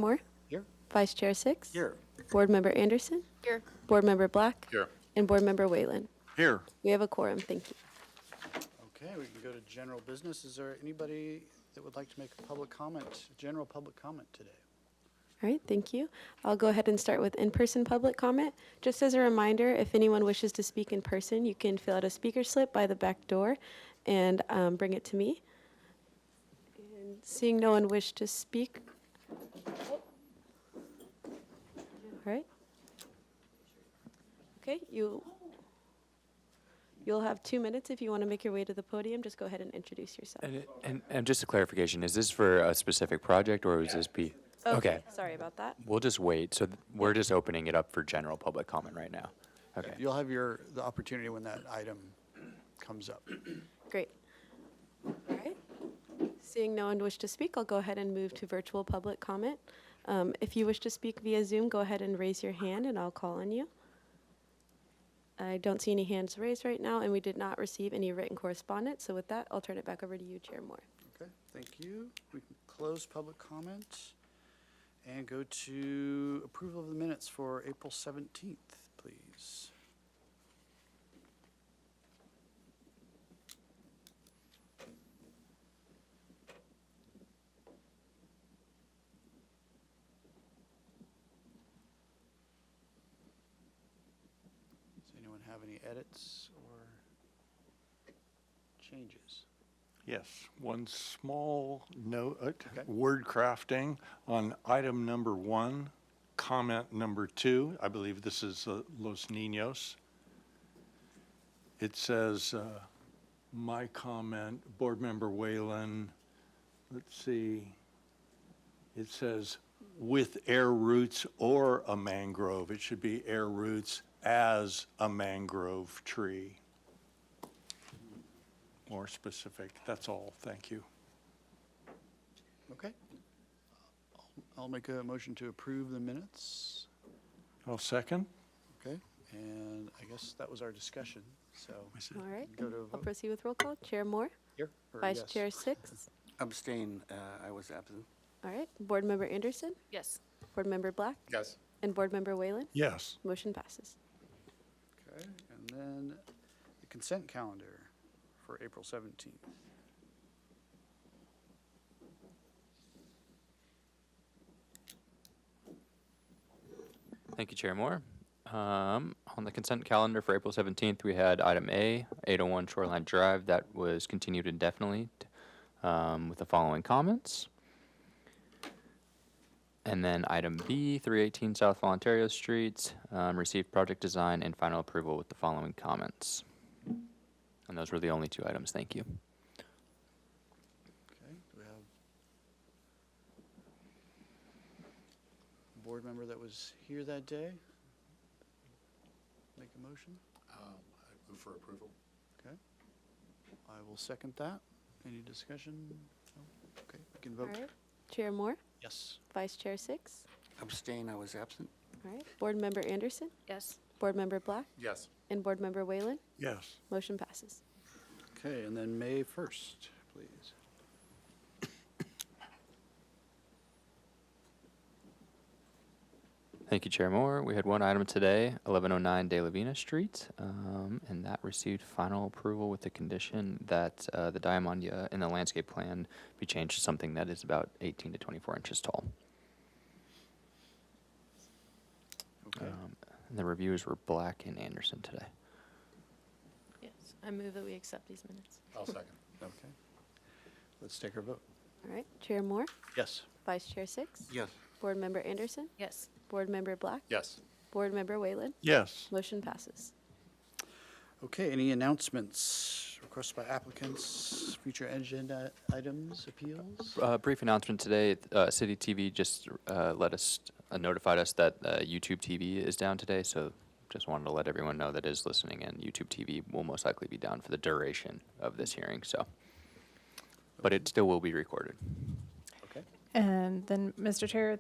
Moore, Here. Vice Chair Six, Here. Board Member Anderson, Here. Board Member Black, Here. and Board Member Whalen. Here. We have a quorum. Thank you. Okay, we can go to general business. Is there anybody that would like to make a public comment, general public comment today? All right, thank you. I'll go ahead and start with in-person public comment. Just as a reminder, if anyone wishes to speak in person, you can fill out a speaker slip by the back door and bring it to me. And seeing no one wish to speak. All right. Okay, you'll have 2 minutes if you want to make your way to the podium. Just go ahead and introduce yourself. And just a clarification, is this for a specific project or is this Okay, Sorry about that. we'll just wait. So we're just opening it up for general public comment right now. Okay. You'll have the opportunity when that item comes up. Great. All right. Seeing no one wish to speak, I'll go ahead and move to virtual public comment. If you wish to speak via Zoom, go ahead and raise your hand and I'll call on you. I don't see any hands raised right now, and we did not receive any written correspondence. So with that, I'll turn it back over to you, Chair Moore. Okay, thank you. We can close public comment and go to approval of the minutes for April 17th, please. Does anyone have any edits or changes? Yes, one small note, Okay. word crafting on item number 1, comment number 2. I believe this is Los Niños. It says, my comment, Board Member Whalen, let's see, it says, with air roots or a mangrove. It should be air roots as a mangrove tree. More specific, that's all, thank you. Okay. I'll make a motion to approve the minutes. I'll second. Okay, and I guess that was our discussion, so. All right. Go to a I'll vote. proceed with roll call. Chair Moore, Here? or Vice yes? Chair Six. Abstain, I was absent. All right. Board Member Anderson, Yes. Board Member Black, Yes. and Board Member Whalen. Yes. Motion passes. Okay, and then the consent calendar for April 17th. Thank you, Chair Moore. On the consent calendar for April 17th, we had item A, 801 Shoreline Drive, that was continued indefinitely with the following comments. And then item B, 318 South Voluntario Street, received project design and final approval with the following comments. And those were the only 2 items. Thank you. Okay, do we have a board member that was here that day? Make a motion? I move for approval. Okay. I will second that. Any discussion? No? Okay, we can All vote. right. Chair Moore, Yes. Vice Chair Six. Abstain, I was absent. All right. Board Member Anderson, Yes. Board Member Black, Yes. and Board Member Whalen. Yes. Motion passes. Okay, and then May 1st, please. Thank you, Chair Moore. We had one item today, 1109 De La Vina Street, and that received final approval with the condition that the diamondia in the landscape plan be changed to something that is about 18 to 24 inches tall. Okay. And the reviews were Black and Anderson today. Yes. I move that we accept these minutes. I'll second. Okay. Let's take our vote. All right. Chair Moore, Yes. Vice Chair Six. Yes. Board Member Anderson, Yes. Board Member Black, Yes. Board Member Whalen. Yes. Motion passes. Okay, any announcements, requests by applicants, future agenda items, appeals? Brief announcement today, City TV just notified us that YouTube TV is down today, so just wanted to let everyone know that is listening, and YouTube TV will most likely be down for the duration of this hearing, so. But it still will be recorded. Okay. And then, Mr. Chair,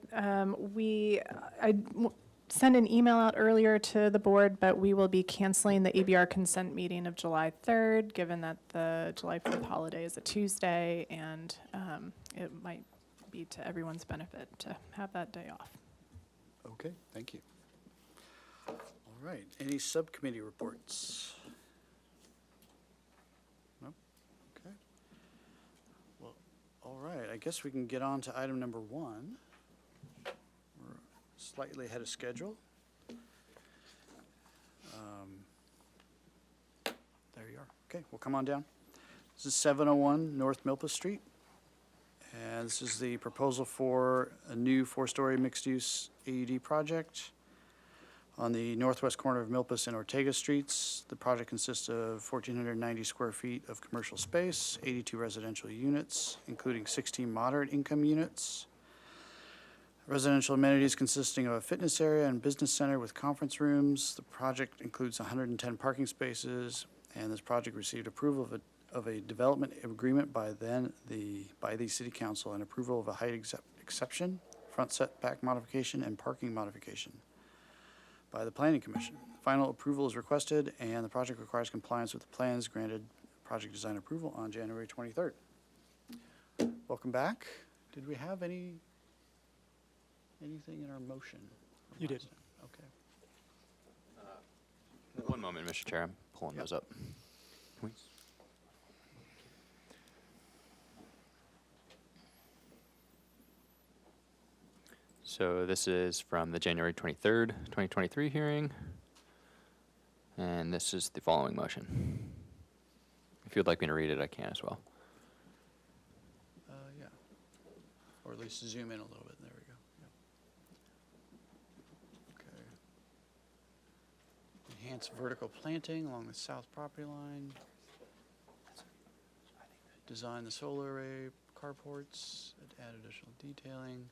sent an email out earlier to the board, but we will be canceling the ABR consent meeting of July 3rd, given that the July 4th holiday is a Tuesday, and it might be to everyone's benefit to have that day off. Okay, thank you. All right, any subcommittee reports? Nope, okay. Well, all right, I guess we can get on to item number 1. We're slightly ahead of schedule. There you are. Okay, well, come on down. This is 701 North Milpa Street. And this is the proposal for a new 4-story mixed-use AUD project on the northwest corner of Milpas and Ortega Streets. The project consists of 1,490 square feet of commercial space, 82 residential units, including 16 moderate-income units. Residential amenities consisting of a fitness area and business center with conference rooms. The project includes 110 parking spaces, and this project received approval of a development agreement by the city council and approval of a height exception, front setback modification, and parking modification by the planning commission. Final approval is requested, and the project requires compliance with the plans granted project design approval on January 23rd. Welcome back. Did we have anything in our motion? from You did. last time? Okay. One moment, Mr. Chair. I'm pulling Yep. those up. Please. So this is from the January 23rd, 2023 hearing. And this is the following motion. If you'd like me to read it, I can as well. Yeah. Or at least zoom in a little bit. There we go. Yep. Okay. Enhance vertical planting along the south property line. Design the solar array carports, add additional detailing.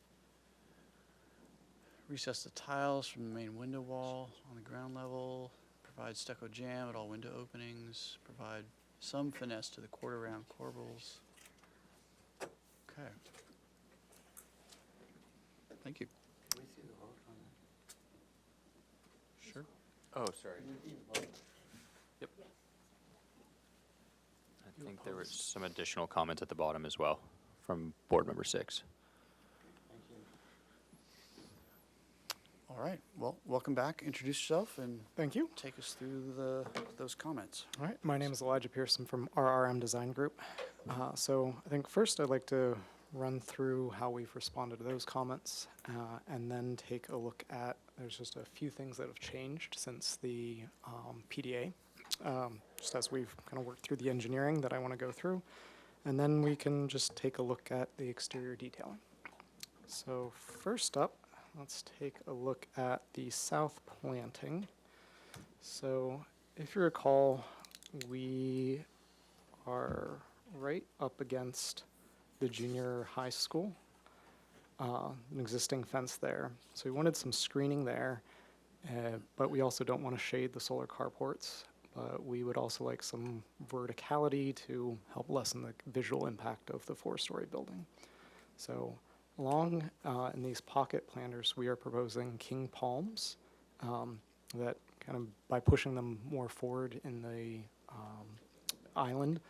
Recess the tiles from the main window wall on the ground level. Provide stucco jamb at all window openings. Provide some finesse to the quarter-round corbels. Okay. Thank you. Can we see the vote on that? Sure. Oh, sorry. Yep. I think there were some additional comments at the bottom as well from board member 6. Thank you. All right. Well, welcome back. Introduce yourself and Thank you. take us through those comments. All right, my name is Elijah Pearson from RRM Design Group. So I think first I'd like to run through how we've responded to those comments and then take a look at, there's just a few things that have changed since the PDA, just as we've kind of worked through the engineering that I want to go through. And then we can just take a look at the exterior detailing. So first up, let's take a look at the south planting. So if you recall, we are right up against the junior high school, an existing fence there. So we wanted some screening there, but we also don't want to shade the solar carports. But we would also like some verticality to help lessen the visual impact of the 4-story building. So along in these pocket planters, we are proposing king palms that kind of by pushing them more forward in the island,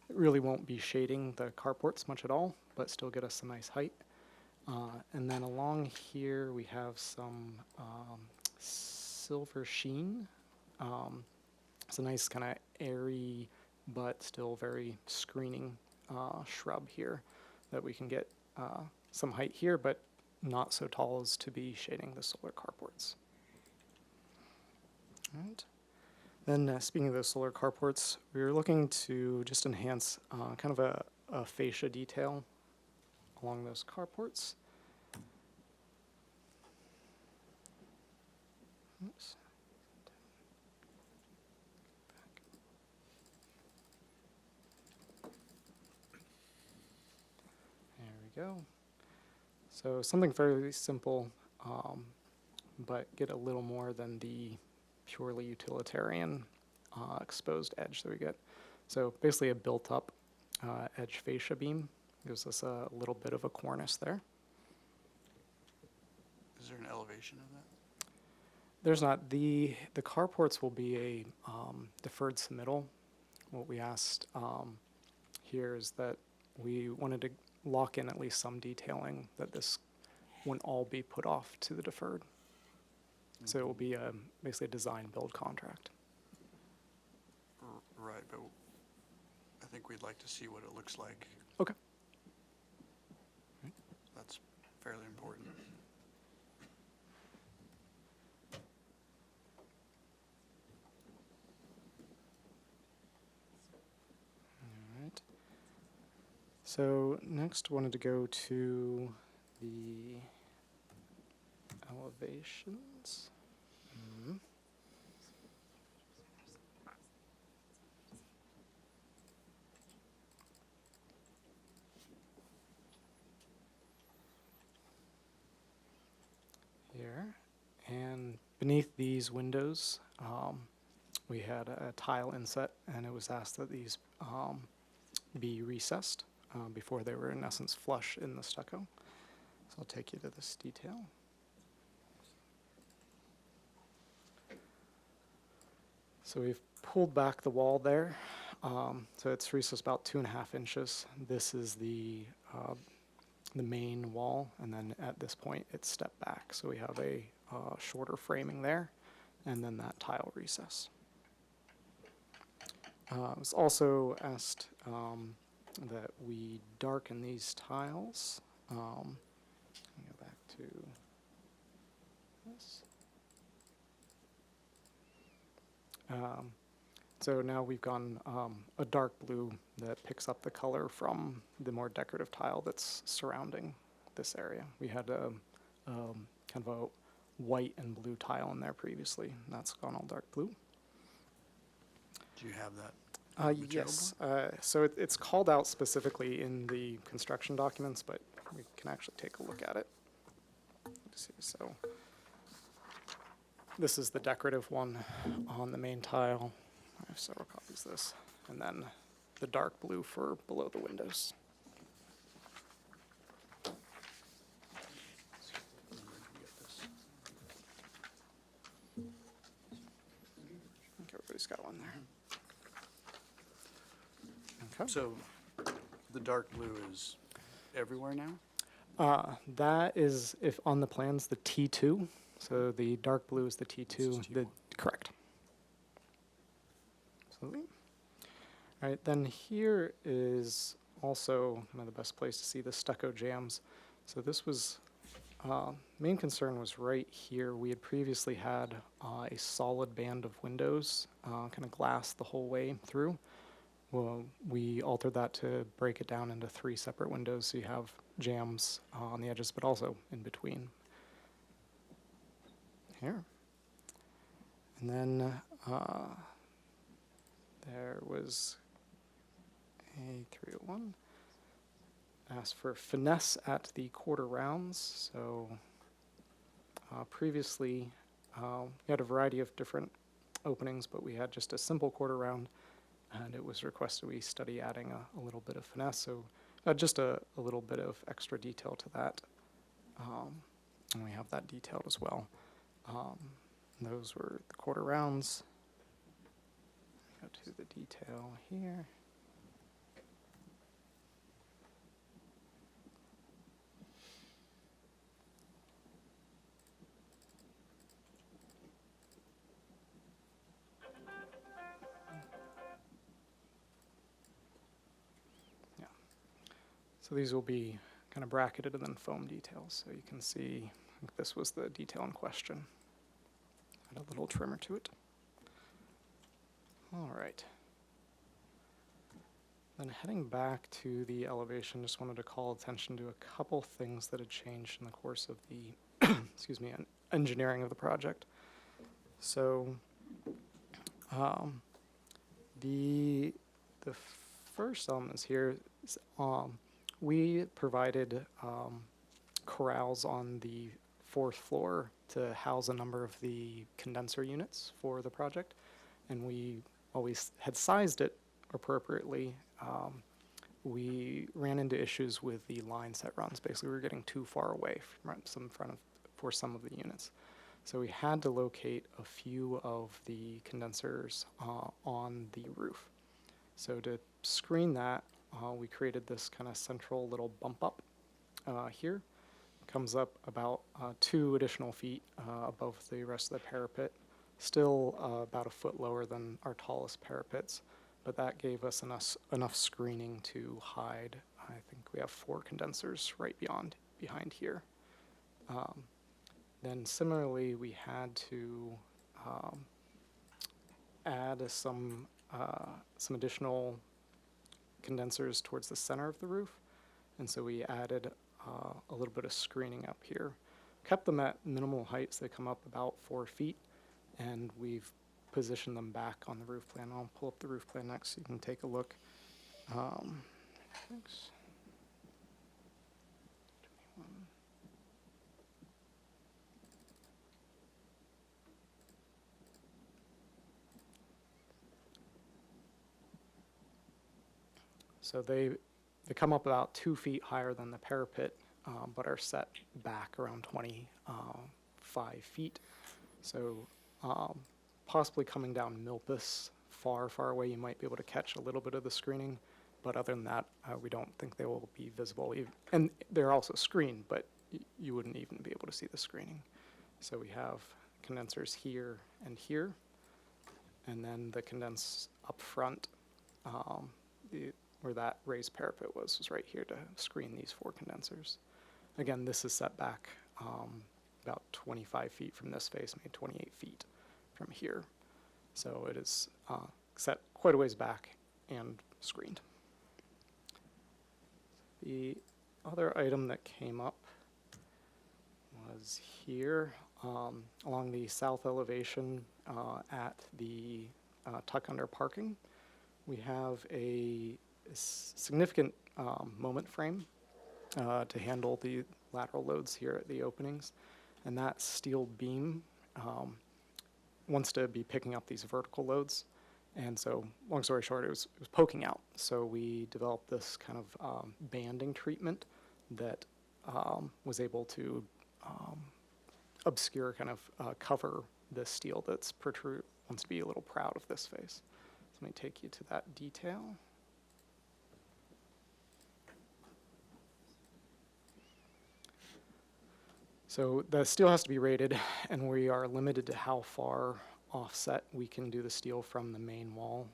it really won't be shading the carports much at all, but still get us some nice height. And then along here, we have some silver sheen. It's a nice kind of airy, but still very screening shrub here that we can get some height here, but not so tall as to be shading the solar carports. All right. Then speaking of those solar carports, we were looking to just enhance kind of a fascia detail along those carports. Oops. There we go. So something fairly simple, but get a little more than the purely utilitarian exposed edge that we get. So basically a built-up edge fascia beam gives us a little bit of a cornice there. Is there an elevation of that? There's not. The carports will be a deferred submittal. What we asked here is that we wanted to lock in at least some detailing that this wouldn't all be put off to the deferred. So it will be basically a design build contract. Right, but I think we'd like to see what it looks like. Okay. That's fairly important. All right. So next, wanted to go to the elevations. Mhm. Here, and beneath these windows, we had a tile inset, and it was asked that these be recessed before they were in essence flush in the stucco. So I'll take you to this detail. So we've pulled back the wall there. So it's recessed about 2.5 inches. This is the main wall, and then at this point it's stepped back. So we have a shorter framing there, and then that tile recess. It was also asked that we darken these tiles. Let me go back to this. So now we've gone a dark blue that picks up the color from the more decorative tile that's surrounding this area. We had kind of a white and blue tile in there previously, and that's gone all dark blue. Do you have that? material Yes, so it's called out specifically in the construction documents, but we can actually take a look at it. Let's see, so this is the decorative one on the main tile. I have several copies of this. And then the dark blue for below the windows. I think everybody's got one there. Okay. So the dark blue is everywhere now? That is, if on the plans, the T2. So the dark blue is the T2. This is T1. Correct. Absolutely. All right, then here is also kind of the best place to see the stucco jams. So this was, main concern was right here. We had previously had a solid band of windows, kind of glass the whole way through. Well, we altered that to break it down into 3 separate windows, so you have jams on the edges, but also in between. Here. And then there was a 301. Asked for finesse at the quarter rounds. So previously we had a variety of different openings, but we had just a simple quarter round, and it was requested we study adding a little bit of finesse. So just a little bit of extra detail to that. And we have that detailed as well. Those were the quarter rounds. Go to the detail here. Yeah. So these will be kind of bracketed and then foam details. So you can see, I think this was the detail in question. Add a little trimmer to it. All right. Then heading back to the elevation, just wanted to call attention to a couple things that had changed in the course of the, excuse me, engineering of the project. So, the first elements here is, we provided corrals on the 4th floor to house a number of the condenser units for the project, and we always had sized it appropriately. We ran into issues with the line set runs. Basically, we were getting too far away for some of the units. So we had to locate a few of the condensers on the roof. So to screen that, we created this kind of central little bump up here. Comes up about 2 additional feet above the rest of the parapet. Still about a foot lower than our tallest parapets, but that gave us enough screening to hide. I think we have 4 condensers right behind here. Then similarly, we had to add some additional condensers towards the center of the roof, and so we added a little bit of screening up here. Kept them at minimal heights. They come up about 4 feet, and we've positioned them back on the roof plan. I'll pull up the roof plan next so you can take a look. Thanks. So they come up about 2 feet higher than the parapet, but are set back around 25 feet. So possibly coming down Milpas far, far away, you might be able to catch a little bit of the screening. But other than that, we don't think they will be visible. And they're also screened, but you wouldn't even be able to see the screening. So we have condensers here and here. And then the condense up front, where that raised parapet was right here to screen these 4 condensers. Again, this is set back about 25 feet from this face, maybe 28 feet from here. So it is set quite a ways back and screened. The other item that came up was here along the south elevation at the tuck under parking. We have a significant moment frame to handle the lateral loads here at the openings. And that steel beam wants to be picking up these vertical loads. And so, long story short, it was poking out. So we developed this kind of banding treatment that was able to obscure, kind of cover the steel that's wants to be a little proud of this face. So let me take you to that detail. So the steel has to be rated, and we are limited to how far offset we can do the steel from the main wall.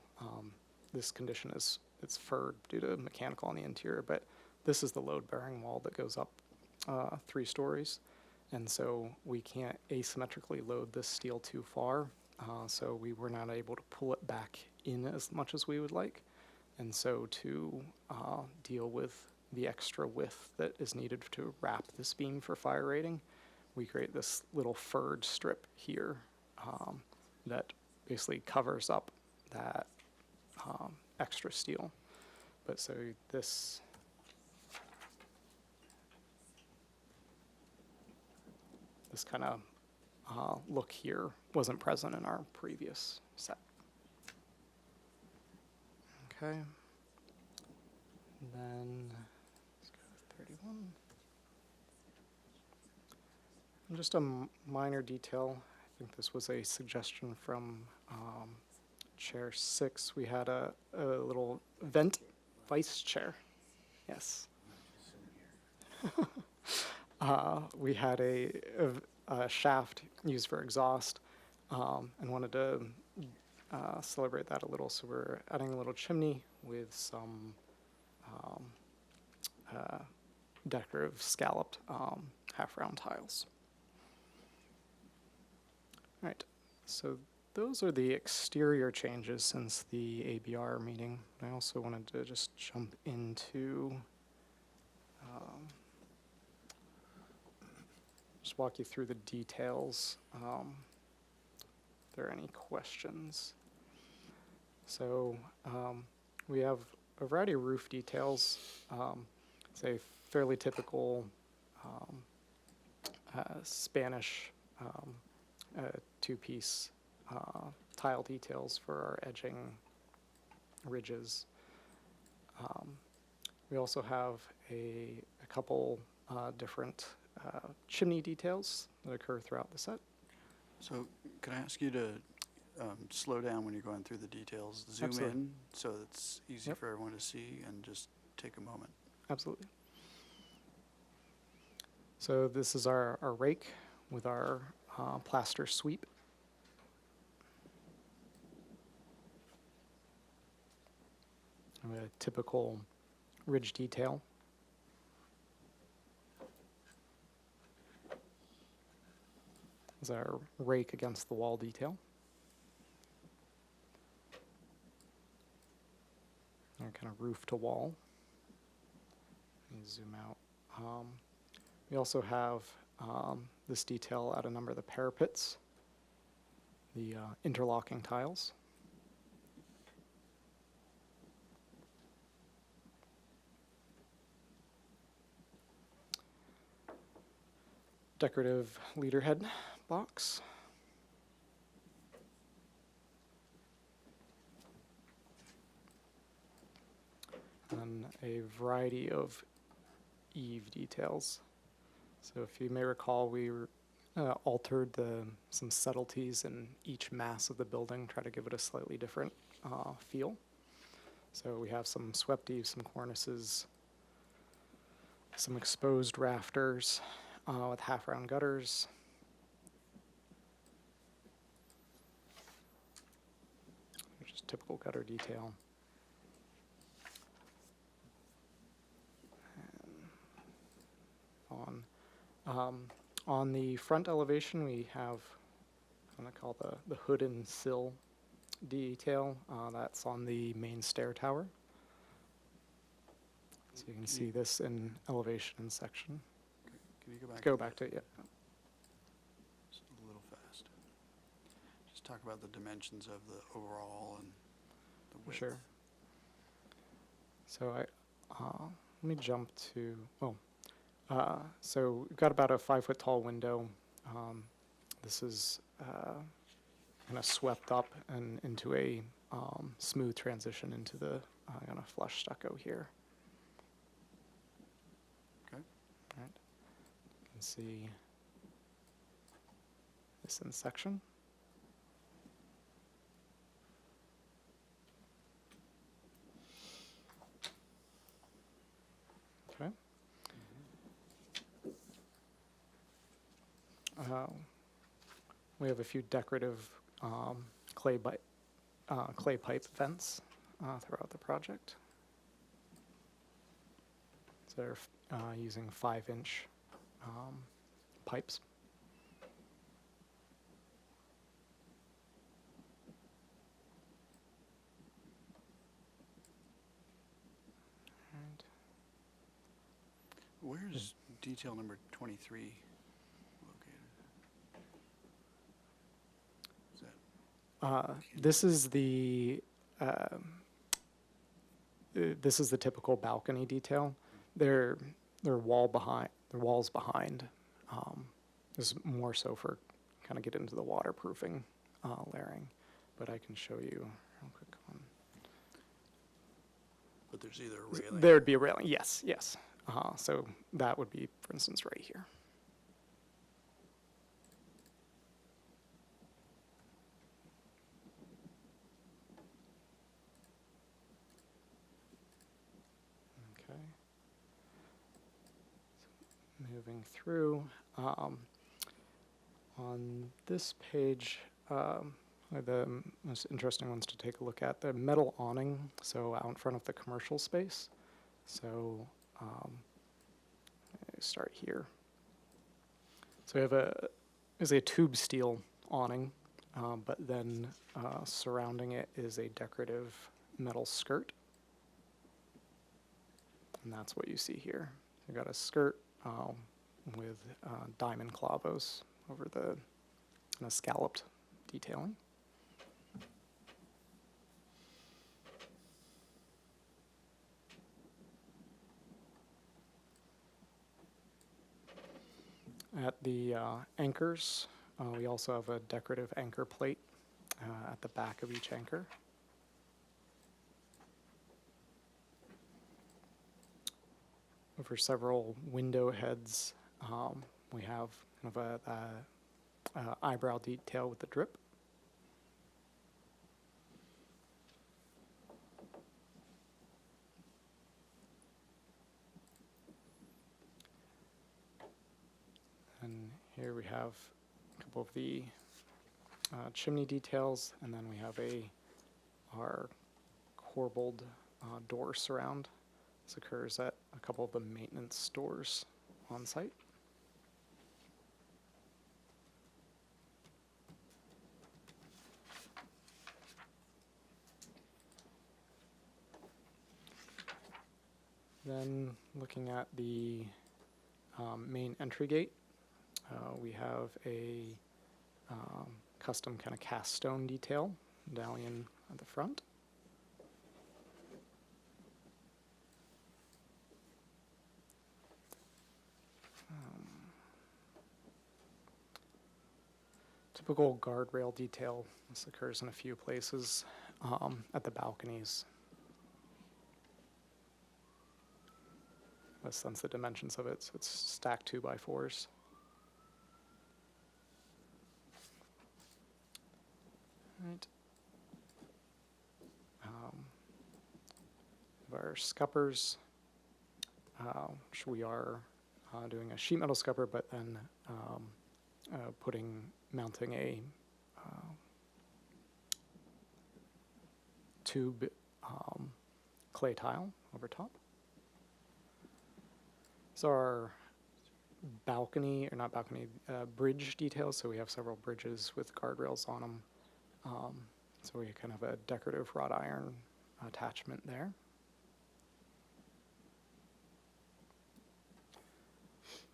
This condition it's furred due to mechanical on the interior, but this is the load-bearing wall that goes up 3 stories, and so we can't asymmetrically load this steel too far, so we were not able to pull it back in as much as we would like, and so to deal with the extra width that is needed to wrap this beam for fire rating, we create this little furred strip here that basically covers up that extra steel. But so this kind of look here wasn't present in our previous set. Okay. Then let's go with 31. And just a minor detail. I think this was a suggestion from Chair 6. We had a little vent vice chair. Yes. We had a shaft used for exhaust and wanted to celebrate that a little. So we're adding a little chimney with some decorative scalloped half-round tiles. All right, so those are the exterior changes since the ABR meeting. I also wanted to just jump into, just walk you through the details. If there are any questions. So we have a variety of roof details. It's a fairly typical Spanish 2-piece tile details for our edging ridges. We also have a couple different chimney details that occur throughout the set. So could I ask you to slow down when you're going through the details. Zoom Absolutely. in so it's easy Yep. for everyone to see, and just take a moment. Absolutely. So this is our rake with our plaster sweep. And a typical ridge detail. This is our rake against the wall detail. And kind of roof to wall. Let me zoom out. We also have this detail at a number of the parapets, the interlocking tiles. Decorative leader head box. And a variety of eave details. So if you may recall, we altered some subtleties in each mass of the building, try to give it a slightly different feel. So we have some swept eaves, some cornices, some exposed rafters with half-round gutters. Which is typical gutter detail. On the front elevation, we have what I call the hood and sill detail. That's on the main stair tower. So you can see this in elevation and section. Can you go back? Go to back that? to, yeah. Just a little fast. Just talk about the dimensions of the overall and the width. Sure. So let me jump to, so we've got about a 5-foot tall window. This is kind of swept up and into a smooth transition into the kind of flush stucco here. Okay. All right. You can see this in section. Okay. We have a few decorative clay pipe vents throughout the project. So they're using 5-inch pipes. And Where's detail number 23 located? Is that this is the typical balcony detail. Their walls behind. This is more so for kind of get into the waterproofing layering, but I can show you real quick on. But there's either a railing. There would be a railing. Yes, yes. So that would be, for instance, right here. Okay. So moving through, on this page, the most interesting ones to take a look at, the metal awning, so out in front of the commercial space. So start here. So we have a tube steel awning, but then surrounding it is a decorative metal skirt. And that's what you see here. You've got a skirt with diamond clavos over the kind of scalloped detailing. At the anchors, we also have a decorative anchor plate at the back of each anchor. Over several window heads, we have kind of a eyebrow detail with the drip. we have a couple of the chimney details, and then we have our corbelled door surround. This occurs at a couple of the maintenance stores on site. Then looking at the main entry gate, we have a custom kind of cast stone detail, medallion at the front. Typical guardrail detail. This occurs in a few places at the balconies. Let's sense the dimensions of it. So it's stacked 2x4s. Right. Our scuppers, which we are doing a sheet metal scupper, but then mounting a tube clay tile over top. So our balcony, or not balcony, bridge details. So we have several bridges with guardrails on them. So we kind of a decorative wrought iron attachment there.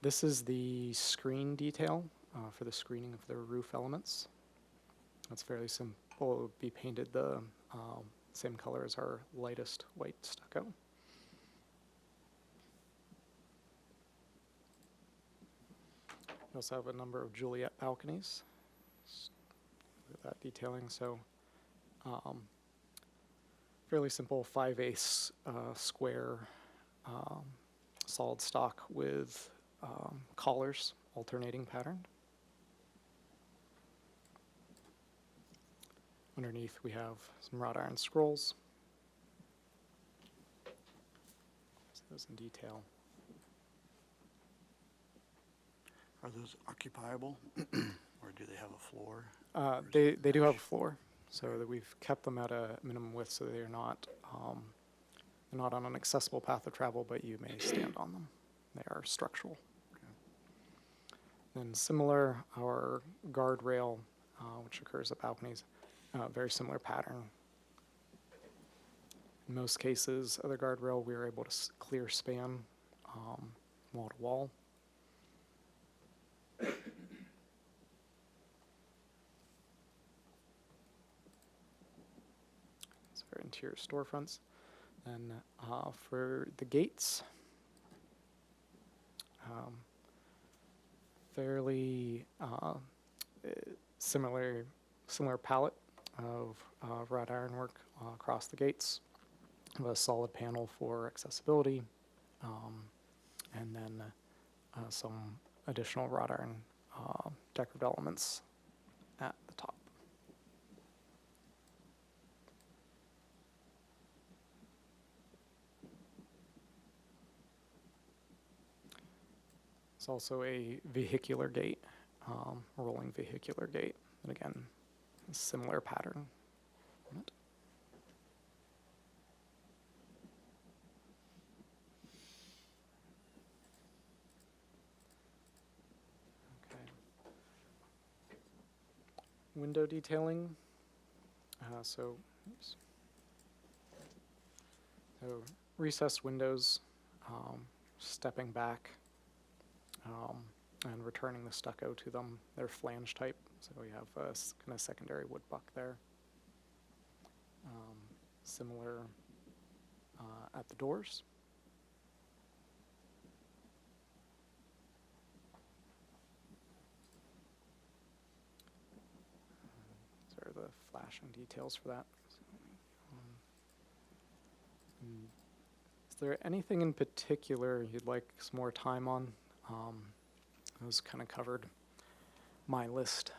This is the screen detail for the screening of the roof elements. It's fairly simple. It would be painted the same color as our lightest white stucco. We also have a number of Juliet balconies. Look at that detailing. So fairly simple 5/8 square solid stock with collars, alternating pattern. Underneath we have some wrought iron scrolls. See those in detail. Are those occupiable, or do they have a floor? They do have a floor, so that we've kept them at a minimum width, so they're not on an accessible path of travel, but you may stand on them. They are structural. Then similar, our guardrail, which occurs at balconies, very similar pattern. In most cases, other guardrail, we are able to clear span wall to wall. So our interior storefronts. And for the gates, fairly similar palette of wrought ironwork across the gates. We have a solid panel for accessibility, and then some additional wrought iron decorative elements at the top. It's also a vehicular gate, rolling vehicular gate, and again, a similar pattern. Window detailing. So recessed windows, stepping back, and returning the stucco to them. They're flange type, so we have a kind of secondary wood buck there. Similar at the doors. The flashing details for that. Is there anything in particular you'd like some more time on? Those kind of covered my list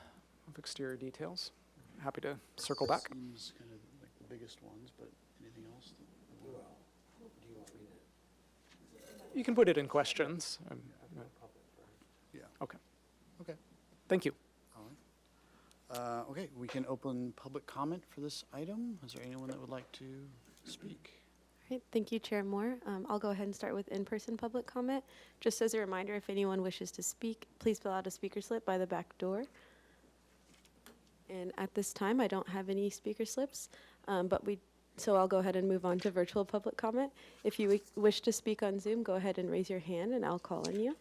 of exterior details. Happy to circle back. Seems kind of like the biggest ones, but anything else? Well, do you want me to? You can put it in questions. Yeah. Okay. Okay. Thank you. Okay, we can open public comment for this item. Is there anyone that would like to speak? All right, thank you, Chair Moore. I'll go ahead and start with in-person public comment. Just as a reminder, if anyone wishes to speak, please fill out a speaker slip by the back door. And at this time, I don't have any speaker slips, so I'll go ahead and move on to virtual public comment. If you wish to speak on Zoom, go ahead and raise your hand and I'll call on you.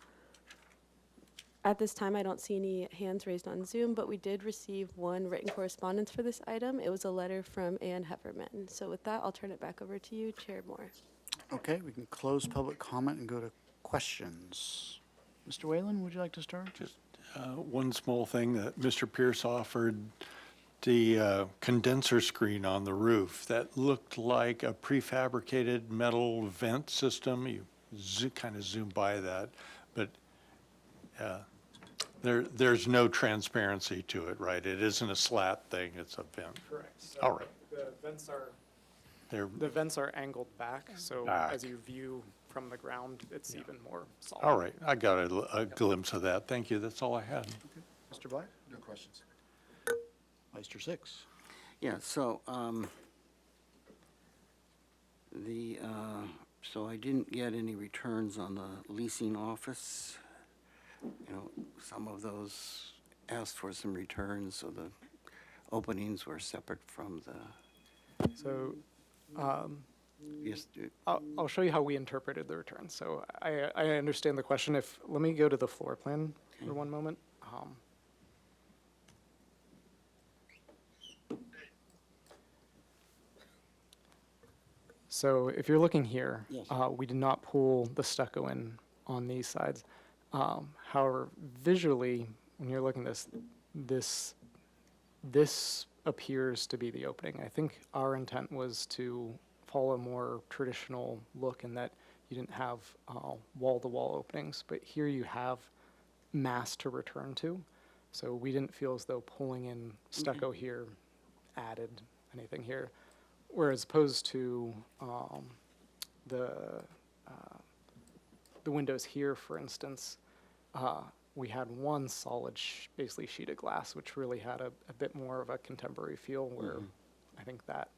At this time, I don't see any hands raised on Zoom, but we did receive one written correspondence for this item. It was a letter from Ann Hefferman. So with that, I'll turn it back over to you, Chair Moore. Okay, we can close public comment and go to questions. Mr. Whalen, would you like to start? One small thing that Mr. Pierce offered, the condenser screen on the roof, that looked like a prefabricated metal vent system. You kind of zoom by that, but there's no transparency to it, right? It isn't a slat thing, it's a vent. Correct. So All right. The vents are angled back, so Back. as you view from the ground, it's even more solid. All right, I got a glimpse of that. Thank you, that's all I had. Mr. Black? No questions. Vice Chair Six? Yeah, so, so I didn't get any returns on the leasing office. You know, some of those asked for some returns, so the openings were separate from the, So yes, I'll show you how we interpreted the return. So I understand the question. Let me go to the floor plan for one moment. So if you're looking here, Yes. we did not pull the stucco in on these sides. However, visually, when you're looking at this appears to be the opening. I think our intent was to follow a more traditional look in that you didn't have wall-to-wall openings, but here you have mass to return to. So we didn't feel as though pulling in stucco here added anything here. Whereas opposed to the windows here, for instance, we had one solid, basically sheet of glass, which really had a bit more of a contemporary feel. Where I think that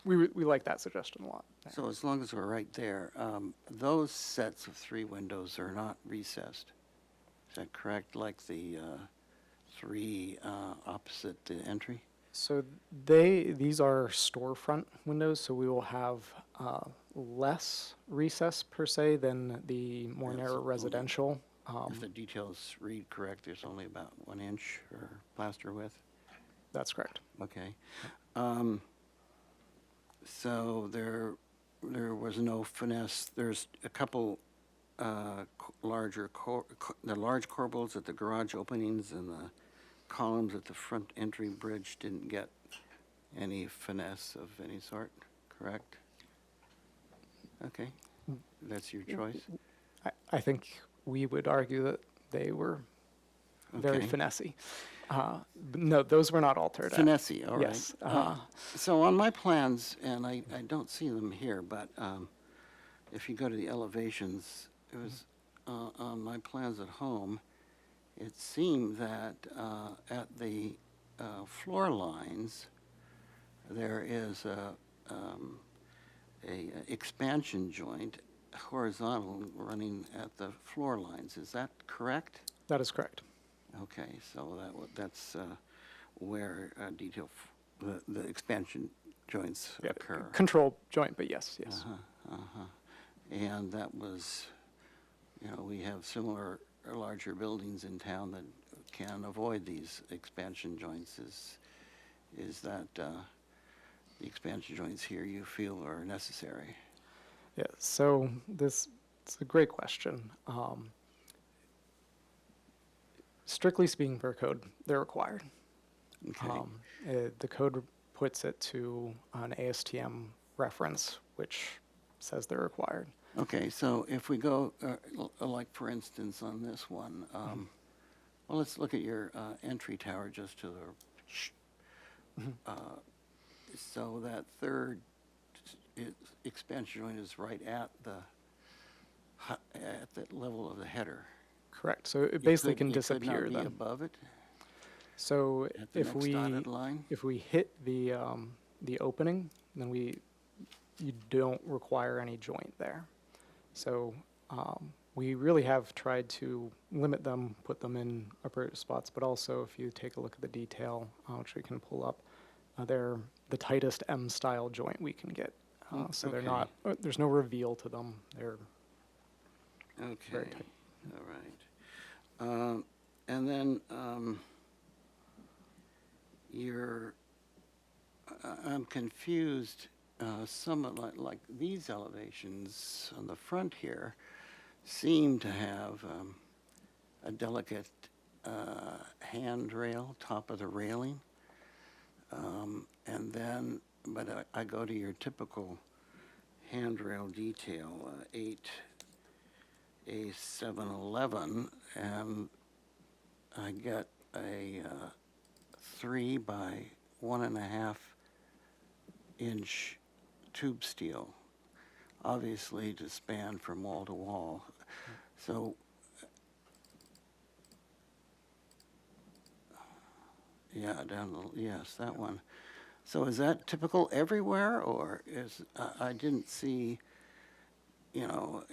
we like that suggestion a lot. so as long as we're right there, those sets of 3 windows are not recessed. Is that correct? Like the 3 opposite the entry? So these are storefront windows, so we will have less recess per se than the more Yes, narrow only- residential. If the details read correct, there's only about 1 inch or plaster width? That's correct. Okay. So there was no finesse. There's a couple larger, the large corbels at the garage openings and the columns at the front entry bridge didn't get any finesse of any sort, correct? Okay, that's your choice. I think we would argue that they were very Okay. finessey. But no, those were not altered. Finessey, all right. Yes. So on my plans, and I don't see them here, but if you go to the elevations, it was on my plans at home, it seemed that at the floor lines, there is a expansion joint horizontal running at the floor lines. Is that correct? That is correct. Okay, so that's where the expansion joints Yeah, occur. control joint, but yes, yes. And that was, we have similar or larger buildings in town that can avoid these expansion joints. Is that the expansion joints here you feel are necessary? Yeah, so it's a great question. Strictly speaking per code, they're required. Okay. The code puts it to an ASTM reference, which says they're required. Okay, so if we go, like for instance, on this one, well, let's look at your entry tower just to the, so that third expansion joint is right at the level of the header. Correct. So it You basically could- can it could not disappear be then. above it So at the if next we dotted line? if we hit the opening, then you don't require any joint there. So we really have tried to limit them, put them in appropriate spots, but also if you take a look at the detail, which we can pull up, they're the tightest M-style joint we can get. So they're okay. not, there's no reveal to them. They're Okay, very tight. all right. And then I'm confused, somewhat like these elevations on the front here seem to have a delicate handrail, top of the railing. And then, but I go to your typical handrail detail, 8A711, and I get a 3 by 1.5 inch tube steel, obviously to span from wall to wall. So, yeah, yes, that one. So is that typical everywhere, or I didn't see, you know,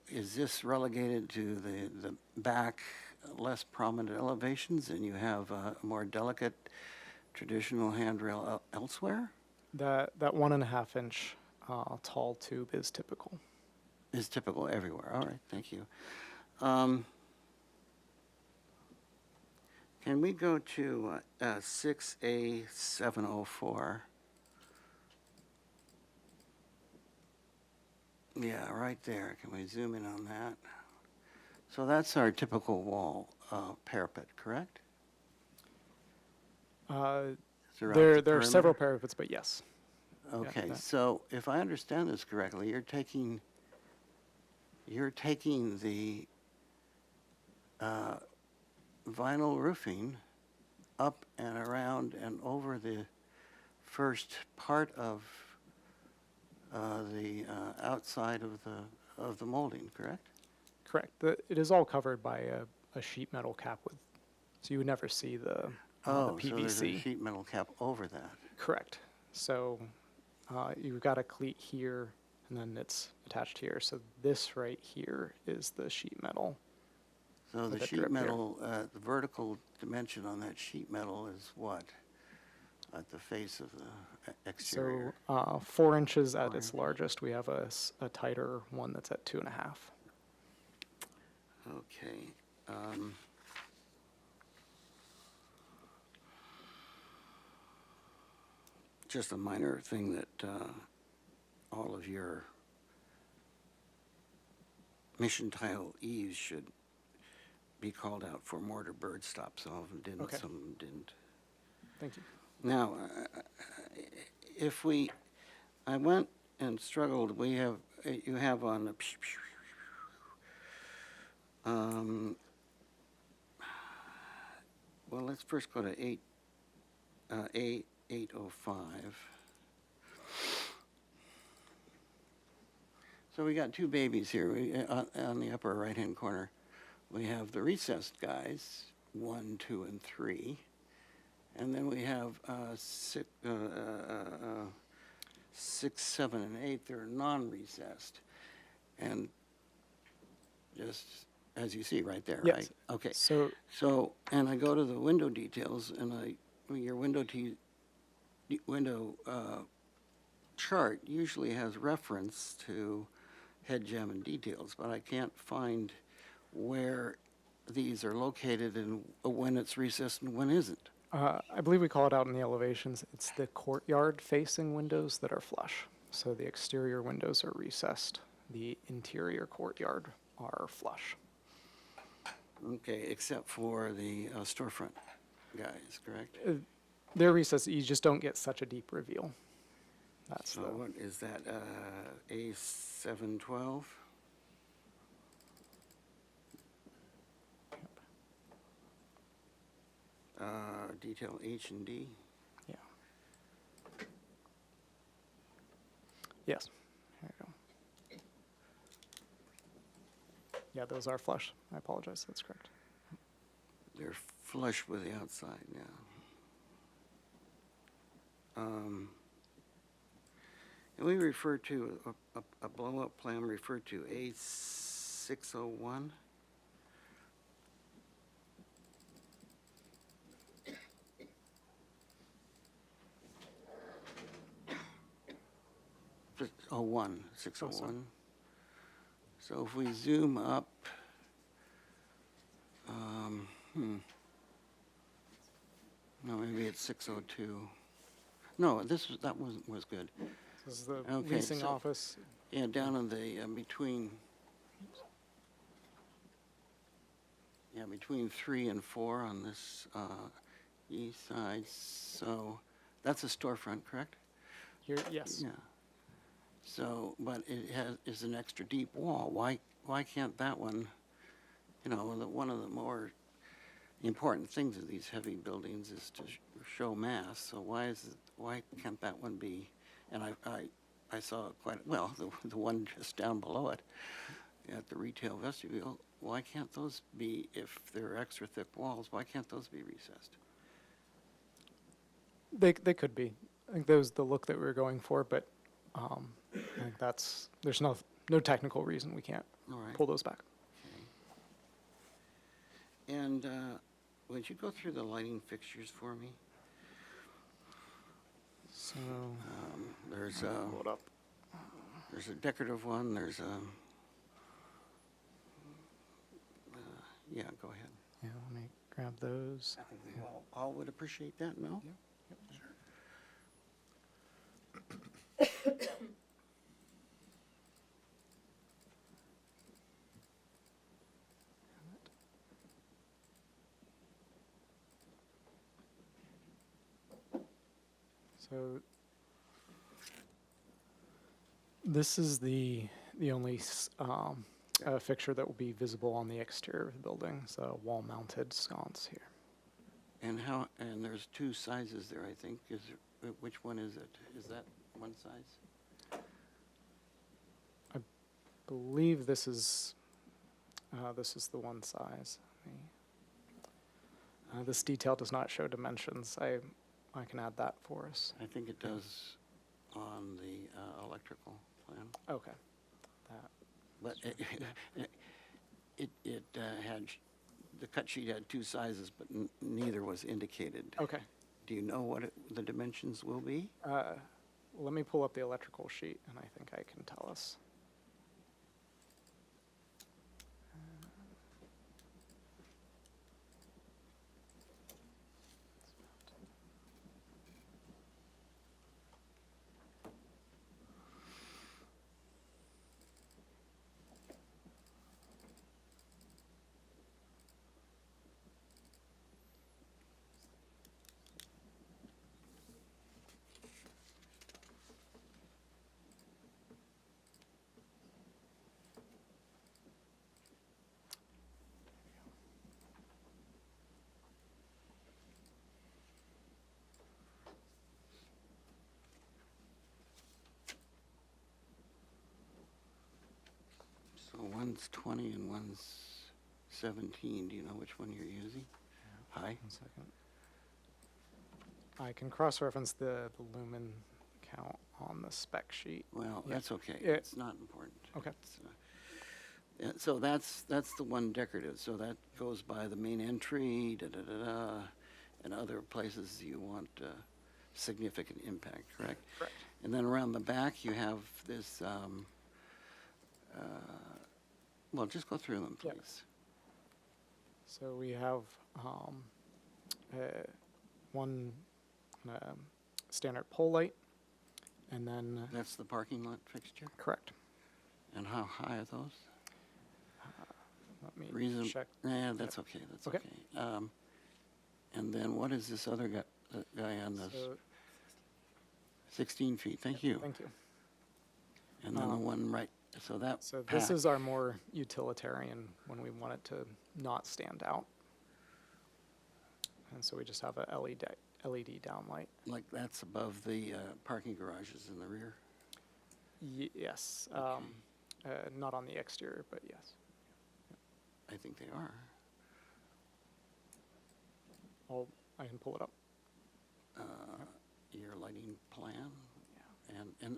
is this relegated to the back, less prominent elevations, and you have a more delicate traditional handrail elsewhere? That 1.5 inch tall tube is typical. Is typical everywhere. All right, thank you. Can we go to 6A704? Yeah, right there. Can we zoom in on that? So that's our typical wall parapet, correct? Throughout the There are several perimeter? parapets, but yes. Okay, that- so if I understand this correctly, you're taking the vinyl roofing up and around and over the first part of the outside of the molding, correct? Correct. It is all covered by a sheet metal cap with, so you would never see the Oh, so there's a PVC. sheet metal cap over that. Correct. So you've got a cleat here, and then it's attached here. So this right here is the sheet metal. So the With a sheet drip here. metal, the vertical dimension on that sheet metal is what? At the face of the exterior? So 4 inches at 4 its inches. largest. We have a tighter one that's at 2.5. Okay. Just a minor thing that all of your mission tile eaves should be called out for mortar bird stop. Some of them didn't, Okay. some of them didn't. Thank you. Now, I went and struggled, you have on the, well, let's first go to 805. So we got two babies here on the upper right-hand corner. We have the recessed guys, 1, 2, and 3. And then we have 6, 7, and 8. They're non-recessed. And just as you see right there, Yes. right? Okay. So So, and I go to the window details, and your window chart usually has reference to head gem and details, but I can't find where these are located and when it's recessed and when isn't. I believe we call it out in the elevations. It's the courtyard facing windows that are flush. So the exterior windows are recessed. The interior courtyard are flush. Okay, except for the storefront guys, correct? They're recessed. You just don't get such a deep reveal. That's So what is that, A712? Detail H and D? yeah. Yes. There you go. Yeah, Yeah, those are flush. I apologize. That's correct. They're flush with the outside, yeah. And we refer to, a blow-up plan referred to A601. Just, 601. So if we zoom up, no, maybe it's 602. No, that was good. This is the Okay, leasing so- office. Yeah, down in the, between 3 and 4 on this east side. So that's a storefront, correct? Here, yes. Yeah. So, but it is an extra deep wall. Why can't that one, one of the more important things of these heavy buildings is to show mass. So why can't that one be? And I saw the one just down below it at the retail vestibule. Why can't those be, if they're extra thick walls, why can't those be recessed? They could be. I think that was the look that we were going for, but I think there's no technical reason we can't All right. pull those back. And would you go through the lighting fixtures for me? So There's pull it up. there's a decorative one. There's a yeah. Go ahead. Yeah, let me grab those. I think we all would appreciate that. No. So this is the only fixture that will be visible on the exterior of the building. So wall-mounted sconce here. And there's two sizes there. I think which one is it? Is that one size? Believe this is the one size. This detail does not show dimensions. I can add that for us. I think it does on the electrical plan. Okay. That. But it had, the cut sheet had two sizes, but neither was indicated. Okay. Do you know what the dimensions will be? Let me pull up the electrical sheet, and I think I can tell us. So one's 20 and one's 17. Do you know which one you're using? Hi. 1 second. I can cross-reference the lumen count on the spec sheet. Well, Yeah. that's okay. Yeah. It's not important. Okay. It's, yeah, so that's the one decorative. So that goes by the main entry, and other places you want significant impact, correct? Correct. And then around the back, you have this, well, just go through them, Yep. please. So we have one standard pole light, and then That's the parking lot fixture? correct. And how high are those? Let me Reason, check. yeah, that's okay, that's Okay. okay. And then what is this other guy on this? So, 16 feet, thank you. thank you. And then the one right, so that. So this pack- is our more utilitarian when we want it to not stand out. And so we just have a LED downlight. Like that's above the parking garages in the rear? Yes. Not on the exterior, but yes. I think they are. I can pull it up. Your lighting plan, and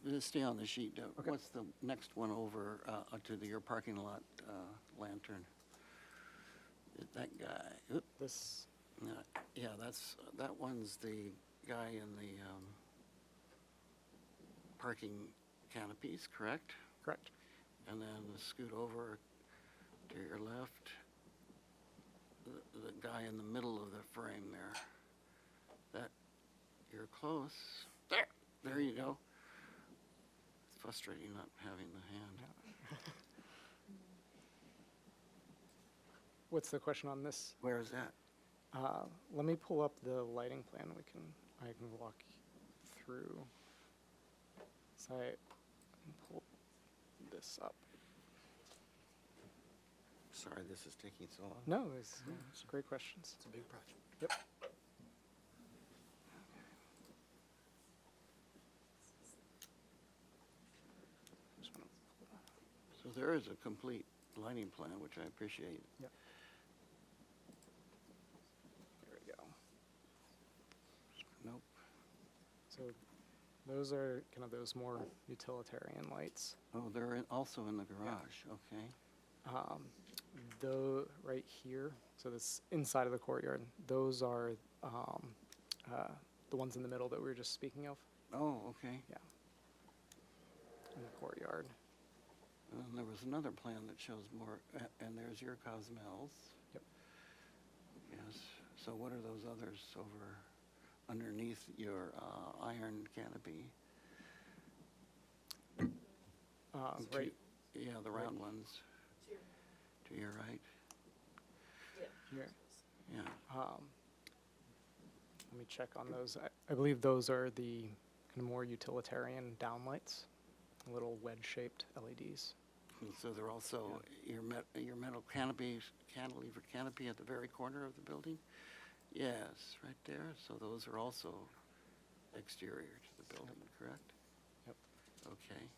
let's stay on the sheet. Okay. What's the next one over to your parking lot lantern? That guy. Oop, This, yeah, that one's the guy in the parking canopies, correct? correct. And then scoot over to your left. The guy in the middle of the frame there. That, you're close. There you go. It's frustrating not having the hand. What's the question on this? Where is that? Let me pull up the lighting plan. I can walk through. So I can pull this up. Sorry, this is taking so long. No, it's great questions. It's a big project. Yep. Just wanna pull that up. So there is a complete lighting plan, which I appreciate. Yep. There we go. Nope. So those are kind of those more utilitarian lights. Oh, they're also in the garage, okay. Though right here, so this inside of the courtyard, those are the ones in the middle that we were just speaking of. Oh, okay. Yeah. In the courtyard. And then there was another plan that shows more, and there's your Cosmels. Yep. Yes, so what are those others over underneath your iron canopy? To- Right Yeah, the round ones. To your right, here. yeah. Let me check on those. I believe those are the kind of more utilitarian downlights, little wedge-shaped LEDs. And so they're also your metal canopy, cantilever canopy at the very corner of the building? Yes, right there. So those are also exterior to the building, correct? Yep. Okay.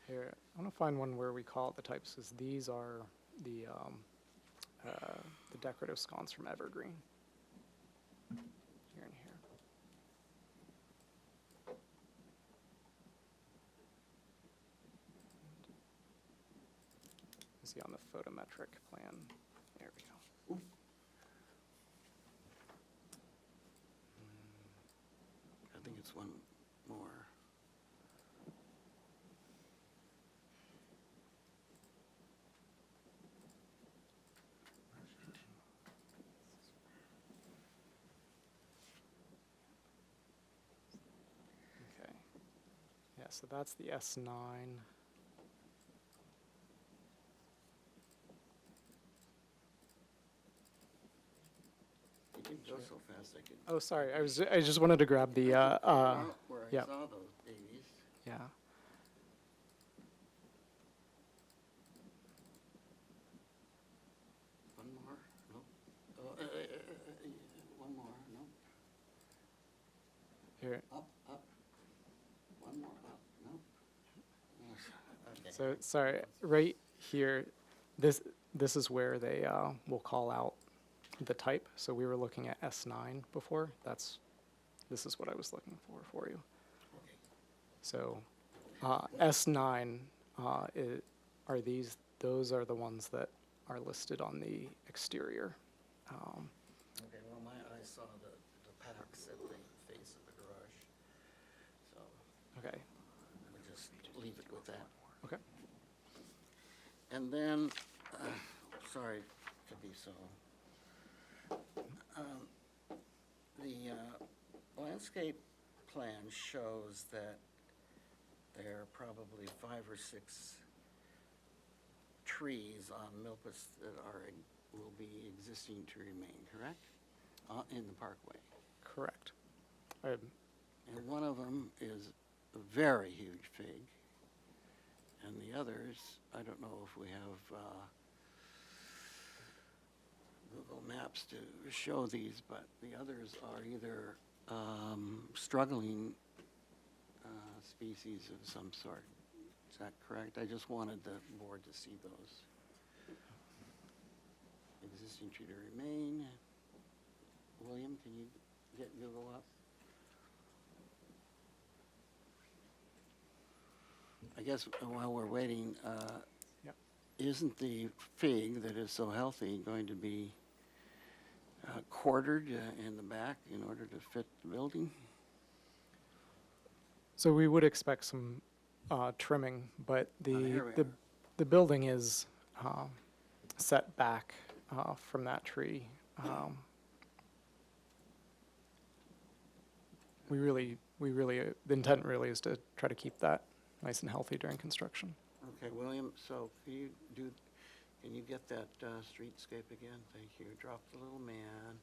Here, I want to find one where we call it the types, because these are the decorative sconce from Evergreen. Here and here. You see on the photometric plan. There we go. I think it's one more. Okay. Yeah, so that's the S9. You didn't go so fast, I could. Oh, sorry. I just wanted to grab the Where I yeah. saw those babies. yeah. One more? Nope. Oh, one more? Nope. Here. Up, up. One more up. Nope. Okay. So sorry, right here, this is where they will call out the type. So we were looking at S9 before. This is what I was looking for you. Okay. So S9 are these. Those are the ones that are listed on the exterior. Okay, well, I saw the packs at the face of the garage. So Okay. we'll just leave it with that. Okay. And then, sorry to be so. The landscape plan shows that there are probably 5 or 6 trees on Milpas that will be existing to remain, correct? In the parkway. Correct. And one of them is a very huge fig. And the others, I don't know if we have Google Maps to show these, but the others are either struggling species of some sort. Is that correct? I just wanted the board to see those. Existing tree to remain. William, can you get Google up? I guess while we're waiting, Yep. isn't the fig that is so healthy going to be quartered in the back in order to fit the building? So we would expect some trimming, but here we the, are. the building is set back from that tree. The intent really is to try to keep that nice and healthy during construction. Okay, William, so can you get that streetscape again? Thank you. Drop the little man.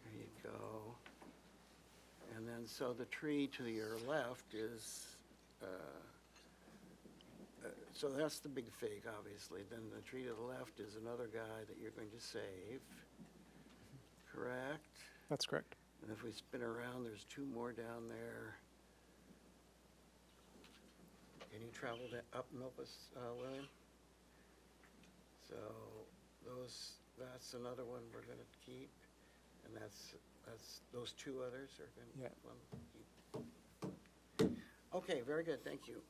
There you go. And then, so the tree to your left is, so that's the big fig, obviously. Then the tree to the left is another guy that you're going to save, correct? That's correct. And if we spin around, there's two more down there. Can you travel up Milpas, William? So that's another one we're gonna keep, and that's, those two others are gonna, keep. Okay, very good, thank you.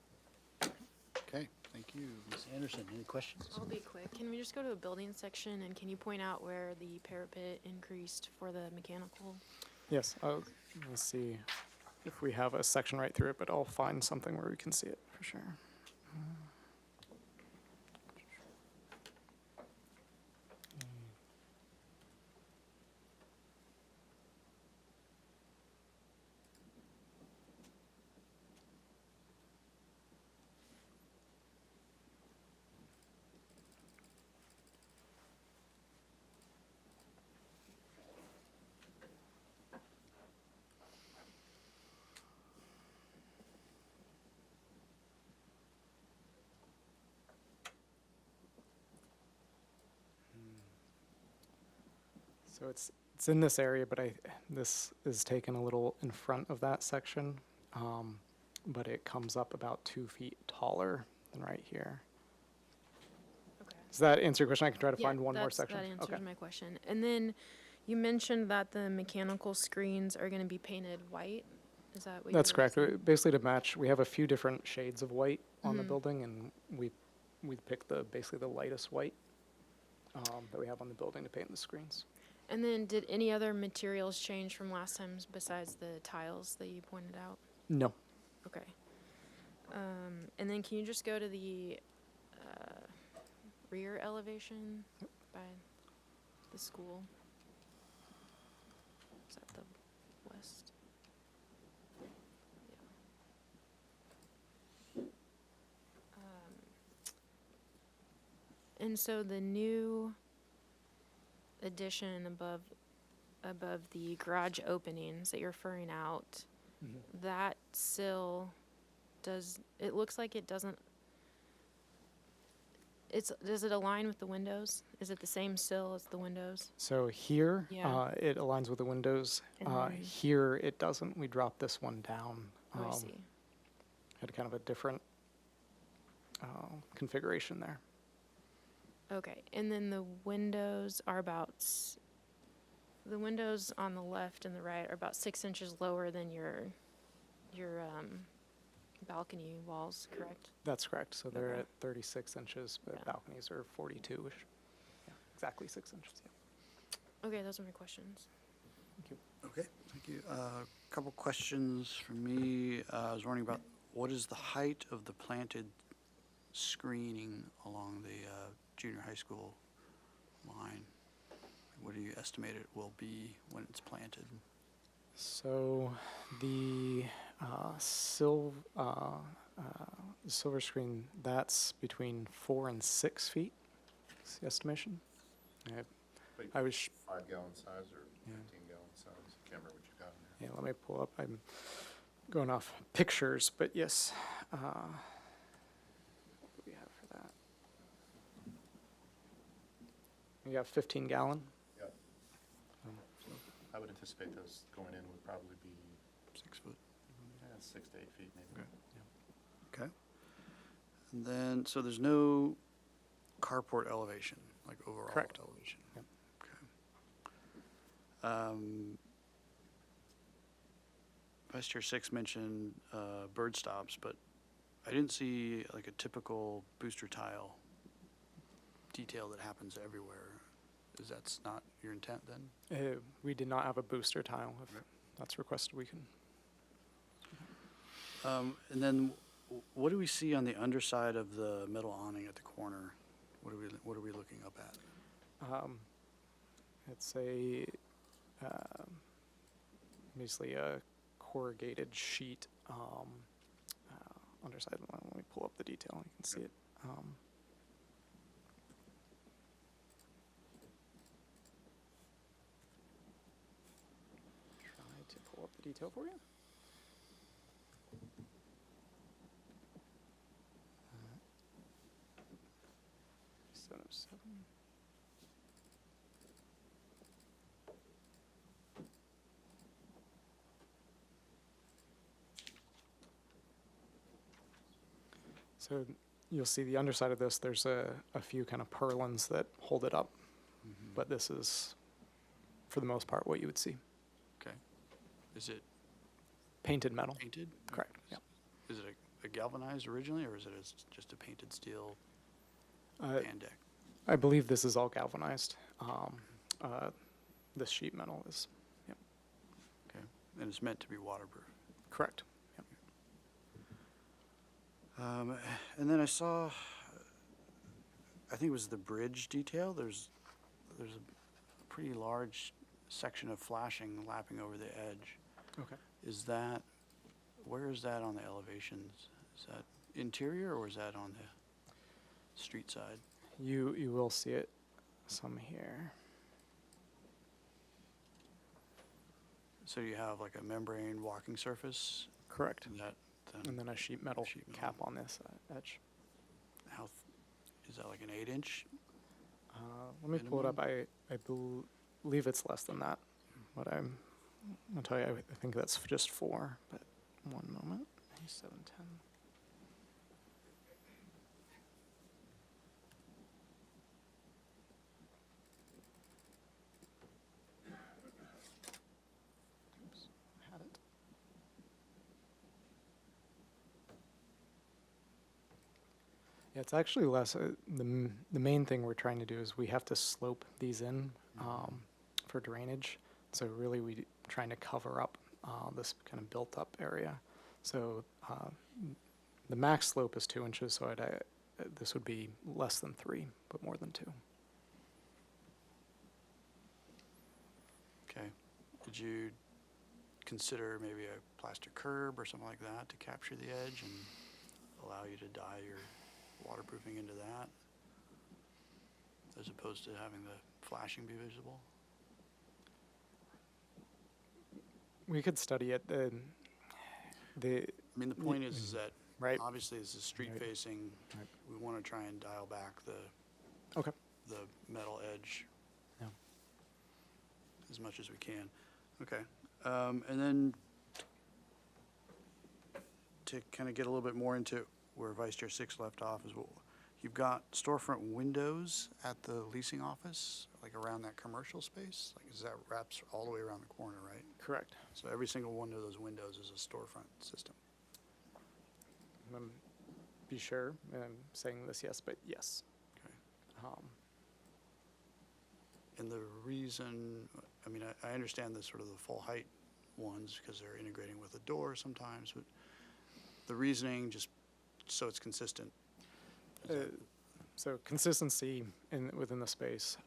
Okay, thank you. Ms. Anderson, any questions? I'll be quick. Can we just go to the building section and can you point out where the parapet increased for the mechanical? Yes, let's see if we have a section right through it, but I'll find something where we can see it for sure. So it's in this area, but this is taken a little in front of that section, but it comes up about 2 feet taller than right here. Okay. Does that answer your question? I can try to Yeah, find one more that's- section. That answers Okay. my question. And then you mentioned that the mechanical screens are going to be painted white. Is that what you That's were correct. saying? Basically to match, we have a few different shades of white on the Mhm. building, and we picked basically the lightest white that we have on the building to paint the screens. And then did any other materials change from last times besides the tiles that you pointed out? No. Okay. And then can you just go to the rear elevation by the school? Is that the west? Yeah. And so the new addition above the garage openings that you're referring out, that sill it looks like it doesn't, does it align with the windows? Is it the same sill as the windows? So here, Yeah. it aligns with the windows. And then- Here, it doesn't. We dropped this one down. Oh, I see. Had kind of a different configuration there. Okay, and then the windows are the windows on the left and the right are about 6 inches lower than your balcony walls, correct? That's correct. So they're Okay. at 36 inches, but Yeah. balconies are 42-ish. Yeah, exactly 6 inches. Yeah. Okay, those are my questions. Okay, thank you. Couple questions from me. I was wondering about what is the height of the planted screening along the junior high school line? What do you estimate it will be when it's planted? So the silver screen, that's between 4 and 6 feet, is the estimation. I was, 5-gallon size or Yeah. 15-gallon size? Can't remember what you got in there. yeah, let me pull up, I'm going off pictures, but yes. What do we have for that? We got 15 gallon. Yep. I would anticipate those going in would probably be 6 foot. 6 to 8 feet maybe. Okay. And then, so there's no carport elevation, like overall Correct. elevation? Yep. Okay. Vice Chair Six mentioned bird stops, but I didn't see like a typical booster tile detail that happens everywhere. Is that's not your intent then? We did not have a booster tile. If that's requested, we can. And then, what do we see on the underside of the metal awning at the corner? What are we looking up at? It's a basically a corrugated sheet underside. Let me pull up the detail. You can see it. Try to pull up the detail for you. 707. So you'll see the underside of this, there's a few kind of purlins that hold it up, but this is, for the most part, what you would see. Okay. Is it Painted metal. painted? Correct, yep. Is it a galvanized originally, or is it just a painted steel Uh, pan deck? I believe this is all galvanized. This sheet metal is, yep, Okay. And it's meant to be waterproof. correct. Yep. And then I saw, I think it was the bridge detail. There's a pretty large section of flashing lapping over the edge. Okay. Where is that on the elevations? Is that interior or is that on the street side? You will see it some here. So you have like a membrane walking surface, Correct. and that And then, then a sheet metal Sheet metal. cap on this edge. is that like an 8-inch? Let me pull it up. I believe it's less than that. But I'll tell you, I think that's just 4. But one moment. 710. Oops, I had it. Yeah, it's actually less. The main thing we're trying to do is we have to slope these in for drainage. So really, we trying to cover up this kind of built-up area. So the max slope is 2 inches. So this would be less than 3, but more than 2. Okay. Did you consider maybe a plastic curb or something like that to capture the edge and allow you to dye your waterproofing into that, as opposed to having the flashing be visible? We could study it. The I mean, the point is that right. obviously this is street Right. facing. Right. We want to try and dial back Okay. the metal edge Yeah. as much as we can. Okay. And then to kind of get a little bit more into where Vice Chair Six left off is, you've got storefront windows at the leasing office, like around that commercial space. Like, is that wraps all the way around the corner, right? Correct. So every single one of those windows is a storefront system. Be sure I'm saying this, yes, but yes. Okay. And the reason, I mean, I understand the sort of the full height ones because they're integrating with a door sometimes, but the reasoning, just so it's consistent. Is that- So consistency within the space,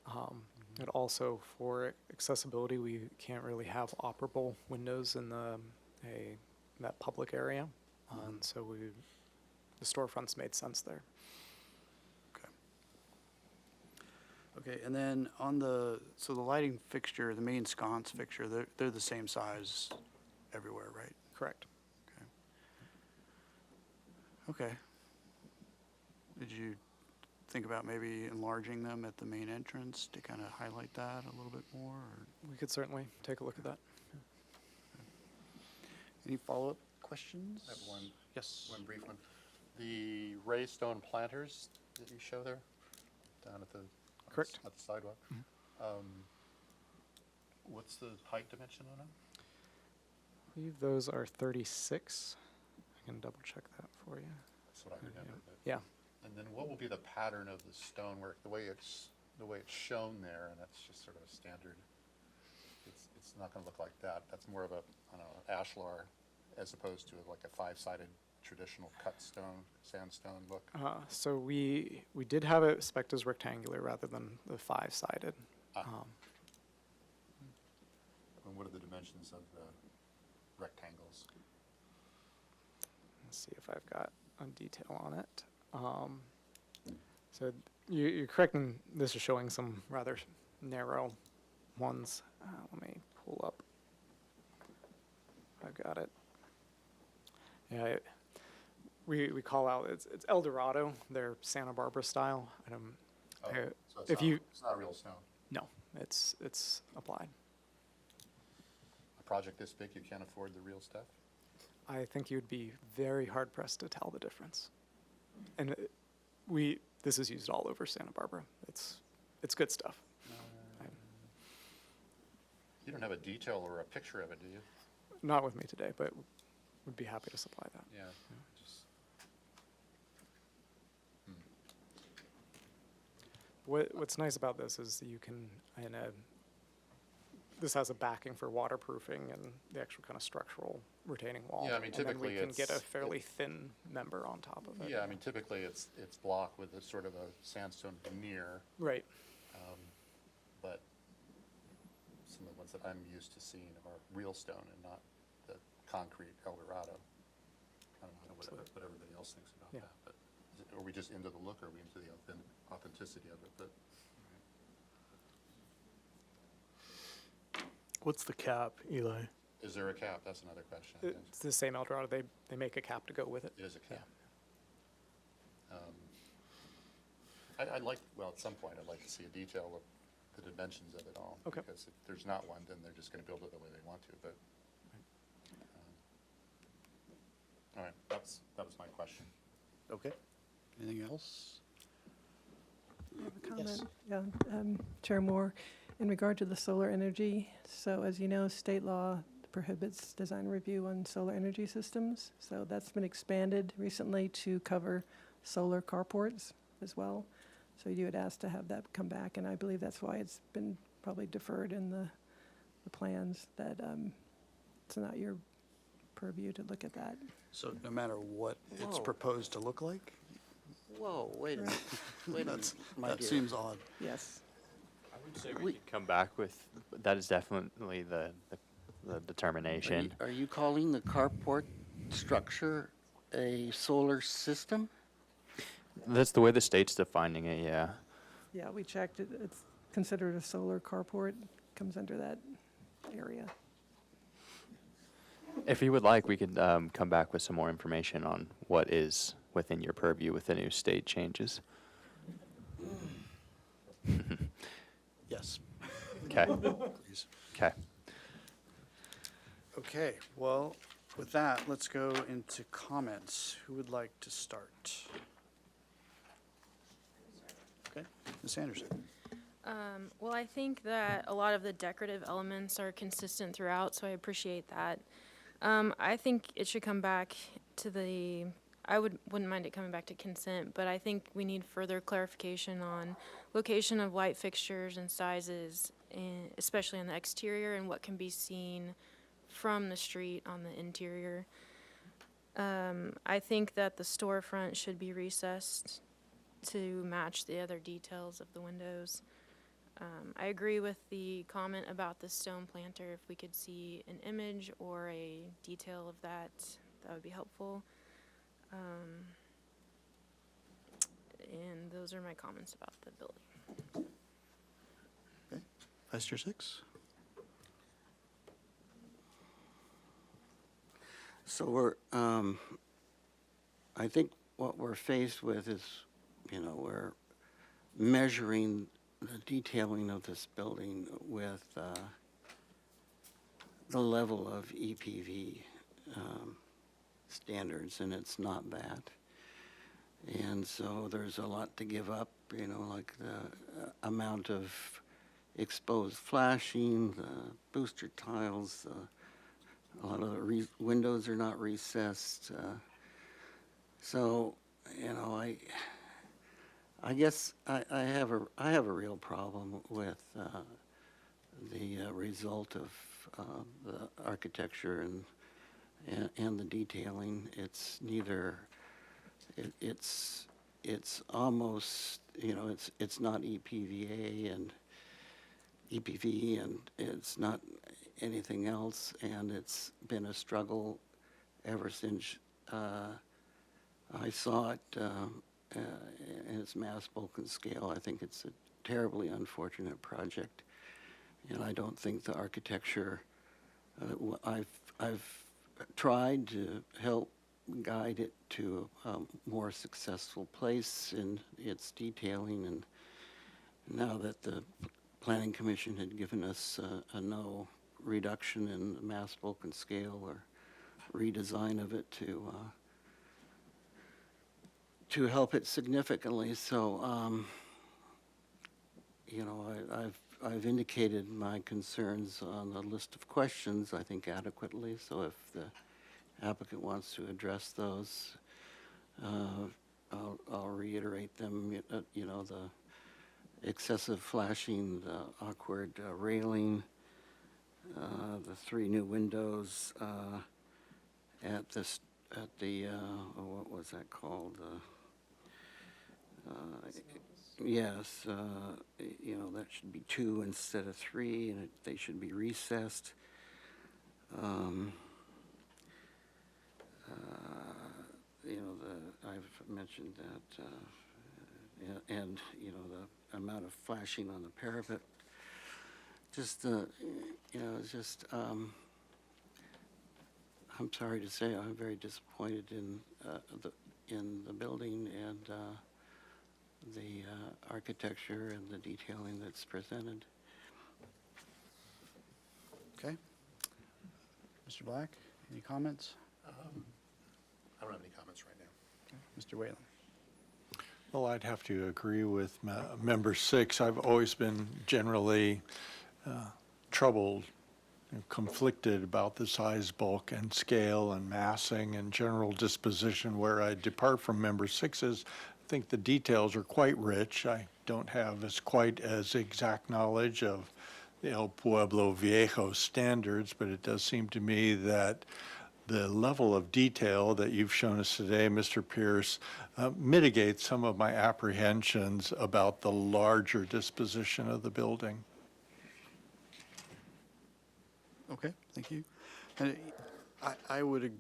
and also for accessibility, we can't really have operable windows in that public area, and so the storefronts made sense there. Okay, and then so the lighting fixture, the main sconce fixture, they're the same size everywhere, right? Correct. Okay. Did you think about maybe enlarging them at the main entrance to kind of highlight that a little bit more? Or We could certainly take a look at that. any follow-up questions? I have one Yes. brief one. The raised stone planters that you show there, down at the. Correct. At the sidewalk. What's the height dimension on them? I believe those are 36. I can double check that for you. That's what I remember. but- Yeah. And then what will be the pattern of the stonework, the way it's shown there, and that's just sort of a standard. It's not gonna look like that. That's more of a, I don't know, ashlar as opposed to like a five-sided traditional cut stone, sandstone look. So we did have it spec'd as rectangular rather than the 5-sided. And what are the dimensions of the rectangles? Let's see if I've got a detail on it. So you're correct in this is showing some rather narrow ones. Let me pull up. I've got it. Yeah, we call out, it's El Dorado, they're Santa Barbara style. Oh, so If you, it's not real stone. no, it's applied. A project this big, you can't afford the real stuff? I think you'd be very hard pressed to tell the difference. And this is used all over Santa Barbara. It's good stuff. You don't have a detail or a picture of it, do you? Not with me today, but would be happy to supply that. Yeah. Just, What's nice about this is that you can, this has a backing for waterproofing and the actual kind of structural retaining wall. Yeah, I mean, And then typically we can get a it's- fairly thin member on top of it. yeah, I mean, typically it's block with a sort of a sandstone veneer, Right. but some of the ones that I'm used to seeing are real stone and not the concrete El Dorado. I don't know what everybody else thinks about Yeah. that, but are we just into the look or are we into the authenticity of it? But What's the cap, Eli? is there a cap? That's another question. It's the same El Dorado. They make a cap to go with it. It is a cap. I'd like, well, at some point, I'd like to see a detail of the dimensions of it all. Okay. Because if there's not one, then they're just gonna build it the way they want to, but. All right, that was my question. Okay. Anything else? I have a comment. Yeah, Chair Moore, in regard to the solar energy, so as you know, state law prohibits design review on solar energy systems. So that's been expanded recently to cover solar carports as well. So you had asked to have that come back, and I believe that's why it's been probably deferred in the plans, that it's not your purview to look at that. So no matter what it's Whoa. proposed to look like? Whoa, wait a minute. Wait a minute, my That dear. seems odd. Yes. I would say we We- could come back with, that is definitely the determination. Are you calling the carport structure a solar system? That's the way the state's defining it, yeah. Yeah, we checked it. It's considered a solar carport, comes under that area. If you would like, we could come back with some more information on what is within your purview with the new state changes. Yes. Okay, Please. okay. Okay, well, with that, let's go into comments. Who would like to start? Okay, Ms. Anderson. Well, I think that a lot of the decorative elements are consistent throughout, so I appreciate that. I think it should come back to wouldn't mind it coming back to consent, but I think we need further clarification on location of light fixtures and sizes, especially on the exterior, and what can be seen from the street on the interior. I think that the storefront should be recessed to match the other details of the windows. I agree with the comment about the stone planter. If we could see an image or a detail of that, that would be helpful. And those are my comments about the building. Vice Chair Six? So I think what we're faced with is, we're measuring the detailing of this building with the level of EPV standards, and it's not that. And so there's a lot to give up, you know, like the amount of exposed flashing, the booster tiles, a lot of the windows are not recessed. So, you know, I guess I have a real problem with the result of the architecture and the detailing. It's neither. It's almost, you know, it's not EPVA and EPV, and it's not anything else, and it's been a struggle ever since I saw it in its mass bulk and scale. I think it's a terribly unfortunate project, and I don't think the architecture. I've tried to help guide it to a more successful place in its detailing, and now that the Planning Commission had given us a no reduction in the mass bulk and scale or redesign of it to help it significantly. So, you know, I've indicated my concerns on the list of questions, I think adequately. So if the applicant wants to address those, I'll reiterate them. You know, the excessive flashing, the awkward railing, the 3 new windows at the what was that called? Yes, you know, that should be 2 instead of 3, and they should be recessed. You know, I've mentioned that, and you know, the amount of flashing on the parapet. Just, you know, it's just. I'm sorry to say, I'm very disappointed in the building and the architecture and the detailing that's presented. Okay. Mr. Black, any comments? I don't have any comments right now. Mr. Whalen? Well, I'd have to agree with member 6. I've always been generally troubled and conflicted about the size, bulk, and scale, and massing, and general disposition. Where I depart from member 6's, I think the details are quite rich. I don't have quite as exact knowledge of the El Pueblo Viejo standards, but it does seem to me that the level of detail that you've shown us today, Mr. Pierce, mitigates some of my apprehensions about the larger disposition of the building. Okay, thank you. And I would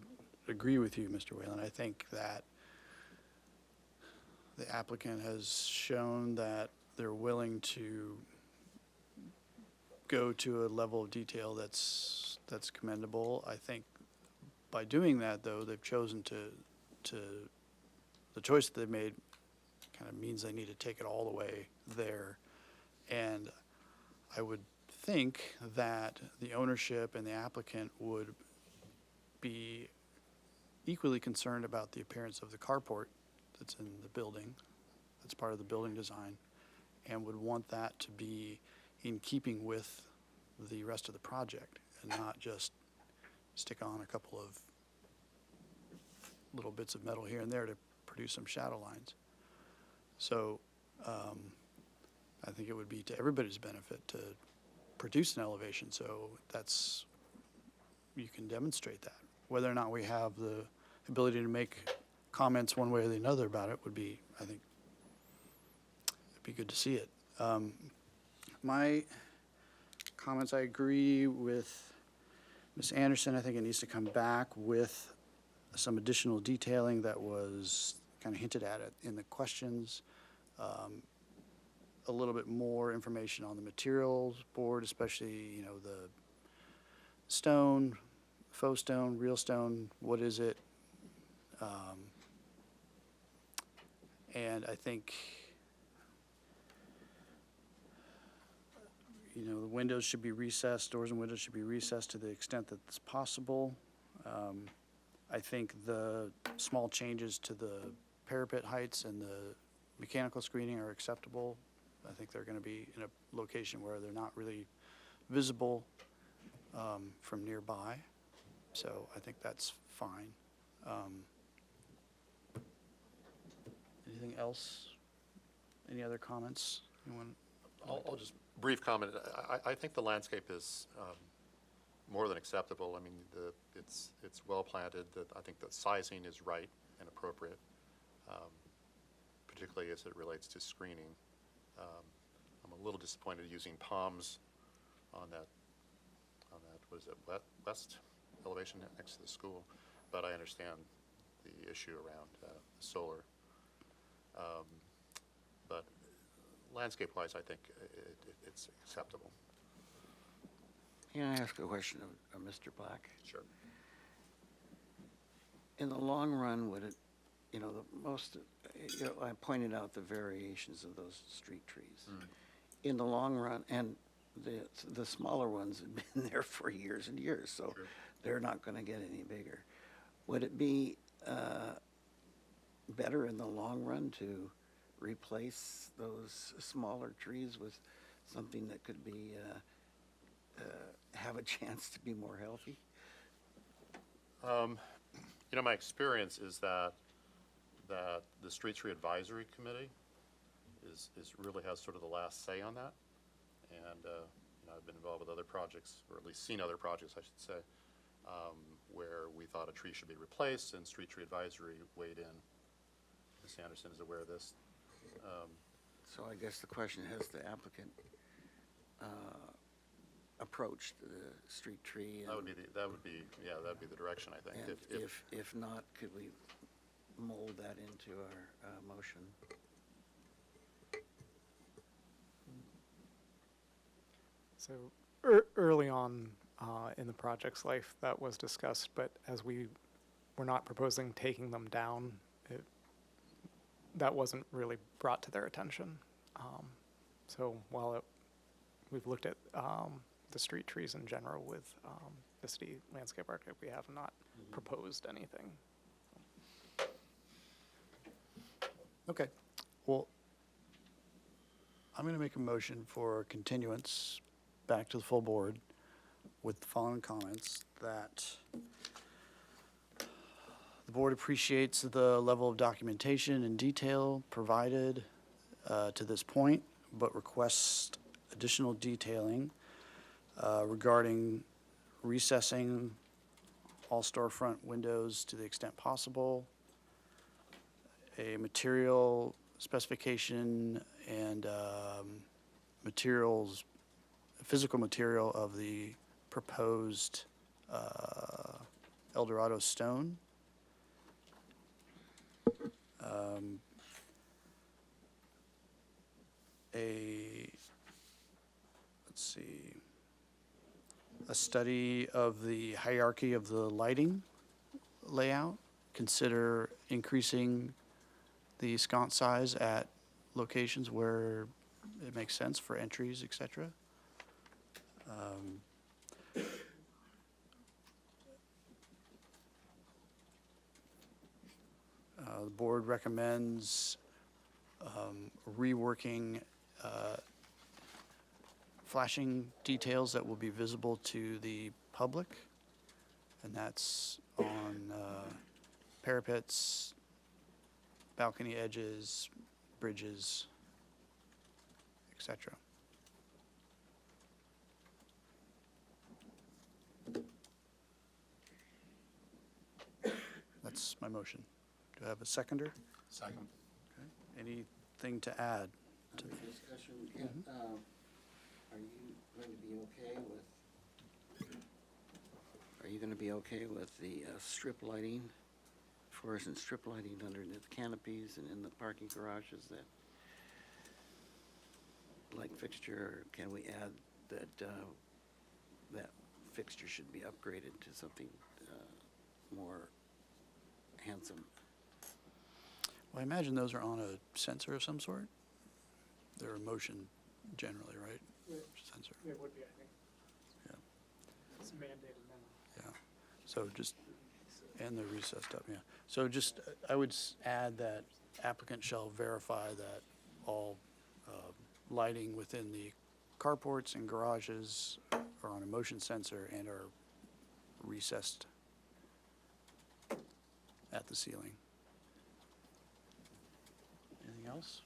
agree with you, Mr. Whalen. I think that the applicant has shown that they're willing to go to a level of detail that's commendable. I think by doing that, though, they've chosen to the choice that they've made kind of means they need to take it all the way there. And I would think that the ownership and the applicant would be equally concerned about the appearance of the carport that's in the building, that's part of the building design, and would want that to be in keeping with the rest of the project and not just stick on a couple of little bits of metal here and there to produce some shadow lines. So I think it would be to everybody's benefit to produce an elevation, so that's, you can demonstrate that. Whether or not we have the ability to make comments one way or the other about it would be, I think, it'd be good to see it. My comments, I agree with Ms. Anderson. I think it needs to come back with some additional detailing that was kind of hinted at it in the questions. A little bit more information on the materials board, especially, you know, the stone, faux stone, real stone, what is it? And I think, you know, the windows should be recessed, doors and windows should be recessed to the extent that it's possible. I think the small changes to the parapet heights and the mechanical screening are acceptable. I think they're going to be in a location where they're not really visible from nearby, so I think that's fine. Anything else? Any other comments? Anyone? I'll just brief comment. I think the landscape is more than acceptable. I mean, it's well planted. I think the sizing is right and appropriate, particularly as it relates to screening. I'm a little disappointed using palms on that, what is it, west elevation next to the school, but I understand the issue around solar. But landscape-wise, I think it's acceptable. Can I ask a question of Mr. Black? Sure. In the long run, would it, you know, the most, you know, I pointed out the variations of those street trees. In the long run, and the smaller ones have been there for years and years, so Sure. they're not going to get any bigger. Would it be better in the long run to replace those smaller trees with something that could be have a chance to be more healthy? You know, my experience is that the Street Tree Advisory Committee is really has sort of the last say on that. And you know, I've been involved with other projects, or at least seen other projects, I should say, where we thought a tree should be replaced, and Street Tree Advisory weighed in. Ms. Anderson is aware of this. So I guess the question, has the applicant approached the street tree? That would be the direction, I think. And if not, could we mold that into our motion? So early on in the project's life, that was discussed, but as we were not proposing taking them down, that wasn't really brought to their attention. So while we've looked at the street trees in general with the city landscape architect, we have not proposed anything. Okay, well, I'm going to make a motion for continuance back to the full board with the following comments: that the board appreciates the level of documentation and detail provided to this point, but requests additional detailing regarding recessing all storefront windows to the extent possible, a material specification and physical material of the proposed El Dorado stone. A study of the hierarchy of the lighting layout. Consider increasing the sconce size at locations where it makes sense for entries, et cetera. The board recommends reworking flashing details that will be visible to the public, and that's on parapets, balcony edges, bridges, etc. That's my motion. Do I have a seconder? Second. Okay. Anything to add? Under discussion, are you going to be okay with, the strip lighting, fluorescent strip lighting underneath canopies and in the parking garages, that light fixture, or can we add that that fixture should be upgraded to something more handsome? Well, I imagine those are on a sensor of some sort. They're a motion generally, right? Sensor, It would be, I think. yeah, It's mandated now. yeah. So just, and they're recessed up, yeah. So just, I would add that applicant shall verify that all lighting within the carports and garages are on a motion sensor and are recessed at the ceiling. Anything else?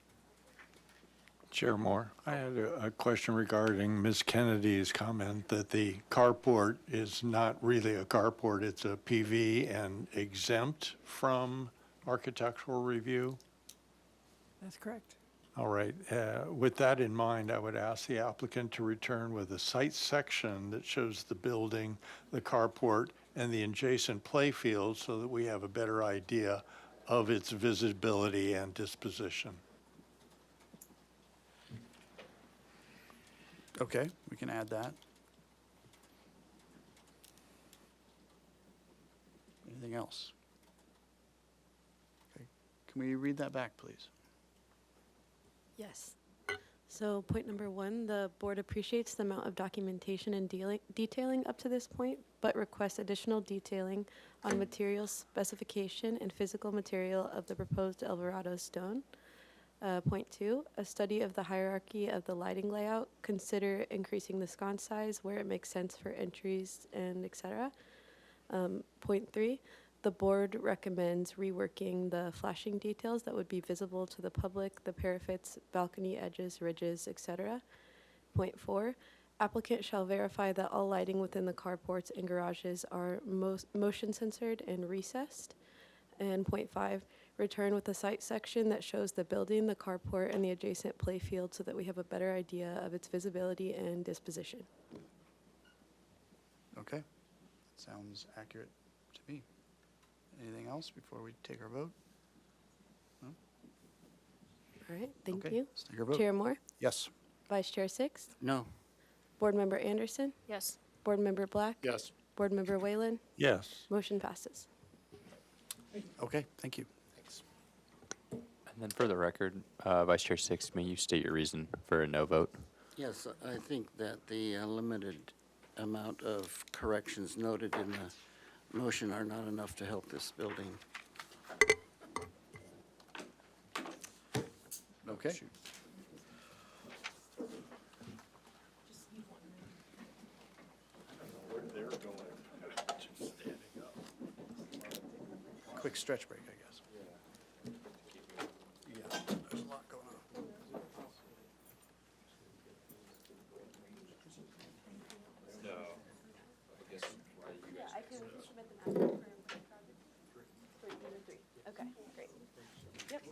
Chair Moore, I had a question regarding Ms. Kennedy's comment that the carport is not really a carport, it's a PV and exempt from architectural review. That's correct. All right, with that in mind, I would ask the applicant to return with a site section that shows the building, the carport, and the adjacent playfield so that we have a better idea of its visibility and disposition. Okay, we can add that. Anything else? Okay, can we read that back, please? Yes. So point number 1, the board appreciates the amount of documentation and detailing up to this point, but requests additional detailing on material specification and physical material of the proposed Alvarado stone. Point 2, a study of the hierarchy of the lighting layout. Consider increasing the sconce size where it makes sense for entries and etc. Point 3, the board recommends reworking the flashing details that would be visible to the public, the parapets, balcony edges, ridges, etc. Point 4, applicant shall verify that all lighting within the carports and garages are motion censored and recessed. And point 5, return with a site section that shows the building, the carport, and the adjacent playfield so that we have a better idea of its visibility and disposition. Okay, sounds accurate to me. Anything else before we take our vote? No? All right, thank Okay, you. let's take our vote. Chair Moore, Yes. Vice Chair Six, No. Board Member Anderson, Yes. Board Member Black, Yes. Board Member Whalen, Yes. motion passes. Okay, thank you. Thanks. And then for the record, Vice Chair Six, may you state your reason for a no vote? Yes, I think that the limited amount of corrections noted in the motion are not enough to help this building. Okay. Quick stretch break, I guess. Yeah, there's a lot going on. Yeah, I can submit them for either 3. Okay, great. Yep.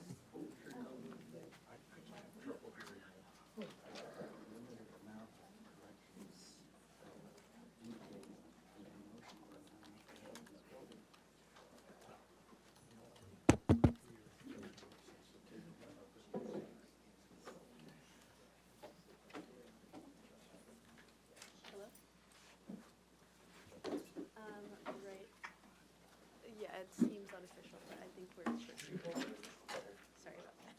Right. Yeah, it seems unofficial, but I think we're sorry about that.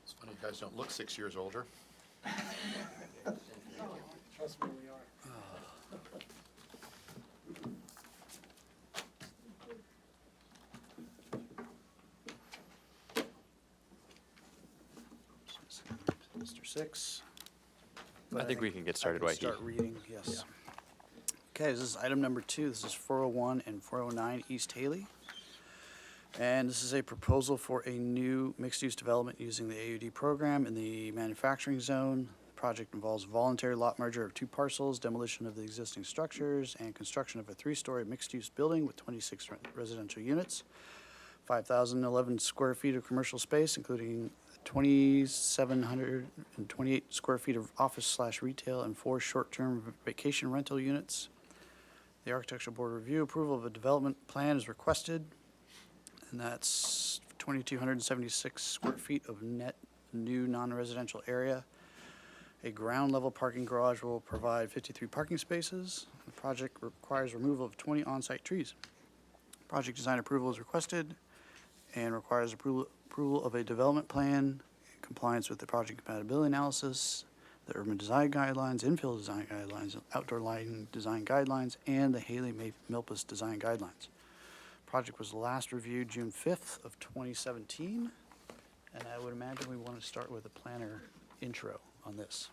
It's funny, you guys don't look 6 years older. Trust me, we are. Mr. Six. I think we can get started I right can here. start reading, yes. Okay, this is item number 2. This is 401 and 409 East Haley. And this is a proposal for a new mixed-use development using the AUD program in the manufacturing zone. The project involves voluntary lot merger of 2 parcels, demolition of the existing structures, and construction of a 3-story mixed-use building with 26 residential units, 5,011 square feet of commercial space, including 2,728 square feet of office/retail and 4 short-term vacation rental units. The Architectural Board review approval of a development plan is requested, and that's 2,276 square feet of net new non-residential area. A ground-level parking garage will provide 53 parking spaces. The project requires removal of 20 on-site trees. Project design approval is requested and requires approval of a development plan in compliance with the project compatibility analysis, the urban design guidelines, infill design guidelines, outdoor lighting design guidelines, and the Haley-Milpas design guidelines. Project was last reviewed June 5th of 2017, and I would imagine we want to start with a planner intro on this.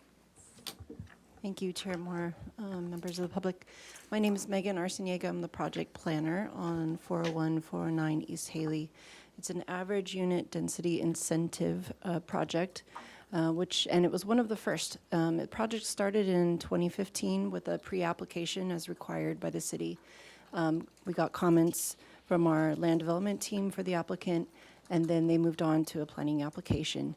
Thank you, Chair Moore, members of the public. My name is Megan Arciniega. I'm the project planner on 401-409 East Haley. It's an average unit density incentive project, and it was one of the first. The project started in 2015 with a pre-application as required by the city. We got comments from our land development team for the applicant, and then they moved on to a planning application.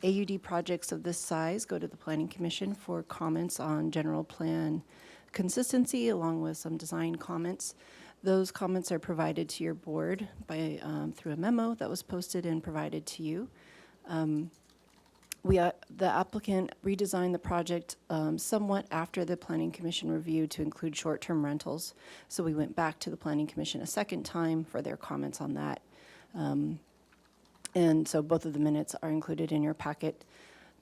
AUD projects of this size go to the Planning Commission for comments on general plan consistency, along with some design comments. Those comments are provided to your board by through a memo that was posted and provided to you. The applicant redesigned the project somewhat after the Planning Commission review to include short-term rentals. So we went back to the Planning Commission a second time for their comments on that. And so both of the minutes are included in your packet.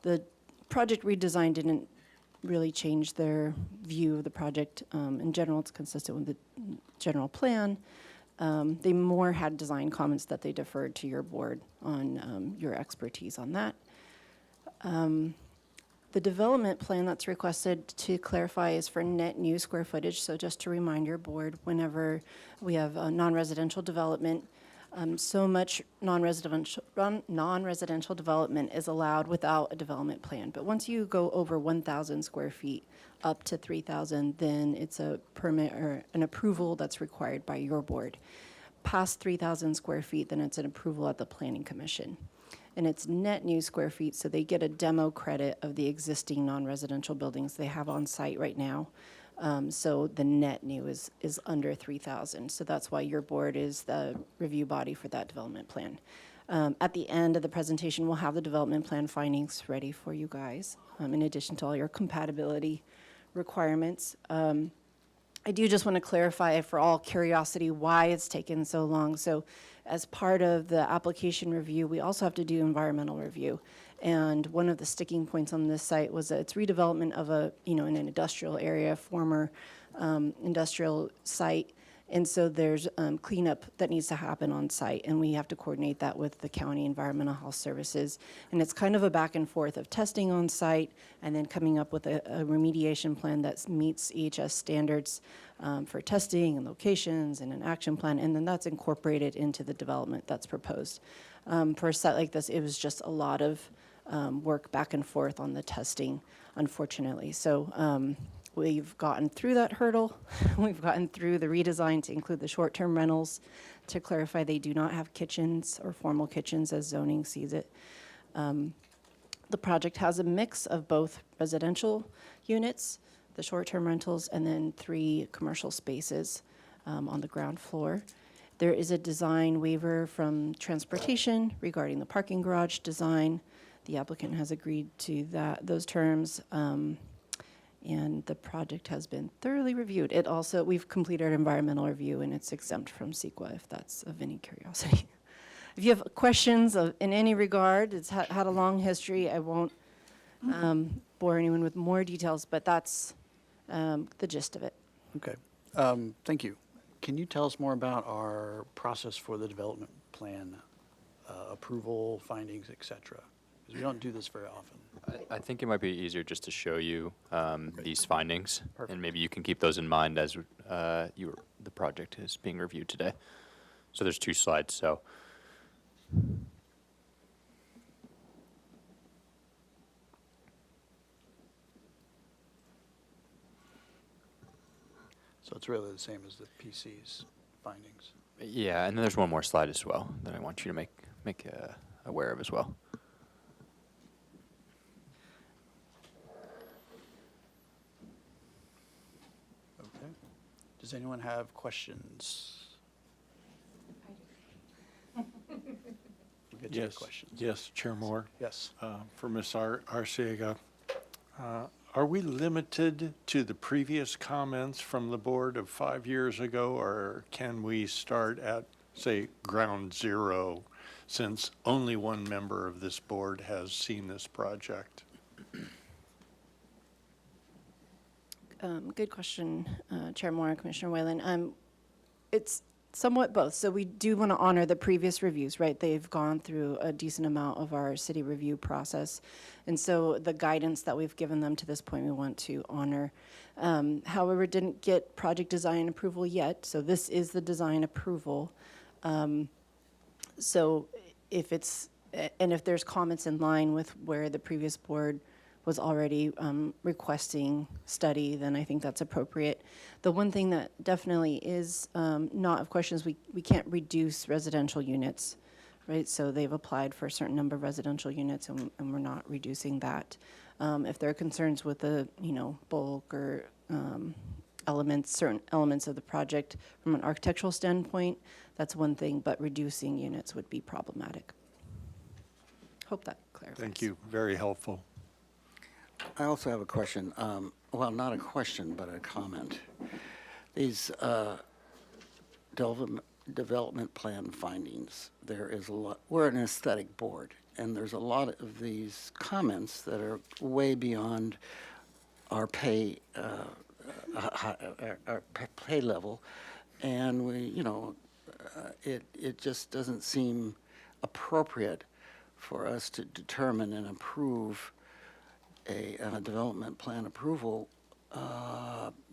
The project redesign didn't really change their view of the project. In general, it's consistent with the general plan. They more had design comments that they deferred to your board on your expertise on that. The development plan that's requested to clarify is for net new square footage. So just to remind your board, whenever we have a non-residential development, so much non-residential development is allowed without a development plan. But once you go over 1,000 square feet up to 3,000, then it's a permit or an approval that's required by your board. Past 3,000 square feet, then it's an approval at the Planning Commission. And it's net new square feet, so they get a demo credit of the existing non-residential buildings they have on site right now. So the net new is under 3,000. So that's why your board is the review body for that development plan. At the end of the presentation, we'll have the development plan findings ready for you guys, in addition to all your compatibility requirements. I do just want to clarify, for all curiosity, why it's taken so long. So as part of the application review, we also have to do environmental review. And one of the sticking points on this site was that it's redevelopment of in an industrial area, former industrial site. And so there's cleanup that needs to happen on site, and we have to coordinate that with the county environmental health services. And it's kind of a back and forth of testing on site and then coming up with a remediation plan that meets EHS standards for testing and locations and an action plan, and then that's incorporated into the development that's proposed. For a site like this, it was just a lot of work back and forth on the testing, unfortunately. So we've gotten through that hurdle. We've gotten through the redesign to include the short-term rentals. To clarify, they do not have kitchens or formal kitchens as zoning sees it. The project has a mix of both residential units, the short-term rentals, and then 3 commercial spaces on the ground floor. There is a design waiver from transportation regarding the parking garage design. The applicant has agreed to those terms. And the project has been thoroughly reviewed. We've completed our environmental review, and it's exempt from CEQA, if that's of any curiosity. If you have questions in any regard, it's had a long history. I won't bore anyone with more details, but that's the gist of it. Okay, thank you. Can you tell us more about our process for the development plan, approval, findings, et cetera? Because we don't do this very often. I think it might be easier just to show you these findings, Perfect. and maybe you can keep those in mind as the project is being reviewed today. So there's 2 slides. So it's really the same as the PC's findings. yeah, and then there's one more slide as well that I want you to make aware of as well. Okay. Does anyone have questions? We're get to your Yes, questions. yes, Chair Moore. Yes. For Ms. Arcega, are we limited to the previous comments from the board of 5 years ago, or can we start at, say, ground zero, since only one member of this board has seen this project? Good question, Chair Moore and Commissioner Whalen. It's somewhat both. So we do want to honor the previous reviews, right? They've gone through a decent amount of our city review process. And so the guidance that we've given them to this point, we want to honor. However, didn't get project design approval yet. So this is the design approval. So if it's, and if there's comments in line with where the previous board was already requesting study, then I think that's appropriate. The one thing that definitely is not of question is we can't reduce residential units, right? So they've applied for a certain number of residential units, and we're not reducing that. If there are concerns with the, bulk or elements, certain elements of the project from an architectural standpoint, that's one thing, but reducing units would be problematic. Hope that clarifies. Thank you, very helpful. I also have a question. Well, not a question, but a comment. These development plan findings, there is a lot, we're an aesthetic board, and there's a lot of these comments that are way beyond our pay, our pay level, and we, it just doesn't seem appropriate for us to determine and approve a development plan approval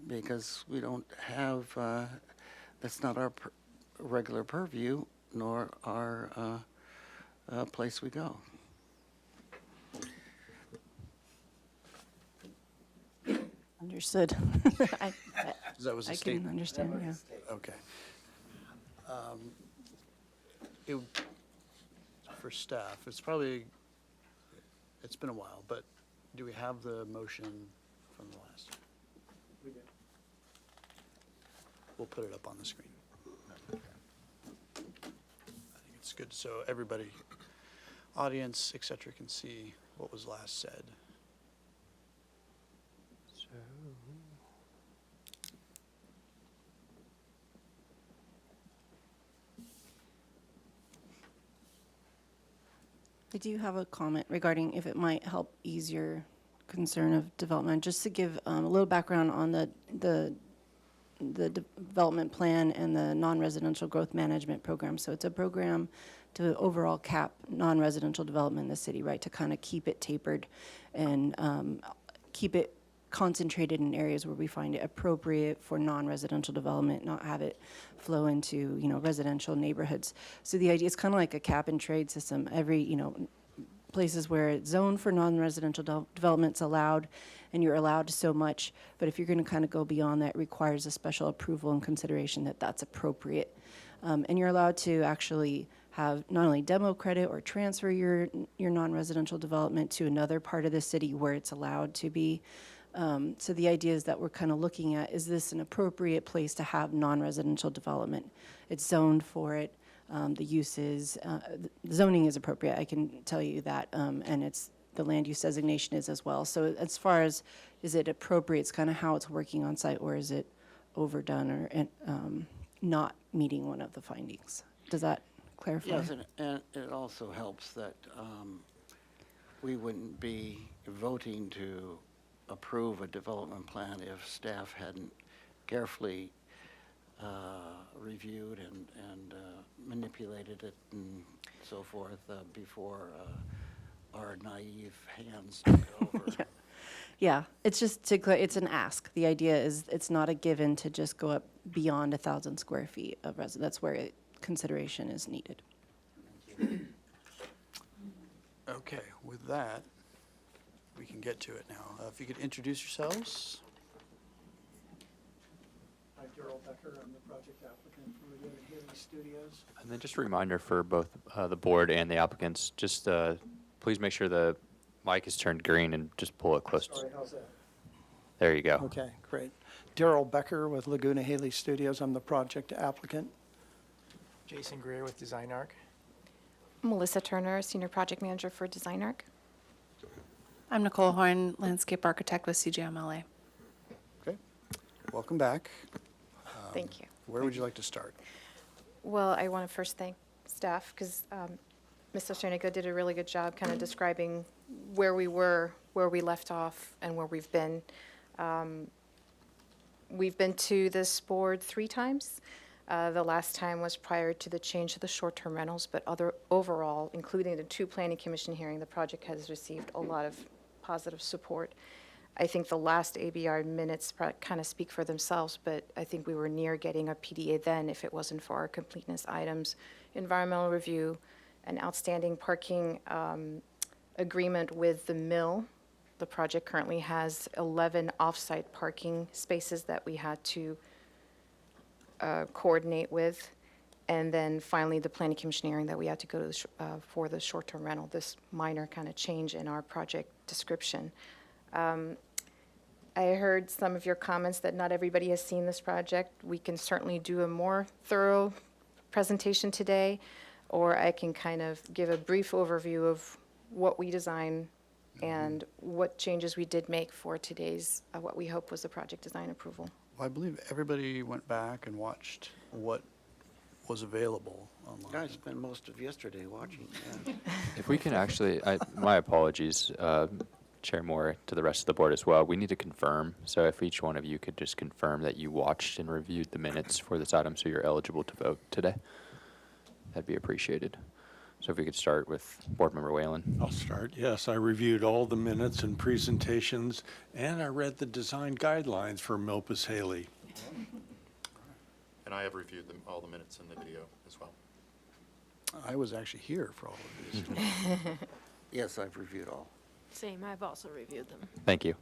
because we don't have, that's not our regular purview nor our place we go. Understood. That was a I statement. can understand, yeah. Okay. For staff, it's been a while, but do we have the motion from the last? We do. We'll put it up on the screen. I think it's good so everybody, audience, et cetera, can see what was last said. I do have a comment regarding if it might help ease your concern of development. Just to give a little background on the development plan and the non-residential growth management program. So it's a program to overall cap non-residential development in the city, right? To kind of keep it tapered and keep it concentrated in areas where we find it appropriate for non-residential development, not have it flow into, residential neighborhoods. So the idea is kind of like a cap and trade system. Every, places where it's zoned for non-residential development's allowed, and you're allowed so much, but if you're going to kind of go beyond that, it requires a special approval and consideration that that's appropriate. And you're allowed to actually have not only demo credit or transfer your non-residential development to another part of the city where it's allowed to be. So the idea is that we're kind of looking at, is this an appropriate place to have non-residential development? It's zoned for it. The uses, the zoning is appropriate, I can tell you that, and it's, the land use designation is as well. So as far as, is it appropriate, it's kind of how it's working on site, or is it overdone or not meeting one of the findings? Does that clarify? Yes, and it also helps that we wouldn't be voting to approve a development plan if staff hadn't carefully reviewed and manipulated it and so forth before our naive hands took over. Yeah, it's just to, it's an ask. The idea is it's not a given to just go up beyond 1,000 square feet of residence. That's where consideration is needed. Okay, with that, we can get to it now. If you could introduce yourselves. Hi, Daryl Becker. I'm the project applicant for Laguna Haley Studios. And then just a reminder for both the board and the applicants, just please make sure the mic is turned green and just pull it close. Sorry, how's that? There you go. Okay, great. Daryl Becker with Laguna Haley Studios. I'm the project applicant. Jason Greer with Design Arc. Melissa Turner, Senior Project Manager for Design Arc. I'm Nicole Horn, landscape architect with CGMLA. Okay, welcome back. Thank you. Where would you like to start? Well, I want to first thank staff because Ms. Osternico did a really good job kind of describing where we were, where we left off, and where we've been. We've been to this board 3 times. The last time was prior to the change to the short-term rentals, but overall, including the 2 planning commission hearing, the project has received a lot of positive support. I think the last ABR minutes kind of speak for themselves, but I think we were near getting a PDA then if it wasn't for our completeness items, environmental review, an outstanding parking agreement with the mill. The project currently has 11 off-site parking spaces that we had to coordinate with. And then finally, the planning commission hearing that we had to go to for the short-term rental, this minor kind of change in our project description. I heard some of your comments that not everybody has seen this project. We can certainly do a more thorough presentation today, or I can kind of give a brief overview of what we designed and what changes we did make for today's, what we hope was the project design approval. Well, I believe everybody went back and watched what was available online. I spent most of yesterday watching, yeah. If we can actually, my apologies, Chair Moore, to the rest of the board as well. We need to confirm. So if each one of you could just confirm that you watched and reviewed the minutes for this item so you're eligible to vote today, that'd be appreciated. So if we could start with Board Member Whalen. I'll start. Yes, I reviewed all the minutes and presentations, and I read the design guidelines for Milpas Haley. And I have reviewed them, all the minutes in the video as well. I was actually here for all of these. Yes, I've reviewed all. Same, I've also reviewed them. Thank you.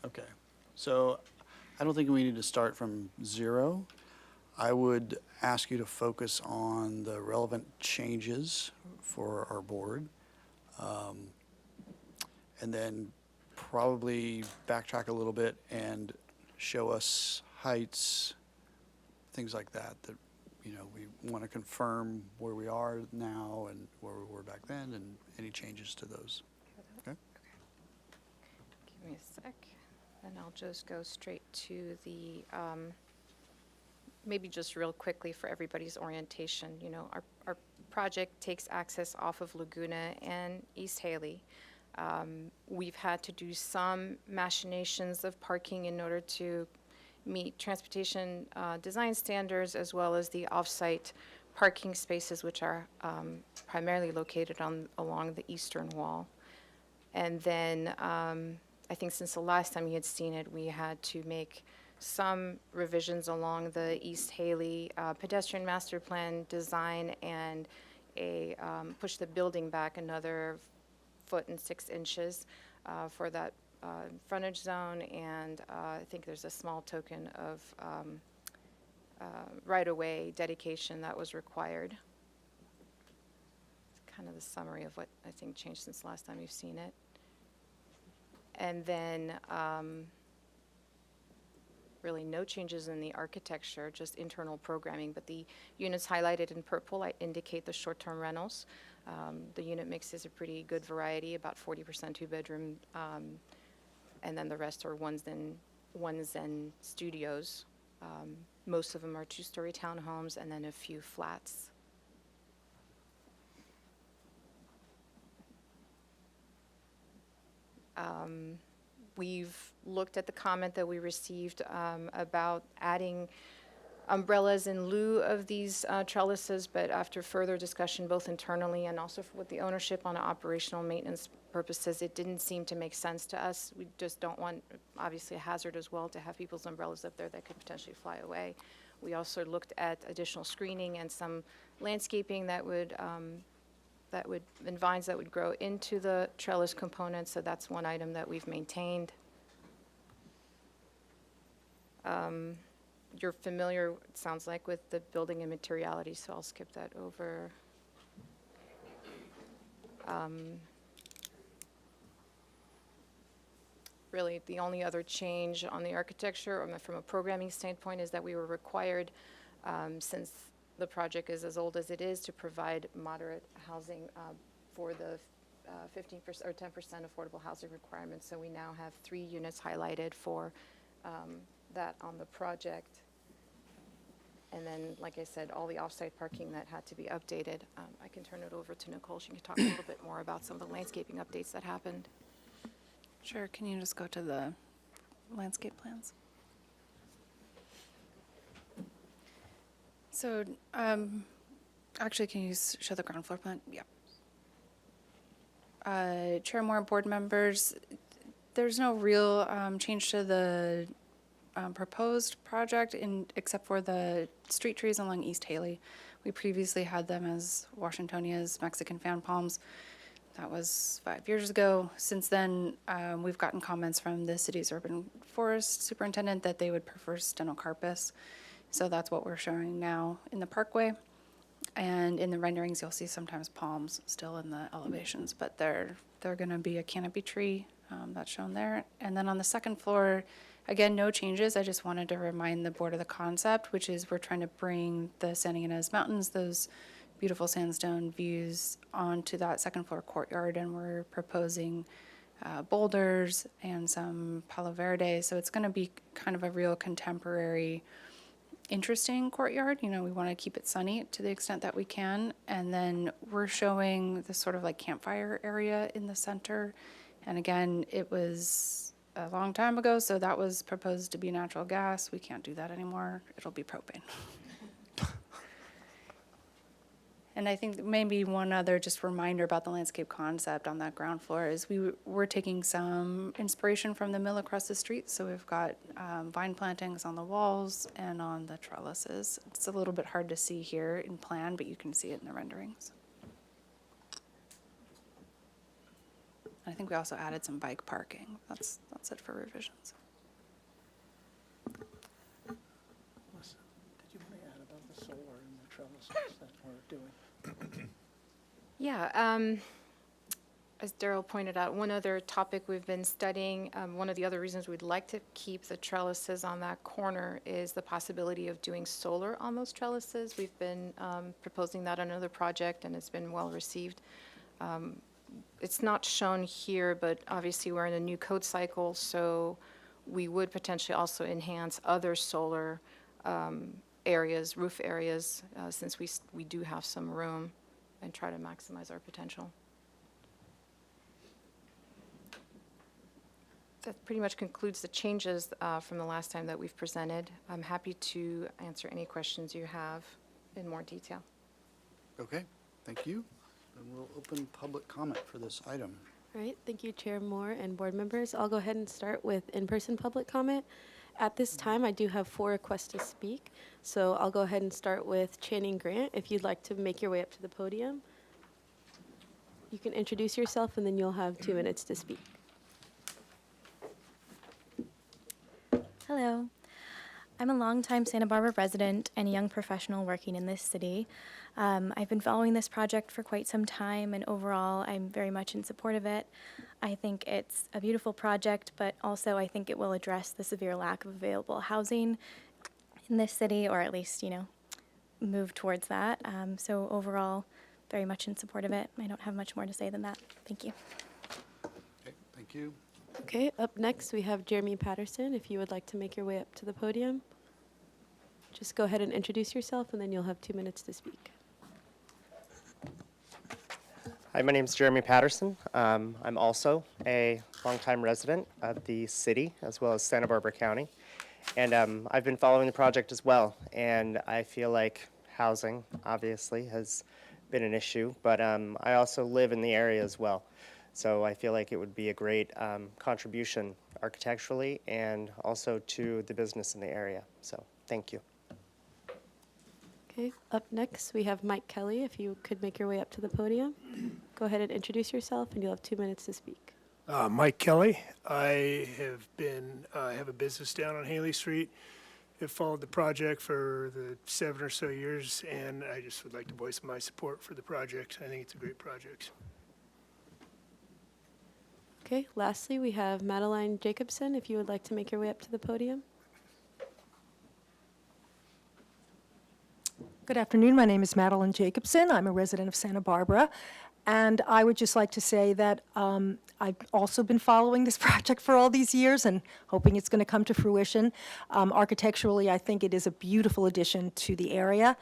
Okay, so I don't think we need to start from 0. I would ask you to focus on the relevant changes for our board. And then probably backtrack a little bit and show us heights, things like that, that, you know, we want to confirm where we are now and where we were back then and any changes to those. Okay? Give me a sec, and I'll just go straight to the, maybe just real quickly for everybody's orientation. You know, our project takes access off of Laguna and East Haley. We've had to do some machinations of parking in order to meet transportation design standards, as well as the off-site parking spaces, which are primarily located along the eastern wall. And then I think since the last time you had seen it, we had to make some revisions along the East Haley pedestrian master plan design and push the building back another 1 6 inches for that frontage zone, and I think there's a small token of right-of-way dedication that was required. It's kind of the summary of what I think changed since the last time you've seen it. And then really no changes in the architecture, just internal programming, but the units highlighted in purple indicate the short-term rentals. The unit mix is a pretty good variety, about 40% 2-bedroom, and then the rest are ones and studios. Most of them are 2-story townhomes, and then a few flats. We've looked at the comment that we received about adding umbrellas in lieu of these trellises, but after further discussion, both internally and also with the ownership on operational maintenance purposes, it didn't seem to make sense to us. We just don't want, obviously, a hazard as well to have people's umbrellas up there that could potentially fly away. We also looked at additional screening and some landscaping that would and vines that would grow into the trellis components, so that's one item that we've maintained. You're familiar, it sounds like, with the building and materiality, so I'll skip that over. Really, the only other change on the architecture from a programming standpoint is that we were required, since the project is as old as it is to provide moderate housing for the 15% or 10% affordable housing requirements. So we now have 3 units highlighted for that on the project. And then, like I said, all the off-site parking that had to be updated. I can turn it over to Nicole. She can talk a little bit more about some of the landscaping updates that happened. Sure, can you just go to the landscape plans? So, actually, can you show the ground floor plan? Yeah. Chair Moore, board members, there's no real change to the proposed project except for the street trees along East Haley. We previously had them as Washingtonia's Mexican fan palms. That was 5 years ago. Since then, we've gotten comments from the city's urban forest superintendent that they would prefer stenocarpus. So that's what we're showing now in the parkway. And in the renderings, you'll see sometimes palms still in the elevations, but they're going to be a canopy tree that's shown there. And then on the second floor, again, no changes. I just wanted to remind the board of the concept, which is we're trying to bring the Santa Ynez Mountains, those beautiful sandstone views, onto that second floor courtyard, and we're proposing boulders and some Palo Verde. So it's going to be kind of a real contemporary, interesting courtyard. You know, we want to keep it sunny to the extent that we can. And then we're showing this sort of like campfire area in the center. And again, it was a long time ago, so that was proposed to be natural gas. We can't do that anymore. It'll be propane. And I think maybe one other just reminder about the landscape concept on that ground floor is we're taking some inspiration from the mill across the street. So we've got vine plantings on the walls and on the trellises. It's a little bit hard to see here in plan, but you can see it in the renderings. I think we also added some bike parking. That's it for revisions. Melissa, did you want to add about the solar and the trellises that we're doing? Yeah, as Daryl pointed out, one other topic we've been studying, one of the other reasons we'd like to keep the trellises on that corner is the possibility of doing solar on those trellises. We've been proposing that on another project, and it's been well received. It's not shown here, but obviously we're in a new code cycle, so we would potentially also enhance other solar areas, roof areas, since we do have some room, and try to maximize our potential. That pretty much concludes the changes from the last time that we've presented. I'm happy to answer any questions you have in more detail. Okay, thank you. And we'll open public comment for this item. All right, thank you, Chair Moore and board members. I'll go ahead and start with in-person public comment. At this time, I do have 4 requests to speak, so I'll go ahead and start with Channing Grant. If you'd like to make your way up to the podium, you can introduce yourself, and then you'll have 2 minutes to speak. Hello. I'm a longtime Santa Barbara resident and a young professional working in this city. I've been following this project for quite some time, and overall, I'm very much in support of it. I think it's a beautiful project, but also I think it will address the severe lack of available housing in this city, or at least, move towards that. So overall, very much in support of it. I don't have much more to say than that. Thank you. Okay, thank you. Okay, up next, we have Jeremy Patterson. If you would like to make your way up to the podium, just go ahead and introduce yourself, and then you'll have 2 minutes to speak. Hi, my name is Jeremy Patterson. I'm also a longtime resident of the city as well as Santa Barbara County. And I've been following the project as well. And I feel like housing, obviously, has been an issue. But I also live in the area as well. So I feel like it would be a great contribution architecturally and also to the business in the area. So thank you. Okay, up next, we have Mike Kelly. If you could make your way up to the podium, go ahead and introduce yourself, and you'll have 2 minutes to speak. Mike Kelly. I have a business down on Haley Street. I've followed the project for the 7 or so years, and I just would like to voice my support for the project. I think it's a great project. Okay, lastly, we have Madeline Jacobson. If you would like to make your way up to the podium. Good afternoon. My name is Madeline Jacobson. I'm a resident of Santa Barbara. And I would just like to say that I've also been following this project for all these years and hoping it's going to come to fruition. Architecturally, I think it is a beautiful addition to the area.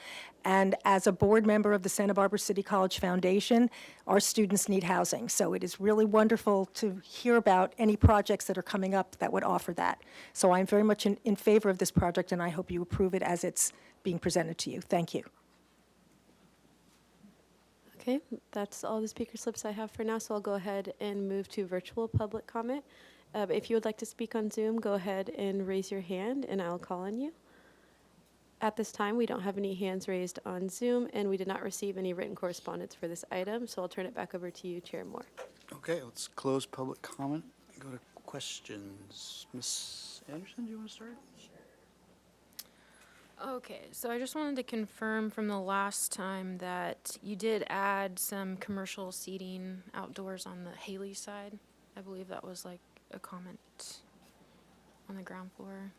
And as a board member of the Santa Barbara City College Foundation, our students need housing. So it is really wonderful to hear about any projects that are coming up that would offer that. So I'm very much in favor of this project, and I hope you approve it as it's being presented to you. Thank you. Okay, that's all the speaker slips I have for now, so I'll go ahead and move to virtual public comment. If you would like to speak on Zoom, go ahead and raise your hand, and I'll call on you. At this time, we don't have any hands raised on Zoom, and we did not receive any written correspondence for this item, so I'll turn it back over to you, Chair Moore. Okay, let's close public comment and go to questions. Ms. Anderson, do you want to start? Okay, so I just wanted to confirm from the last time that you did add some commercial seating outdoors on the Haley side. I believe that was like a comment on the ground floor.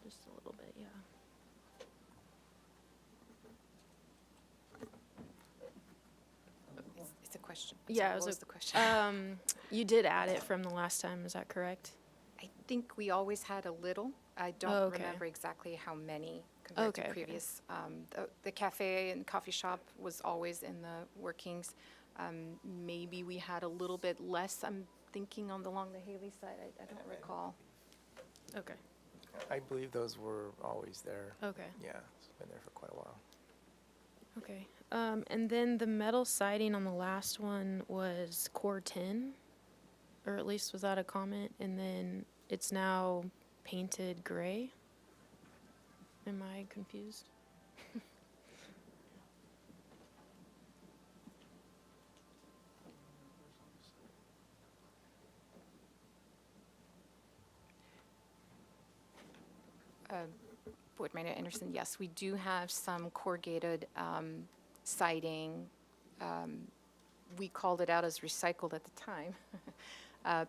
Just a little bit, yeah. It's a question. Yeah, What it was was a- the question? You did add it from the last time, is that correct? I think we always had a little. I don't Oh, okay. remember exactly how many compared Okay, to okay. previous. The cafe and coffee shop was always in the workings. Maybe we had a little bit less, I'm thinking along the Haley side, I don't recall. Okay. I believe those were always there. Okay. Yeah, it's been there for quite a while. Okay. And then the metal siding on the last one was core 10, or at least was that a comment? And then it's now painted gray. Am I confused? Board Member Anderson, yes, we do have some corrugated siding. We called it out as recycled at the time,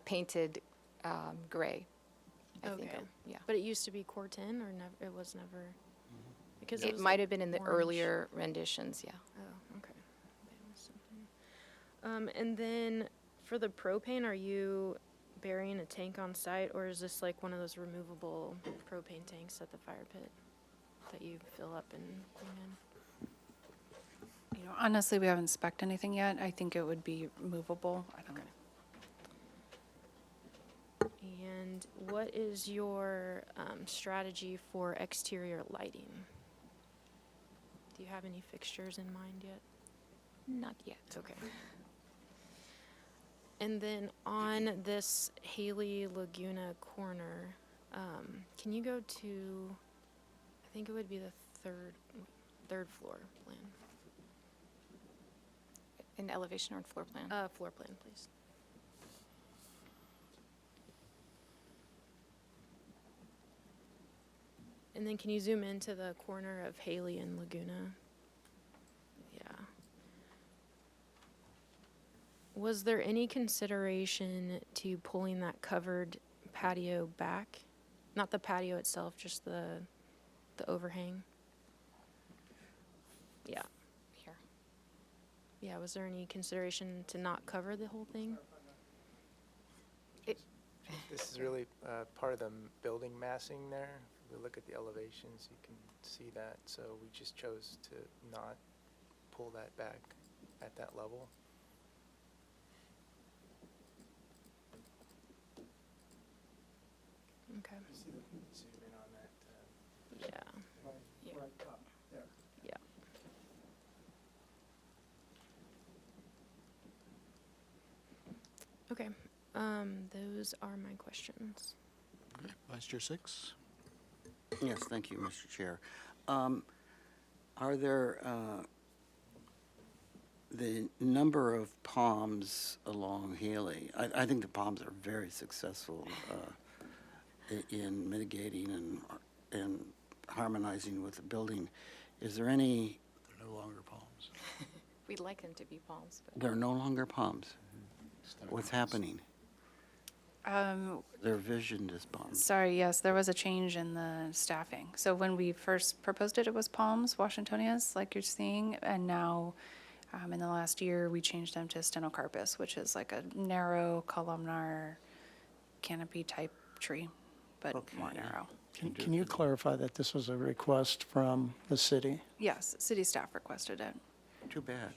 painted gray. I think Okay. yeah. But it used to be core 10, or never? It was never. Because It was might like have been in the orange. earlier renditions, yeah. Oh, okay. Maybe it was something. And then for the propane, are you burying a tank on site, or is this like one of those removable propane tanks at the fire pit that you fill up and bring in? You know, honestly, we haven't spec'd anything yet. I think it would be movable. I don't know. And what is your strategy for exterior lighting? Do you have any fixtures in mind yet? Not yet. Okay. And then on this Haley Laguna corner, can you go to, I think it would be the third floor plan. An elevation or floor plan? Floor plan, please. And then can you zoom into the corner of Haley and Laguna? Yeah. Was there any consideration to pulling that covered patio back? Not the patio itself, just the overhang? Yeah. Here. Yeah, was there any consideration to not cover the whole thing? This is really part of the building massing there. If we look at the elevations, you can see that. So we just chose to not pull that back at that level. Okay. Zoom in on that. Yeah. Yeah. Right top there. Yeah. Okay, those are my questions. Okay, Vice Chair Six. Yes, thank you, Mr. Chair. Are there, the number of palms along Haley, I think the palms are very successful in mitigating and harmonizing with the building. Is there any, They're no longer palms. We'd like them to be palms, but. they're no longer palms? What's happening? They're visioned as palms. Sorry, yes, there was a change in the staffing. So when we first proposed it, it was palms, Washingtonias, like you're seeing, and now, in the last year, we changed them to stenocarpus, which is like a narrow columnar canopy type tree, but more narrow. Can you clarify that this was a request from the city? Yes, city staff requested it. Too bad.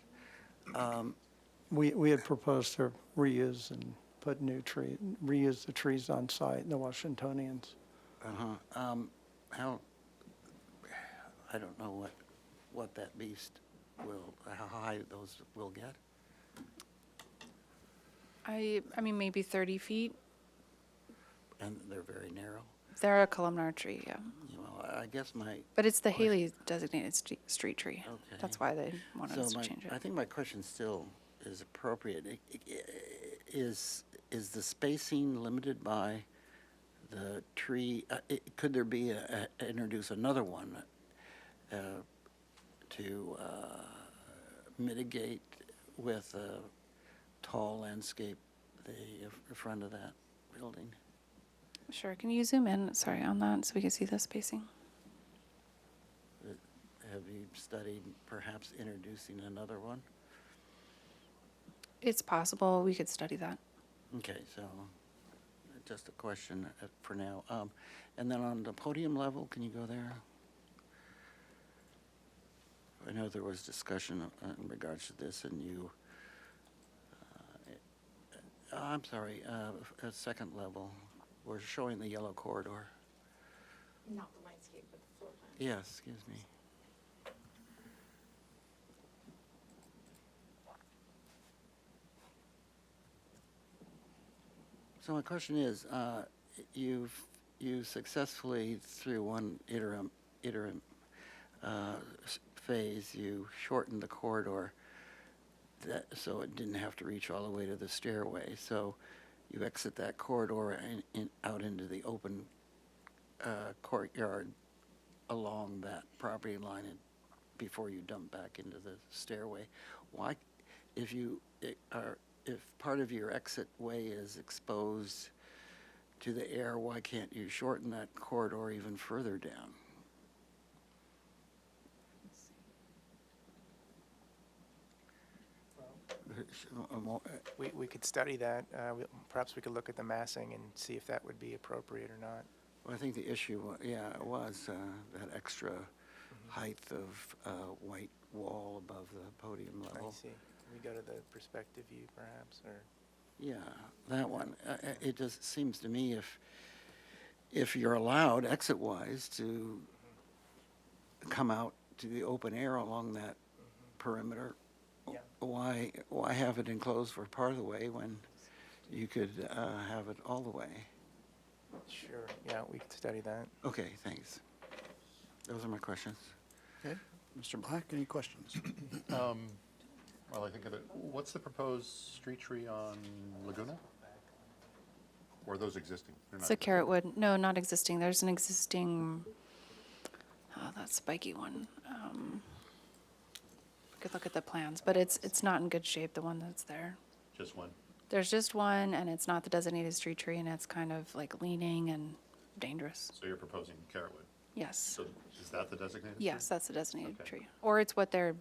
We had proposed to reuse and put reuse the trees on site, the Washingtonians. How, I don't know what that beast will, how high those will get. I mean, maybe 30 feet. And they're very narrow. They're a columnar tree, yeah. You know, I guess my. But it's the Haley designated street tree. Okay. That's why they wanted us to change I it. think my question still is appropriate. Is the spacing limited by the tree? Could there be introduce another one to mitigate with a tall landscape the front of that building? Sure, can you zoom in, sorry, on that so we can see the spacing? Have you studied perhaps introducing another one? It's possible, we could study that. Okay, so just a question for now. And then on the podium level, can you go there? I know there was discussion in regards to this, and you, I'm sorry, at second level, we're showing the yellow corridor. Not the landscape, but the floor plan. Yes, excuse me. So my question is, you successfully, through one interim phase, you shortened the corridor so it didn't have to reach all the way to the stairway. So you exit that corridor out into the open courtyard along that property line before you dump back into the stairway. Why, if part of your exit way is exposed to the air, why can't you shorten that corridor even further down? We could study that. Perhaps we could look at the massing and see if that would be appropriate or not. Well, I think the issue, was that extra height of white wall above the podium level. I see. Can we go to the perspective view perhaps, or? Yeah, that one. It just seems to me if you're allowed exit-wise to come out to the open air along that perimeter, Yeah. why have it enclosed for part of the way when you could have it all the way? Sure, yeah, we could study that. Okay, thanks. Those are my questions. Okay, Mr. Black, any questions? Well, I think of it, what's the proposed street tree on Laguna? Or are those existing? They're It's not a carrot wood. No, not existing. There's an existing, that spiky one. We could look at the plans, but it's not in good shape, the one that's there. Just one? There's just one, and it's not the designated street tree, and it's kind of like leaning and dangerous. So you're proposing carrotwood? Yes. So is that the designated tree? Yes, that's the designated Okay. tree. Or it's what they're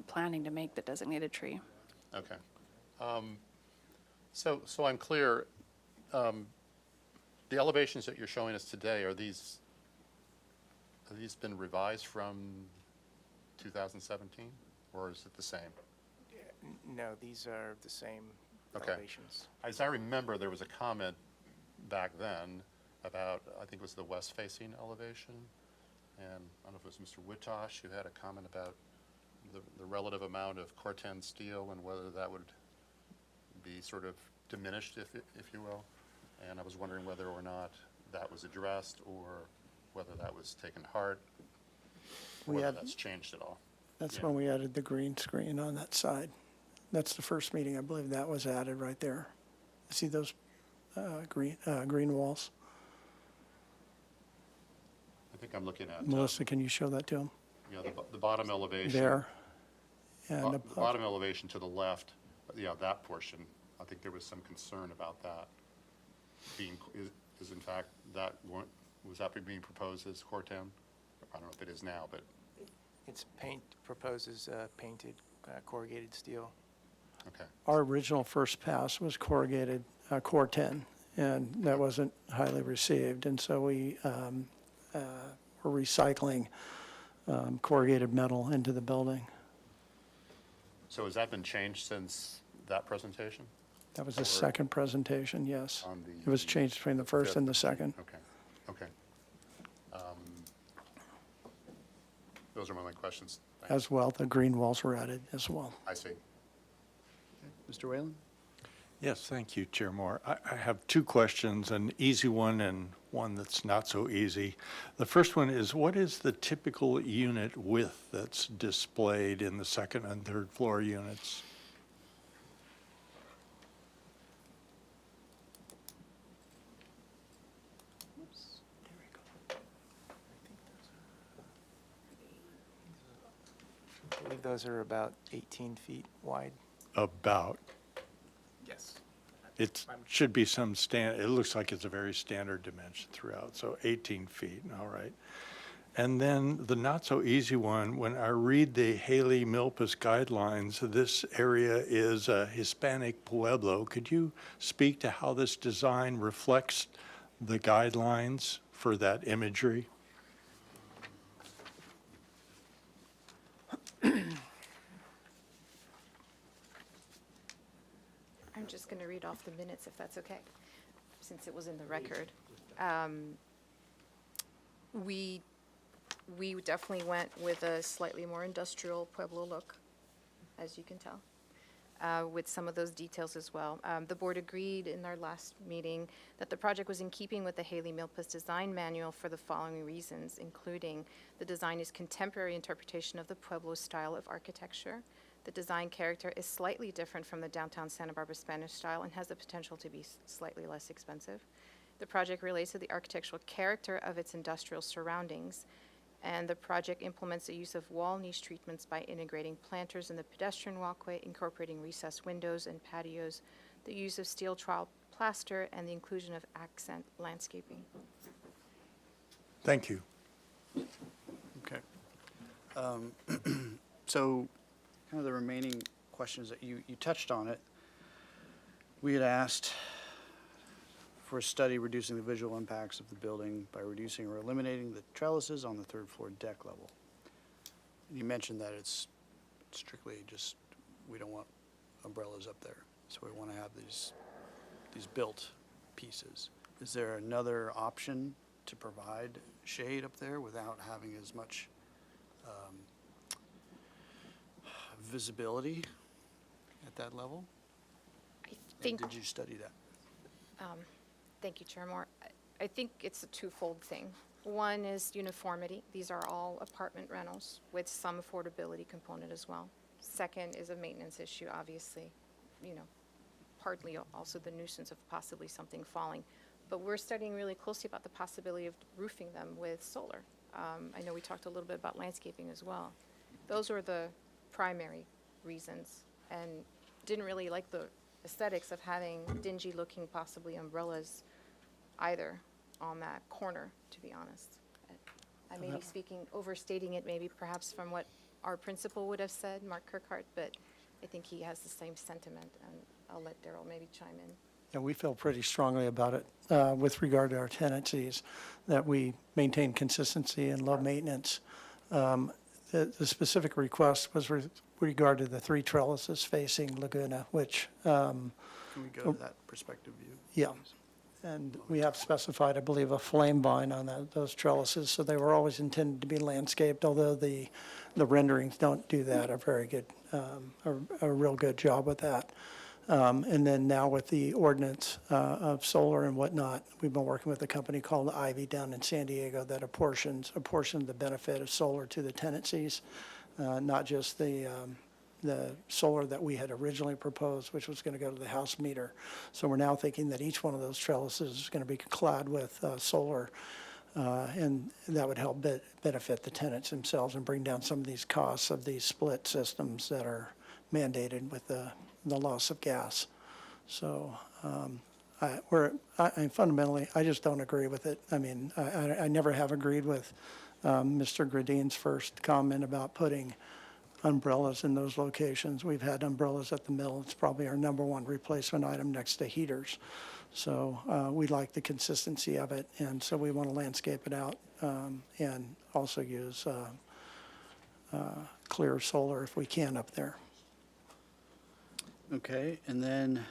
planning to make the designated tree. Okay. So I'm clear, the elevations that you're showing us today, have these been revised from 2017, or is it the same? No, these are the same Okay. elevations. As I remember, there was a comment back then about, I think it was the west-facing elevation, and I don't know if it was Mr. Witosh who had a comment about the relative amount of Corten steel and whether that would be sort of diminished, if you will. And I was wondering whether or not that was addressed or whether that was taken to heart, We whether had- that's changed at all. That's Yeah. when we added the green screen on that side. That's the first meeting, I believe that was added right there. See those green walls? I think I'm looking at, Melissa, can you show that to him? you know, the bottom elevation. There. And The above. bottom elevation to the left, yeah, that portion, I think there was some concern about that being, is in fact, was that being proposed as Corten? I don't know if it is now, but, It's proposes painted corrugated steel. okay. Our original first pass was corrugated Core 10, and that wasn't highly received. And so we were recycling corrugated metal into the building. So has that been changed since that presentation? That was the Or second presentation, yes. on It was the changed between the first fifth? and the second. Okay, okay. Those are my only questions. Thanks. As well, the green walls were added as well. I see. Mr. Whalen? Yes, thank you, Chair Moore. I have two questions, an easy one and one that's not so easy. The first one is, what is the typical unit width that's displayed in the second and third floor units? I believe those are about 18 feet wide. About. Yes. It should be it looks like it's a very standard dimension throughout, so 18 feet, all right. And then the not so easy one, when I read the Haley Milpas guidelines, this area is a Hispanic pueblo. Could you speak to how this design reflects the guidelines for that imagery? I'm just going to read off the minutes if that's okay, since it was in the record. We definitely went with a slightly more industrial Pueblo look, as you can tell, with some of those details as well. The board agreed in our last meeting that the project was in keeping with the Haley Milpas design manual for the following reasons, including the design is contemporary interpretation of the Pueblo style of architecture. The design character is slightly different from the downtown Santa Barbara Spanish style and has the potential to be slightly less expensive. The project relates to the architectural character of its industrial surroundings, and the project implements the use of wall niche treatments by integrating planters in the pedestrian walkway, incorporating recessed windows and patios, the use of steel trowel plaster, and the inclusion of accent landscaping. Thank you. Okay. So kind of the remaining questions that you touched on it. We had asked for a study reducing the visual impacts of the building by reducing or eliminating the trellises on the third floor deck level. You mentioned that it's strictly just, we don't want umbrellas up there, so we want to have these built pieces. Is there another option to provide shade up there without having as much visibility at that level? think- Did you study that? Thank you, Chair Moore. I think it's a twofold thing. One is uniformity. These are all apartment rentals with some affordability component as well. Second is a maintenance issue, obviously, partly also the nuisance of possibly something falling. But we're studying really closely about the possibility of roofing them with solar. I know we talked a little bit about landscaping as well. Those were the primary reasons, and didn't really like the aesthetics of having dingy-looking possibly umbrellas either on that corner, to be honest. I may be overstating it maybe perhaps from what our principal would have said, Mark Kirkhart, but I think he has the same sentiment, and I'll let Daryl maybe chime in. Yeah, we feel pretty strongly about it with regard to our tenancies, that we maintain consistency and low maintenance. The specific request was with regard to the three trellises facing Laguna, which, Can we go to that perspective view? yeah. And we have specified, I believe, a flame vine on those trellises, so they were always intended to be landscaped, although the renderings don't do that a very good, a real good job with that. And then now with the ordinance of solar and whatnot, we've been working with a company called Ivy down in San Diego that apportions the benefit of solar to the tenancies, not just the solar that we had originally proposed, which was going to go to the house meter. So we're now thinking that each one of those trellises is going to be clad with solar And that would help benefit the tenants themselves and bring down some of these costs of these split systems that are mandated with the loss of gas. So I fundamentally, I just don't agree with it. I mean, I never have agreed with Mr. Gradine's first comment about putting umbrellas in those locations. We've had umbrellas at the mill. It's probably our number one replacement item next to heaters. So we like the consistency of it, and so we want to landscape it out and also use clear solar if we can up there. Okay, and then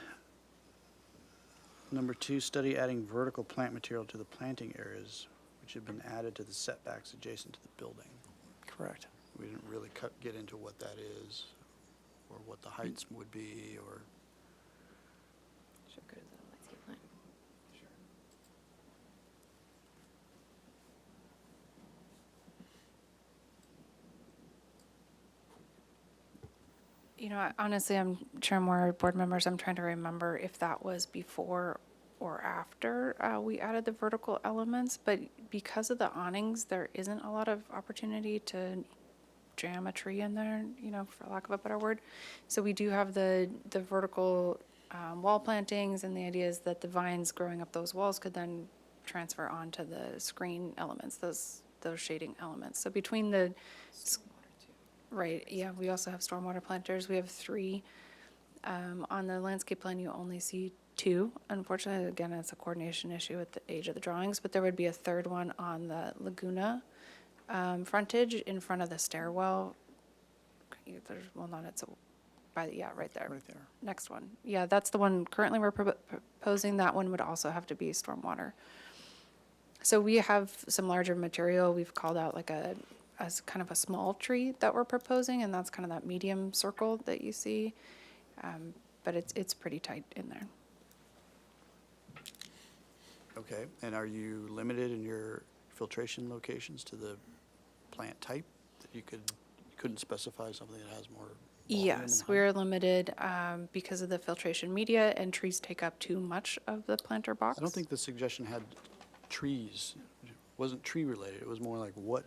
number 2, study adding vertical plant material to the planting areas which have been added to the setbacks adjacent to the building. Correct. We didn't really get into what that is or what the heights would be or. Should go to the landscape plan. You know, honestly, I'm Chair Moore, board members, I'm trying to remember if that was before or after we added the vertical elements, but because of the awnings, there isn't a lot of opportunity to jam a tree in there, you know, for lack of a better word. So we do have the vertical wall plantings, and the idea is that the vines growing up those walls could then transfer onto the screen elements, those shading elements. So between the right, yeah, we also have stormwater planters. We have 3. On the landscape plan, you only see 2. Unfortunately, again, it's a coordination issue with the age of the drawings, but there would be a 3rd one on the Laguna frontage in front of the stairwell. Well, not, it's right there. Right there. Next one. Yeah, that's the one currently we're proposing. That one would also have to be stormwater. So we have some larger material. We've called out like as kind of a small tree that we're proposing, and that's kind of that medium circle that you see. But it's pretty tight in there. Okay, and are you limited in your filtration locations to the plant type? That you couldn't specify something that has more volume and Yes, height? we're limited because of the filtration media, and trees take up too much of the planter box. I don't think the suggestion had trees. It wasn't tree related. It was more like what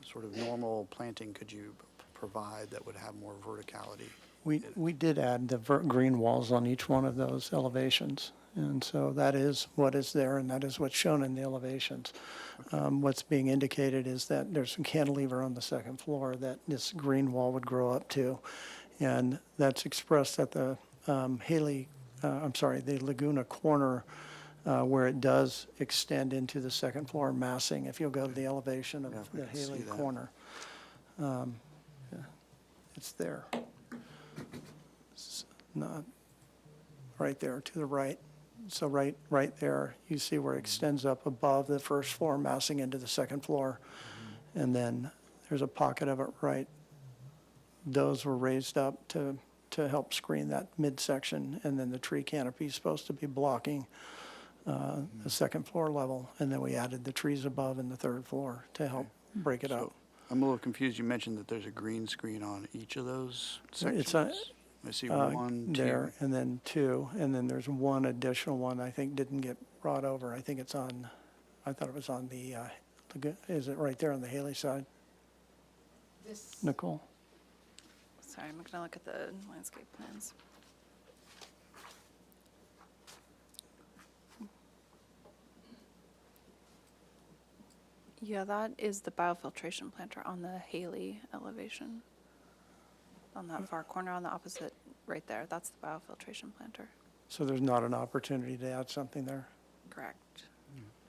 sort of normal planting could you provide that would have more verticality? We did add the green walls on each one of those elevations. And so that is what is there, and that is what's shown in the elevations. What's being indicated is that there's some cantilever on the second floor that this green wall would grow up to. And that's expressed at the the Laguna corner where it does extend into the second floor massing. If you'll go to the elevation of Yeah, if we the can see Haley that. corner. Yeah, it's there. It's not right there to the right. So right there, you see where it extends up above the first floor, massing into the second floor. And then there's a pocket of it right. Those were raised up to help screen that midsection, and then the tree canopy is supposed to be blocking the second floor level. And then we added the trees above in the third floor to help break it So, up. I'm a little confused. You mentioned that there's a green screen on each of those sections. It's a, I see 1, 2. there, and then 2, and then there's one additional one I think didn't get brought over. I think it's on, I thought it was on the, is it right there on the Haley side? Nicole? Sorry, I'm gonna look at the landscape plans. Yeah, that is the biofiltration planter on the Haley elevation. On that far corner on the opposite, right there, that's the biofiltration planter. So there's not an opportunity to add something there? Correct.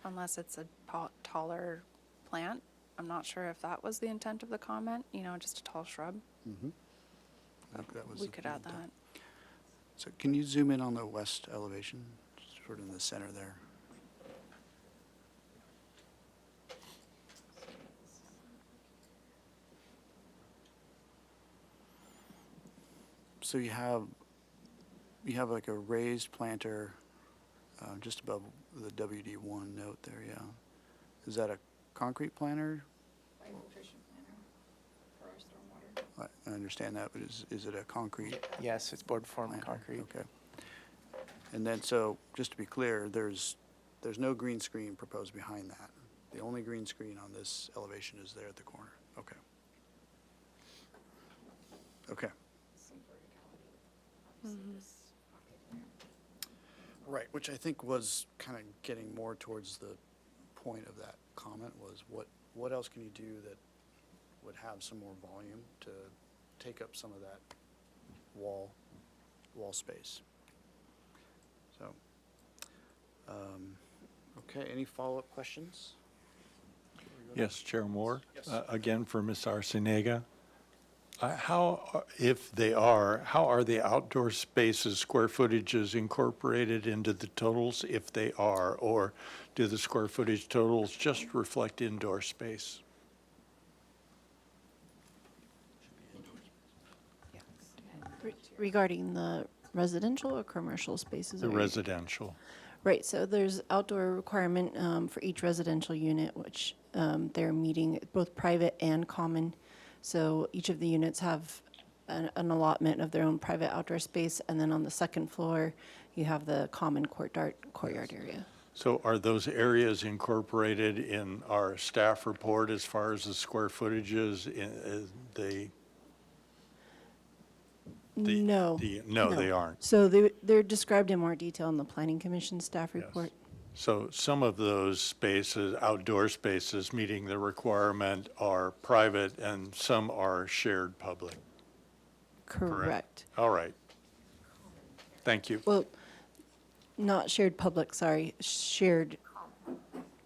Unless it's a taller plant. I'm not sure if that was the intent of the comment, you know, just a tall shrub. Mhm. That was We the could add intent. that. So can you zoom in on the west elevation, sort of in the center there? So you have like a raised planter just above the WD1 note there, yeah. Is that a concrete planter? Biofiltration planter for our stormwater. I understand that, but is it a concrete? Yes, it's board form planter? concrete. Okay. And then, so, just to be clear, there's no green screen proposed behind that? The only green screen on this elevation is there at the corner. Okay. Okay. Right, which I think was kind of getting more towards the point of that comment was what else can you do that would have some more volume to take up some of that wall space? So, okay, any follow-up questions? Yes, Chair Moore. Again, for Ms. Arciniega. How are the outdoor spaces square footages incorporated into the totals if they are, or do the square footage totals just reflect indoor space? Regarding the residential or commercial spaces? The or- residential. Right, so there's outdoor requirement for each residential unit, which they're meeting both private and common. So each of the units have an allotment of their own private outdoor space, and then on the second floor, you have the common courtyard area. So are those areas incorporated in our staff report as far as the square footages? No. No, they aren't. So they're described in more detail in the Planning Commission staff report. So some of those spaces, outdoor spaces meeting the requirement are private and some are shared public. Correct. All right. Thank you. Well, not shared public, sorry, shared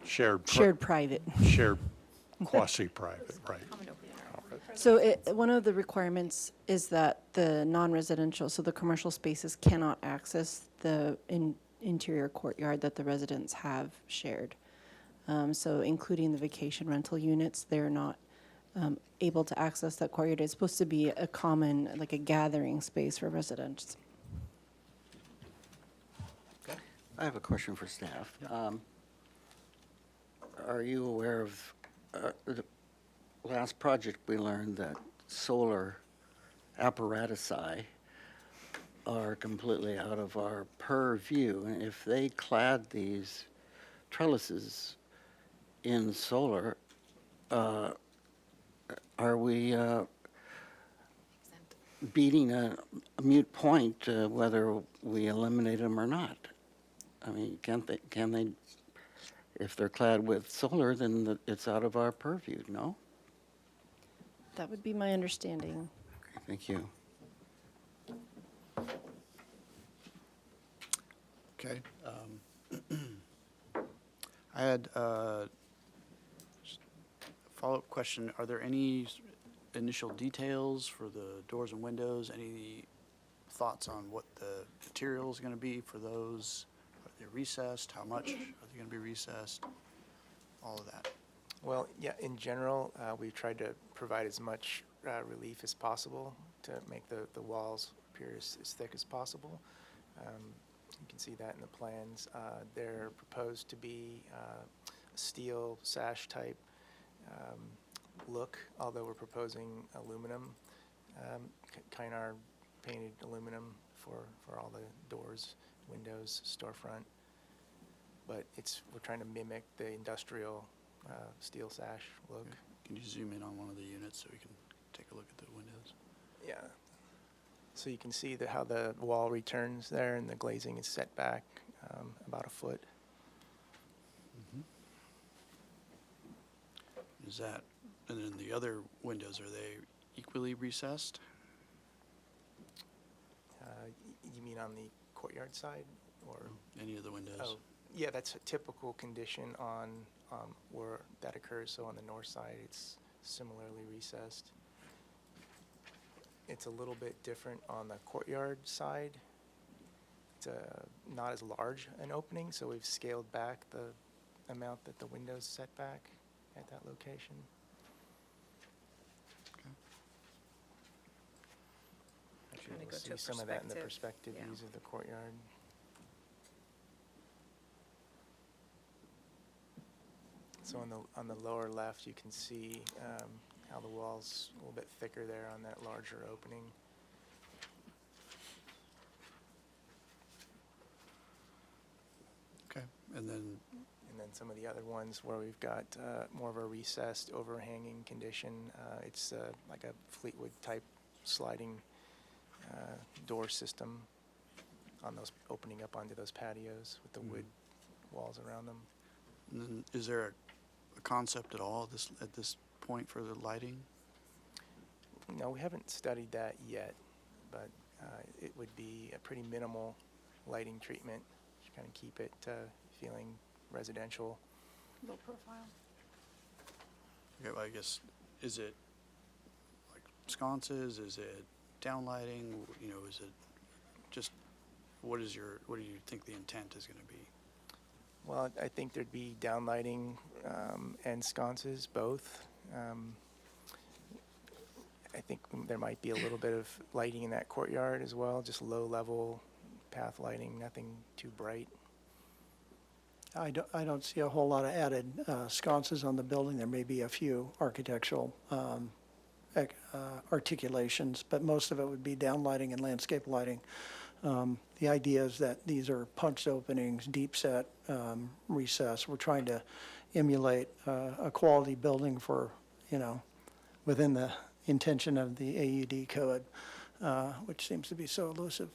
Shared private. Shared quasi-private, right. So one of the requirements is that the non-residential, so the commercial spaces cannot access the interior courtyard that the residents have shared. So including the vacation rental units, they're not able to access that courtyard. It's supposed to be a common, like a gathering space for residents. I have a question for staff. Are you aware of the last project we learned that solar apparatusi are completely out of our purview? And if they clad these trellises in solar, are we beating a mute point whether we eliminate them or not? I mean, can they, if they're clad with solar, then it's out of our purview, no? That would be my understanding. Okay, thank you. Okay. I had a follow-up question. Are there any initial details for the doors and windows? Any thoughts on what the material is going to be for those? Are they recessed? How much are they going to be recessed? All of that. Well, yeah, in general, we tried to provide as much relief as possible to make the walls appear as thick as possible. You can see that in the plans. They're proposed to be a steel sash type look, although we're proposing aluminum, Kynar painted aluminum for all the doors, windows, storefront. But we're trying to mimic the industrial steel sash look. Okay. Can you zoom in on one of the units so we can take a look at the windows? Yeah. So you can see how the wall returns there and the glazing is set back about a foot. Is that, and then the other windows, are they equally recessed? You mean on the courtyard side or? Any of the windows? Oh, yeah, that's a typical condition on where that occurs. So on the north side, it's similarly recessed. It's a little bit different on the courtyard side. It's not as large an opening, so we've scaled back the amount that the windows set back at that location. Actually, Trying to you'll go see to a some of that in the perspective, perspective yeah. views of the courtyard. So on the lower left, you can see how the wall's a little bit thicker there on that larger opening. Okay, and then And then than some of the other ones where we've got more of a recessed, overhanging condition. It's like a Fleetwood type sliding door system on those, opening up onto those patios with the wood walls around them. And then is there a concept at all at this point for the lighting? No, we haven't studied that yet, but it would be a pretty minimal lighting treatment to kind of keep it feeling residential. Low profile. Okay, well, I guess, is it like sconces? Is it downlighting? You know, is it just, what do you think the intent is going to be? Well, I think there'd be downlighting and sconces, both. I think there might be a little bit of lighting in that courtyard as well, just low-level path lighting, nothing too bright. I don't see a whole lot of added sconces on the building. There may be a few architectural articulations, but most of it would be downlighting and landscape lighting. The idea is that these are punched openings, deep set, recess. We're trying to emulate a quality building for, you know, within the intention of the AUD code, which seems to be so elusive.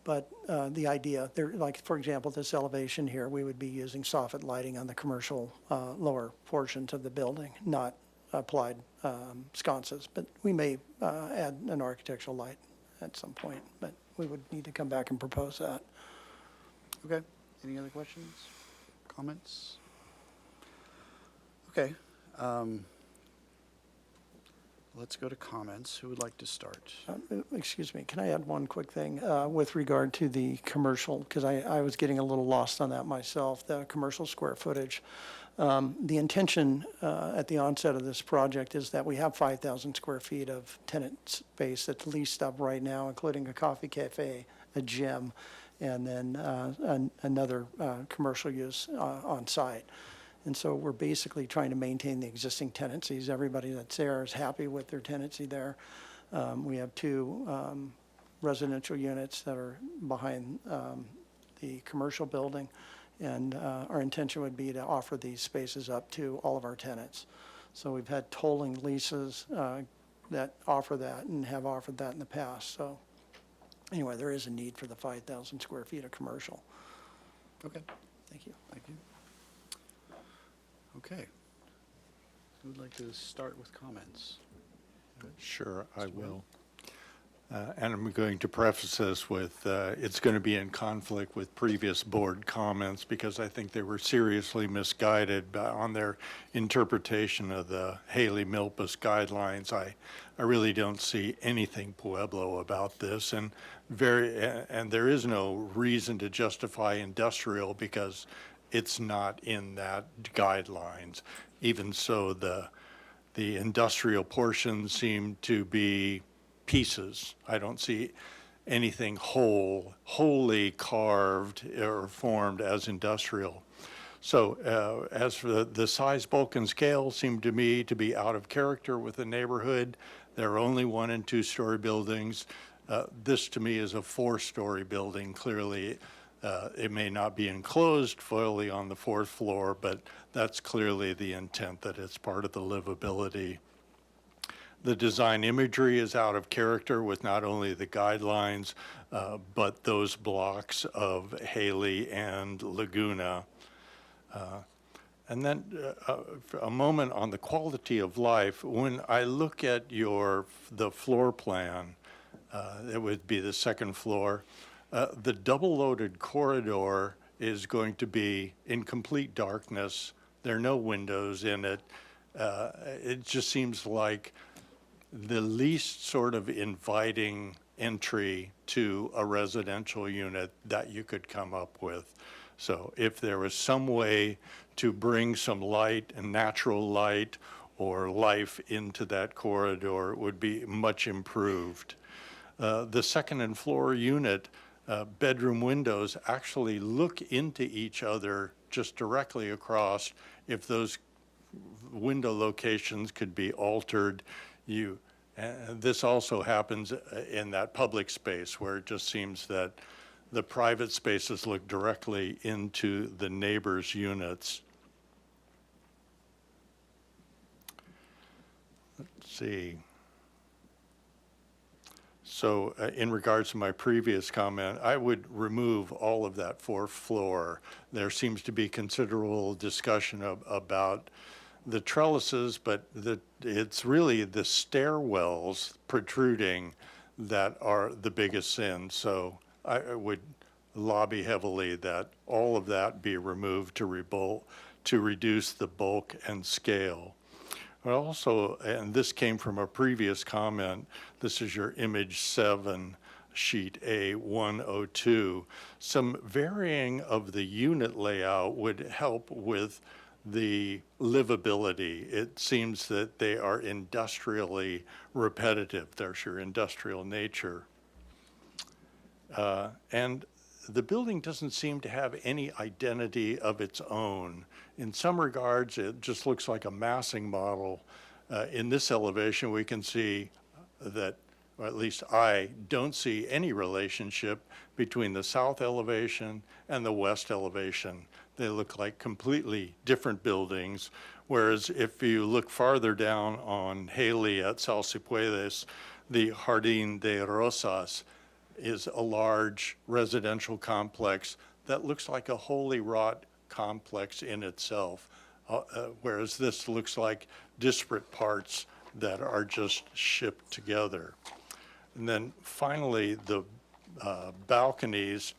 But the idea, there, like for example, this elevation here, we would be using soffit lighting on the commercial lower portions of the building, not applied sconces. But we may add an architectural light at some point, but we would need to come back and propose that. Okay, any other questions, comments? Okay, let's go to comments. Who would like to start? Excuse me, can I add one quick thing with regard to the commercial, because I was getting a little lost on that myself, the commercial square footage. The intention at the onset of this project is that we have 5,000 square feet of tenant space that's leased up right now, including a coffee cafe, a gym, and then another commercial use on site. And so we're basically trying to maintain the existing tenancies. Everybody that's there is happy with their tenancy there. We have two residential units that are behind the commercial building. And our intention would be to offer these spaces up to all of our tenants. So we've had tolling leases that offer that and have offered that in the past. So anyway, there is a need for the 5,000 square feet of commercial. Okay, Thank you. thank you. Okay. Who would like to start with comments? Sure, I will. And I'm going to preface this with, it's going to be in conflict with previous board comments because I think they were seriously misguided on their interpretation of the Haley-Milpas guidelines. I really don't see anything Pueblo about this, and there is no reason to justify industrial because it's not in that guidelines. Even so, the industrial portions seem to be pieces. I don't see anything wholly carved or formed as industrial. So as for the size, bulk, and scale seem to me to be out of character with the neighborhood. There are only 1- and 2-story buildings. This to me is a 4-story building. Clearly, it may not be enclosed fully on the 4th floor, but that's clearly the intent, that it's part of the livability. The design imagery is out of character with not only the guidelines, but those blocks of Haley and Laguna. And then a moment on the quality of life. When I look at the floor plan, it would be the 2nd floor, the double-loaded corridor is going to be in complete darkness. There are no windows in it. It just seems like the least sort of inviting entry to a residential unit that you could come up with. So if there was some way to bring some light and natural light or life into that corridor, it would be much improved. The 2nd floor unit, bedroom windows actually look into each other just directly across. If those window locations could be altered, this also happens in that public space where it just seems that the private spaces look directly into the neighbors' units. Let's see. So in regards to my previous comment, I would remove all of that fourth floor. There seems to be considerable discussion about the trellises, but it's really the stairwells protruding that are the biggest sin. So I would lobby heavily that all of that be removed to reduce the bulk and scale. But also, and this came from a previous comment, this is your image 7, sheet A102. Some varying of the unit layout would help with the livability. It seems that they are industrially repetitive. There's your industrial nature. And the building doesn't seem to have any identity of its own. In some regards, it just looks like a massing model. In this elevation, we can see that, or at least I don't see any relationship between the south elevation and the west elevation. They look like completely different buildings, whereas if you look farther down on Haley at Salsipuedes, the Jardín de Rosas is a large residential complex that looks like a wholly wrought complex in itself, whereas this looks like disparate parts that are just shipped together. And then finally, the balconies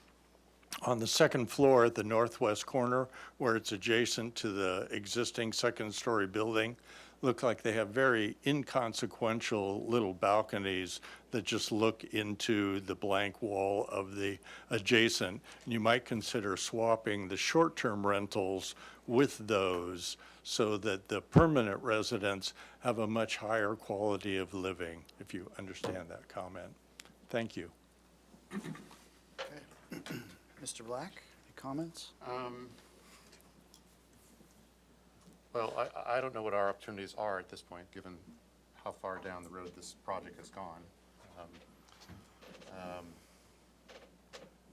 on the second floor at the northwest corner, where it's adjacent to the existing second-story building, look like they have very inconsequential little balconies that just look into the blank wall of the adjacent. And you might consider swapping the short-term rentals with those so that the permanent residents have a much higher quality of living, if you understand that comment. Thank you. Mr. Black, any comments? Well, I don't know what our opportunities are at this point, given how far down the road this project has gone.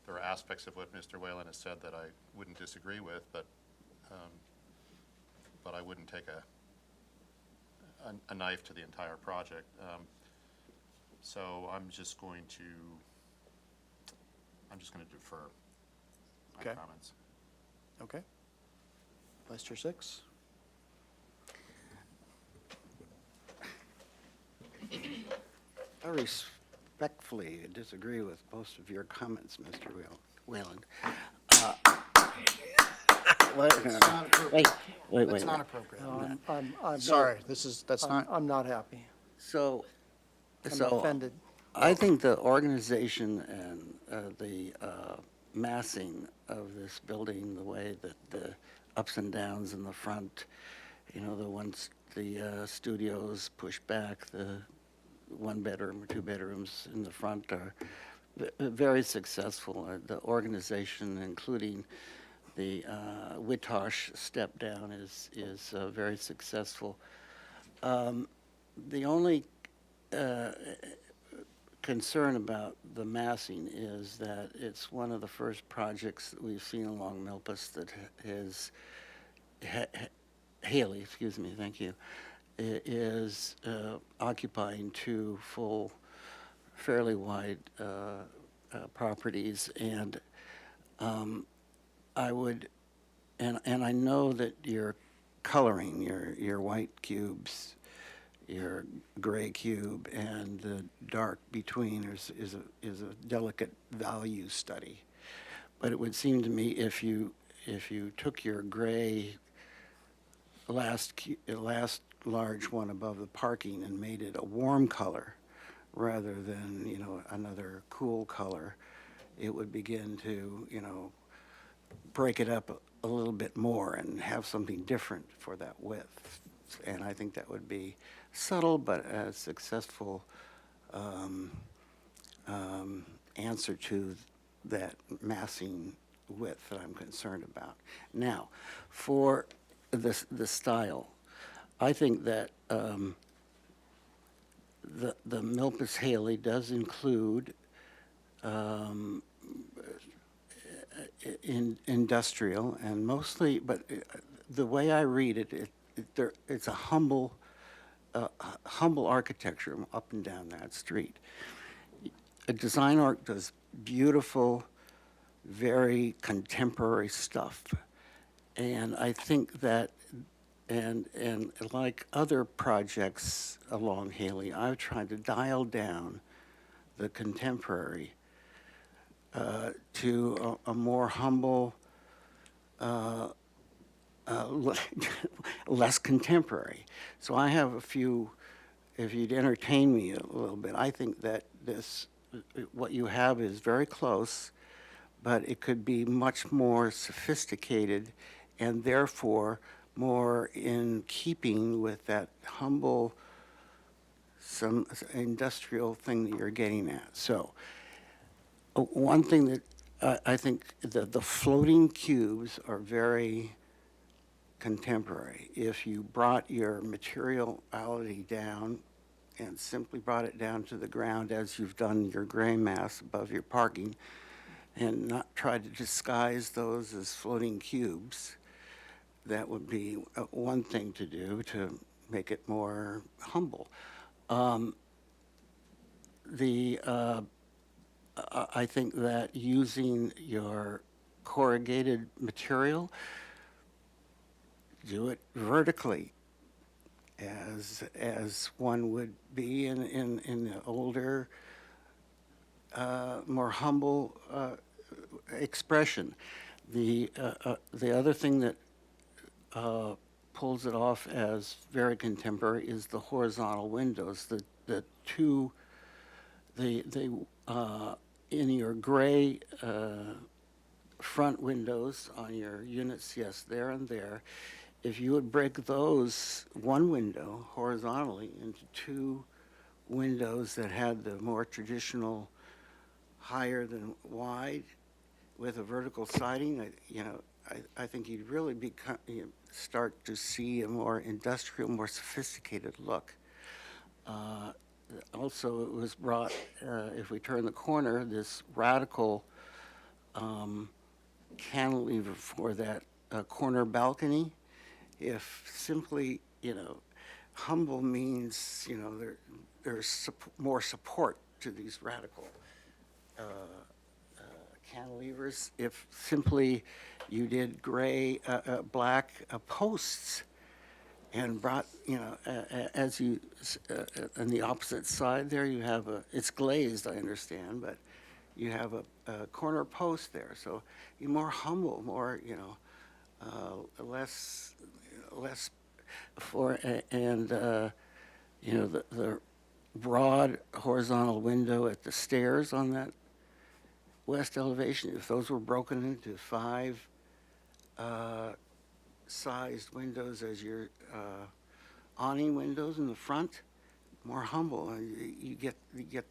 There are aspects of what Mr. Whalen has said that I wouldn't disagree with, but I wouldn't take a knife to the entire project. So I'm just going to defer my Okay. comments. Okay. Vice Chair 6? I respectfully disagree with most of your comments, Mr. Whalen. Wait. That's not appropriate. I'm Sorry, that's not. I'm not happy. So, I'm offended. I think the organization and the massing of this building, the way that the ups and downs in the front, you know, the studios push back, the one bedroom or two bedrooms in the front are very successful. The organization, including the Witosh step down, is very successful. The only concern about the massing is that it's one of the first projects that we've seen along Milpas that has Haley, excuse me, thank you, is occupying two full, fairly wide properties, and I would, and I know that your coloring, your white cubes, your gray cube, and the dark between is a delicate value study. But it would seem to me if you took your gray last large one above the parking and made it a warm color rather than, you know, another cool color, it would begin to, you know, break it up a little bit more and have something different for that width. And I think that would be subtle but a successful answer to that massing width that I'm concerned about. Now, for the style, I think that the Milpas Haley does include industrial and mostly, but the way I read it, it's a humble architecture up and down that street. Design Arc does beautiful, very contemporary stuff. And I think that, and like other projects along Haley, I've tried to dial down the contemporary to a more humble, less contemporary. So I have a few, if you'd entertain me a little bit, I think that what you have is very close, but it could be much more sophisticated and therefore more in keeping with that humble, some industrial thing that you're getting at. So one thing that I think the floating cubes are very contemporary. If you brought your materiality down and simply brought it down to the ground as you've done your gray mass above your parking and not tried to disguise those as floating cubes, that would be one thing to do to make it more humble. I think that using your corrugated material, do it vertically, as one would be in the older, more humble expression. The other thing that pulls it off as very contemporary is the horizontal windows. The two, in your gray front windows on your units, yes, there and there. If you would break those one window horizontally into two windows that had the more traditional higher than wide with a vertical siding, I think you'd really start to see a more industrial, more sophisticated look. Also, it was brought, if we turn the corner, this radical cantilever for that corner balcony. If simply, humble means, there's more support to these radical cantilevers. If simply you did gray, black posts and brought, as you, on the opposite side there, you have it's glazed, I understand, but you have a corner post there. So you're more humble, more, less for, and, the broad horizontal window at the stairs on that west elevation, if those were broken into 5 sized windows as your awning windows in the front, more humble, and you get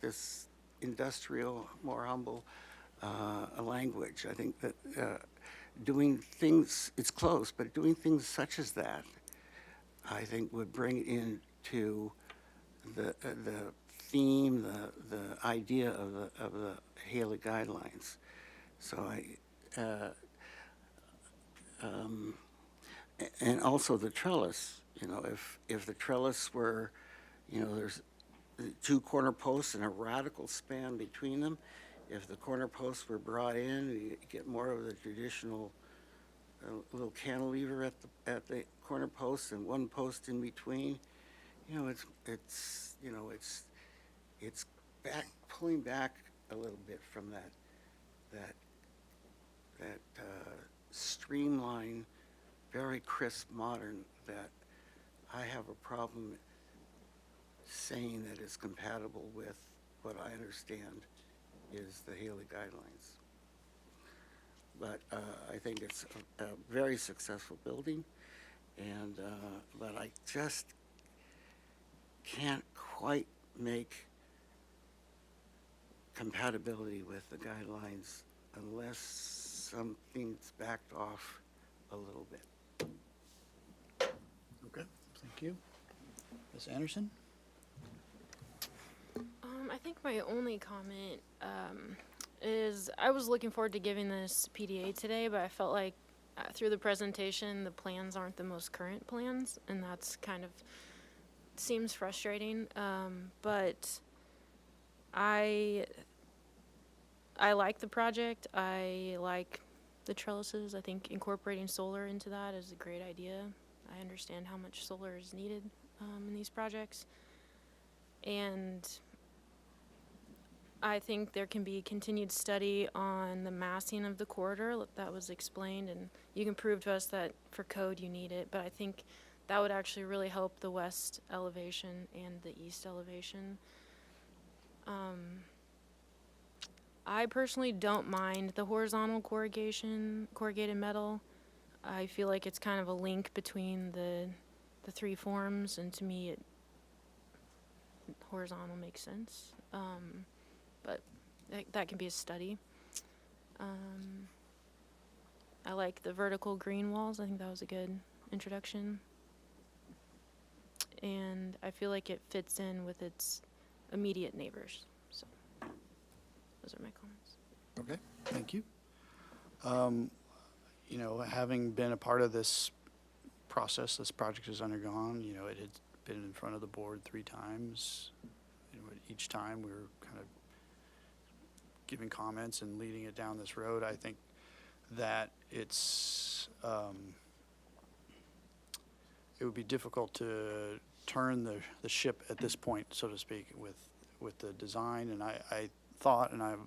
this industrial, more humble language. I think that doing things, it's close, but doing things such as that, I think would bring it into the theme, the idea of the Haley guidelines. So and also the trellis, if the trellis were, there's 2 corner posts and a radical span between them. If the corner posts were brought in, you get more of the traditional little cantilever at the corner posts and 1 post in between. It's back, pulling back a little bit from that streamlined, very crisp modern that I have a problem saying that it's compatible with what I understand is the Haley guidelines. But I think it's a very successful building, and but I just can't quite make compatibility with the guidelines unless something's backed off a little bit. Okay, thank you. Ms. Anderson? I think my only comment is I was looking forward to giving this PDA today, but I felt like through the presentation, the plans aren't the most current plans, and that's kind of seems frustrating. But I like the project. I like the trellises. I think incorporating solar into that is a great idea. I understand how much solar is needed in these projects. And I think there can be continued study on the massing of the corridor that was explained, and you can prove to us that for code you need it, but I think that would actually really help the west elevation and the east elevation. I personally don't mind the horizontal corrugated metal. I feel like it's kind of a link between the three forms, and to me, horizontal makes sense. But that can be a study. I like the vertical green walls. I think that was a good introduction. And I feel like it fits in with its immediate neighbors. So those are my comments. Okay, thank you. You know, having been a part of this process this project has undergone, you know, it had been in front of the board 3 times. You know, each time we were kind of giving comments and leading it down this road. I think that it would be difficult to turn the ship at this point, so to speak, with the design. And I thought, and I've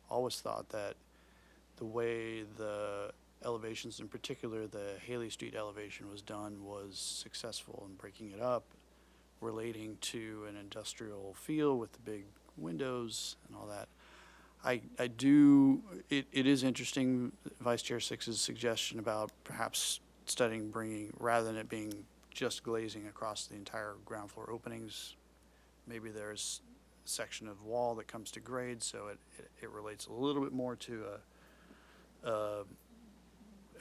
always thought, that the way the elevations, in particular the Haley Street elevation, was done was successful in breaking it up, relating to an industrial feel with the big windows and all that. It is interesting, Vice Chair Six's suggestion about perhaps studying bringing, rather than it being just glazing across the entire ground floor openings, maybe there's a section of wall that comes to grade, so it relates a little bit more to a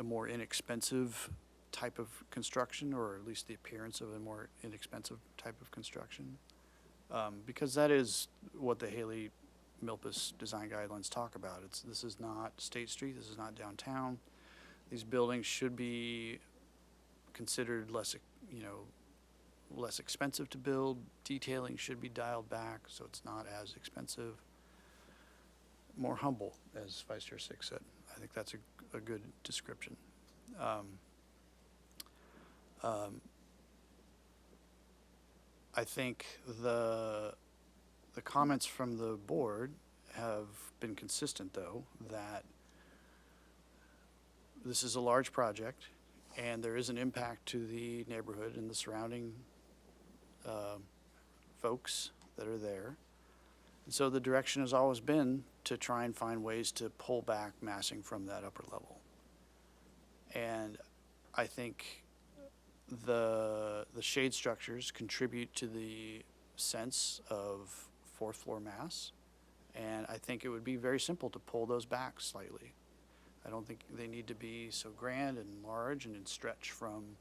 more inexpensive type of construction, or at least the appearance of a more inexpensive type of construction. Because that is what the Haley Milpas design guidelines talk about. This is not State Street, this is not downtown. These buildings should be considered less expensive to build. Detailing should be dialed back so it's not as expensive. More humble, as Vice Chair Six said. I think that's a good description. I think the comments from the board have been consistent, though, that this is a large project and there is an impact to the neighborhood and the surrounding folks that are there. And so the direction has always been to try and find ways to pull back massing from that upper level. And I think the shade structures contribute to the sense of fourth floor mass, and I think it would be very simple to pull those back slightly. I don't think they need to be so grand and large and stretch from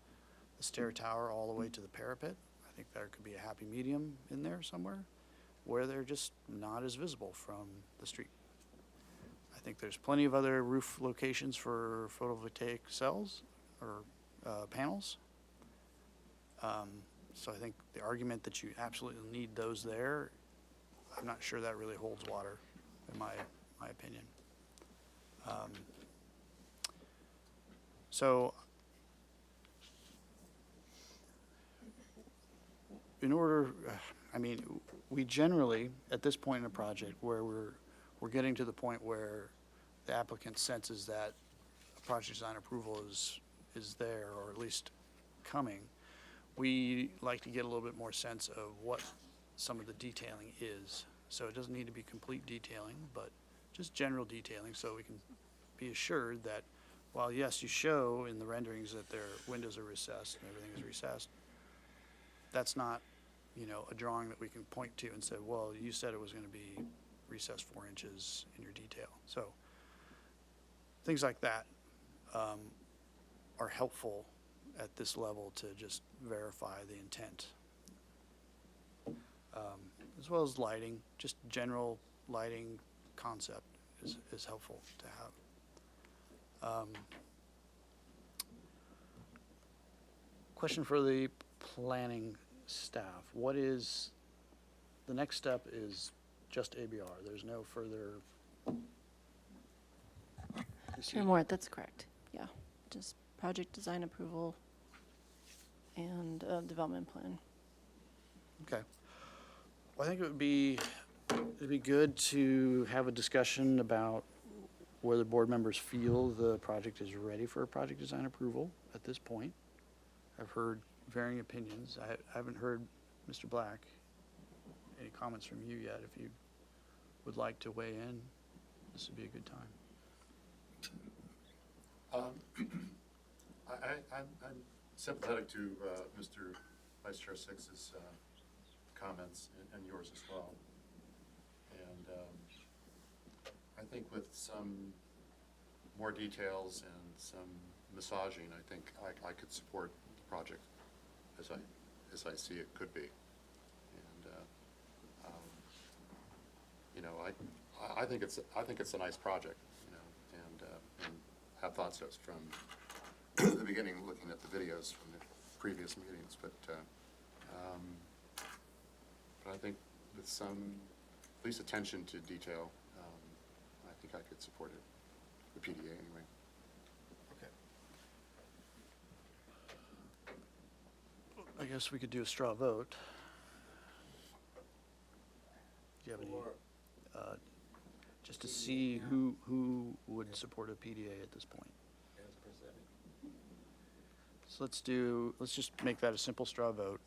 the stair tower all the way to the parapet. I think there could be a happy medium in there somewhere where they're just not as visible from the street. I think there's plenty of other roof locations for photovoltaic cells or panels. So I think the argument that you absolutely need those there, I'm not sure that really holds water, in my opinion. So in order, I mean, we generally, at this point in a project where we're getting to the point where the applicant senses that a project design approval is there, or at least coming, we like to get a little bit more sense of what some of the detailing is. So it doesn't need to be complete detailing, but just general detailing, so we can be assured that while, yes, you show in the renderings that their windows are recessed and everything is recessed, that's not, you know, a drawing that we can point to and say, well, you said it was going to be recessed 4 inches in your detail. So things like that are helpful at this level to just verify the intent. As well as lighting, just general lighting concept is helpful to have. Question for the planning staff. What is, the next step is just ABR. There's no further. Chair Moore, that's correct. Yeah, just project design approval and development plan. Okay. Well, I think it'd be good to have a discussion about whether board members feel the project is ready for a project design approval at this point. I've heard varying opinions. I haven't heard, Mr. Black, any comments from you yet. If you would like to weigh in, this would be a good time. I'm sympathetic to Mr. Vice Chair Six's comments and yours as well. And I think with some more details and some massaging, I think I could support the project as I see it could be. And you know, I think it's a nice project, you know, and have thoughts from the beginning, looking at the videos from the previous meetings, but I think with some, at least attention to detail, I think I could support it, the PDA anyway. I guess we could do a straw vote. Do you have any, just to see who would support a PDA at this point? So let's just make that a simple straw vote.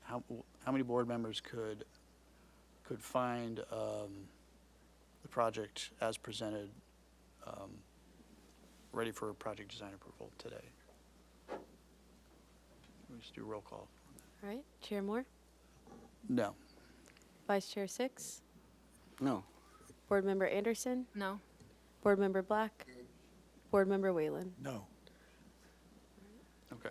How many board members could find the project as presented ready for project design approval today? We just do a roll call. All right, Chair Moore, No. Vice Chair Six, No. Board Member Anderson, No. Board Member Black, Board Member Whalen. No. Okay.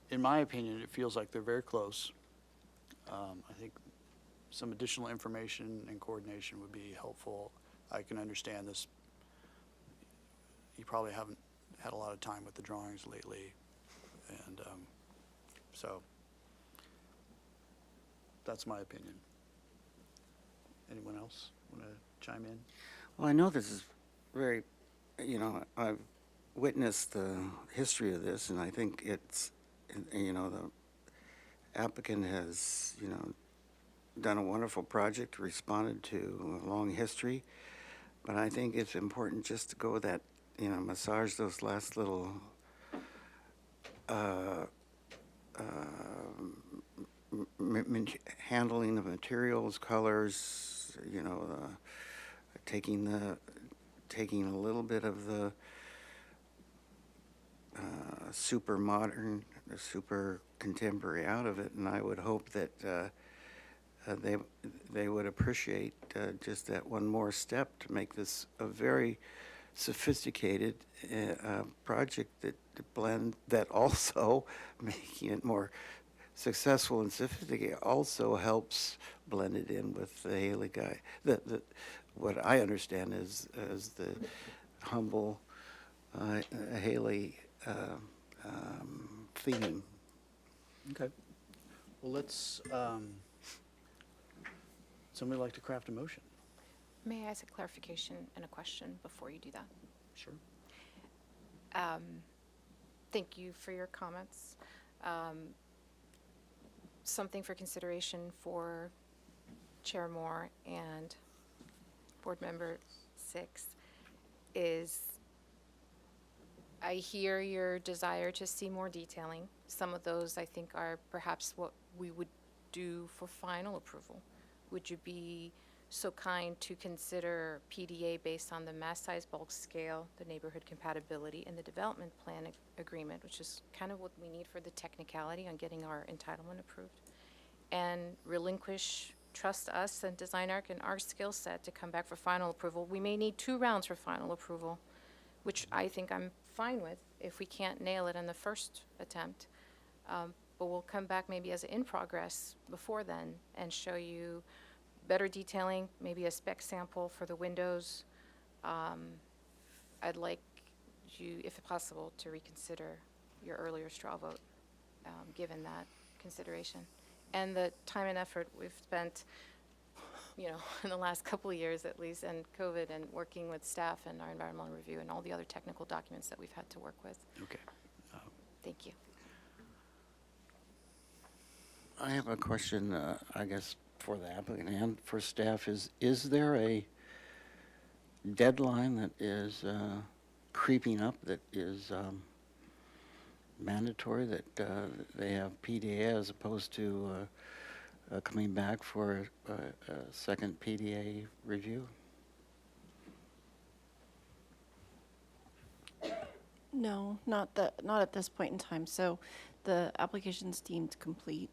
In my opinion, it feels like they're very close. I think some additional information and coordination would be helpful. I can understand this. You probably haven't had a lot of time with the drawings lately, and so that's my opinion. Anyone else want to chime in? Well, I know this is very, you know, I've witnessed the history of this, and I think it's, you know, the applicant has, you know, done a wonderful project, responded to a long history, but I think it's important just to go that, you know, massage those last little handling of materials, colors, you know, taking a little bit of the super modern, the super contemporary out of it, and I would hope that they would appreciate just that one more step to make this a very sophisticated project that also making it more successful and sophisticated also helps blend it in with the Haley guy. What I understand is the humble Haley theme. Okay. Well, let's, somebody like to craft a motion? May I ask a clarification and a question before you do that? Sure. Thank you for your comments. Something for consideration for Chair Moore and Board Member Six is I hear your desire to see more detailing. Some of those I think are perhaps what we would do for final approval. Would you be so kind to consider PDA based on the mass size bulk scale, the neighborhood compatibility, and the development plan agreement, which is kind of what we need for the technicality on getting our entitlement approved, and relinquish, trust us and Design Arc and our skill set to come back for final approval. We may need 2 rounds for final approval, which I think I'm fine with if we can't nail it in the first attempt. but we'll come back maybe as an in-progress before then and show you better detailing, maybe a spec sample for the windows. I'd like you, if possible, to reconsider your earlier straw vote, given that consideration. And the time and effort we've spent, in the last couple of years at least, and COVID, and working with staff and our environmental review and all the other technical documents that we've had to work with. Okay. Thank you. I have a question, I guess, for the applicant and for staff. Is there a deadline that is creeping up that is mandatory, that they have PDA as opposed to coming back for a second PDA review? No, not at this point in time. So the application's deemed complete,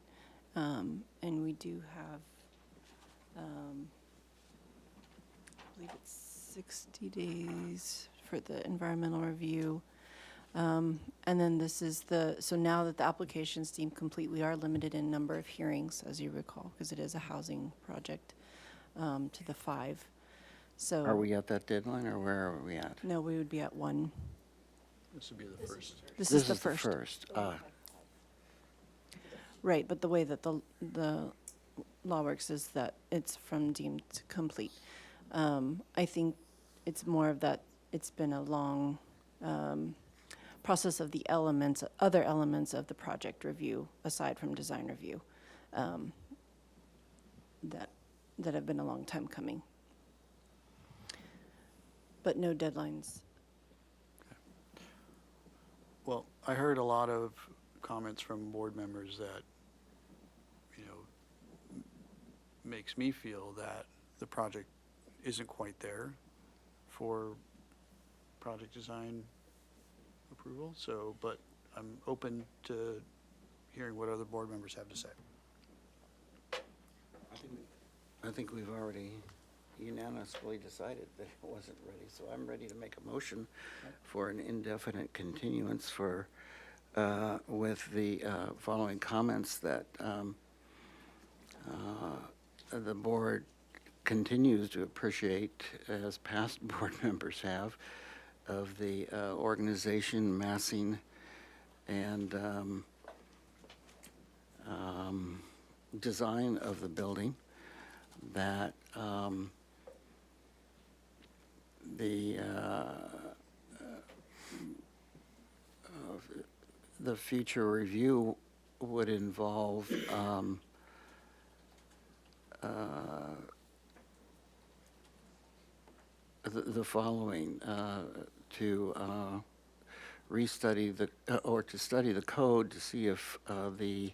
and we do have, I believe it's 60 days for the environmental review. And then this is so now that the application's deemed complete, we are limited in number of hearings, as you recall, because it is a housing project, to the 5. So. Are we at that deadline, or where are we at? No, we would be at 1. This would be the first. This is the first. Right, but the way that the law works is that it's from deemed complete. I think it's more of that it's been a long process of the other elements of the project review, aside from design review, that have been a long time coming. But no deadlines. Well, I heard a lot of comments from board members that, makes me feel that the project isn't quite there for project design approval. So, but I'm open to hearing what other board members have to say. I think we've already unanimously decided that it wasn't ready, so I'm ready to make a motion for an indefinite continuance for, with the following comments that the board continues to appreciate, as past board members have, of the organization, massing, and design of the building, that the future review would involve the following, to restudy or to study the code to see if the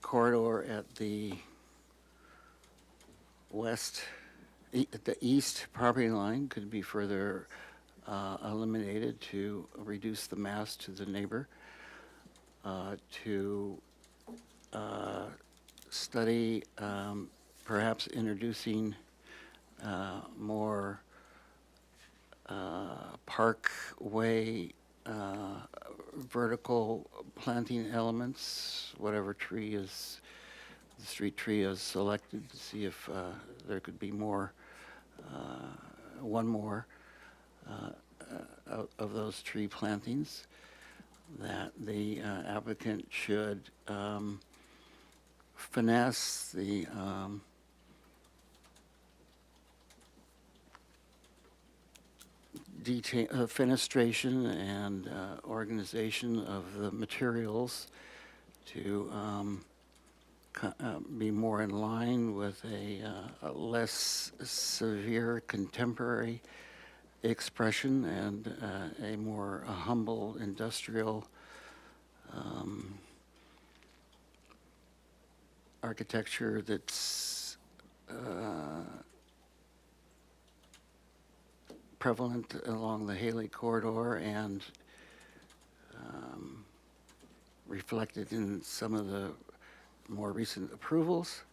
corridor at the at the east property line could be further eliminated to reduce the mass to the neighbor, to study perhaps introducing more parkway vertical planting elements, whatever tree is, the street tree is selected, to see if there could be more, one more of those tree plantings, that the applicant should finesse the fenestration and organization of the materials to be more in line with a less severe contemporary expression and a more humble industrial architecture that's prevalent along the Haley corridor and reflected in some of the more recent approvals.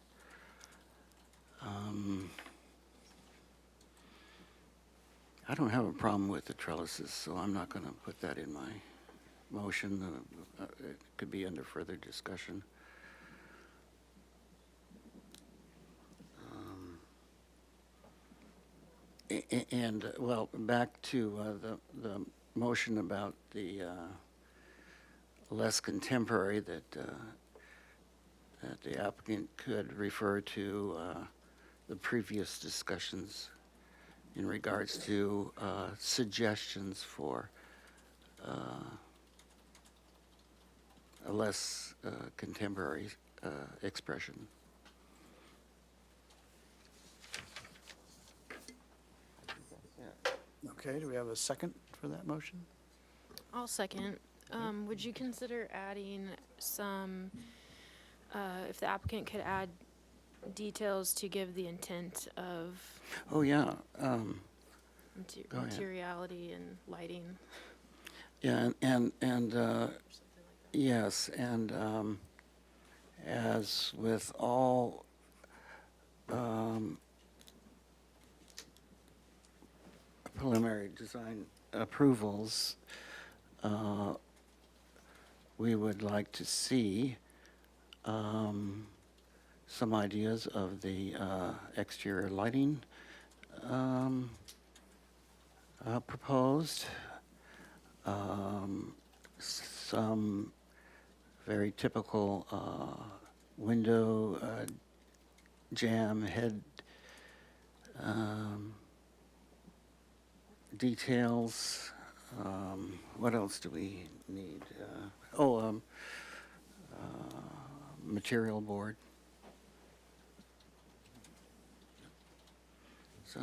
I don't have a problem with the trellises, so I'm not going to put that in my motion. It could be under further discussion. And, well, back to the motion about the less contemporary, that the applicant could refer to the previous discussions in regards to suggestions for a less contemporary expression. Okay, do we have a second for that motion? I'll second. Would you consider adding some, if the applicant could add details to give the intent of Oh, yeah. Go ahead. materiality and lighting? Yeah, and yes, and as with all preliminary design approvals, we would like to see some ideas of the exterior lighting proposed, some very typical window jamb head details. What else do we need? Material board. So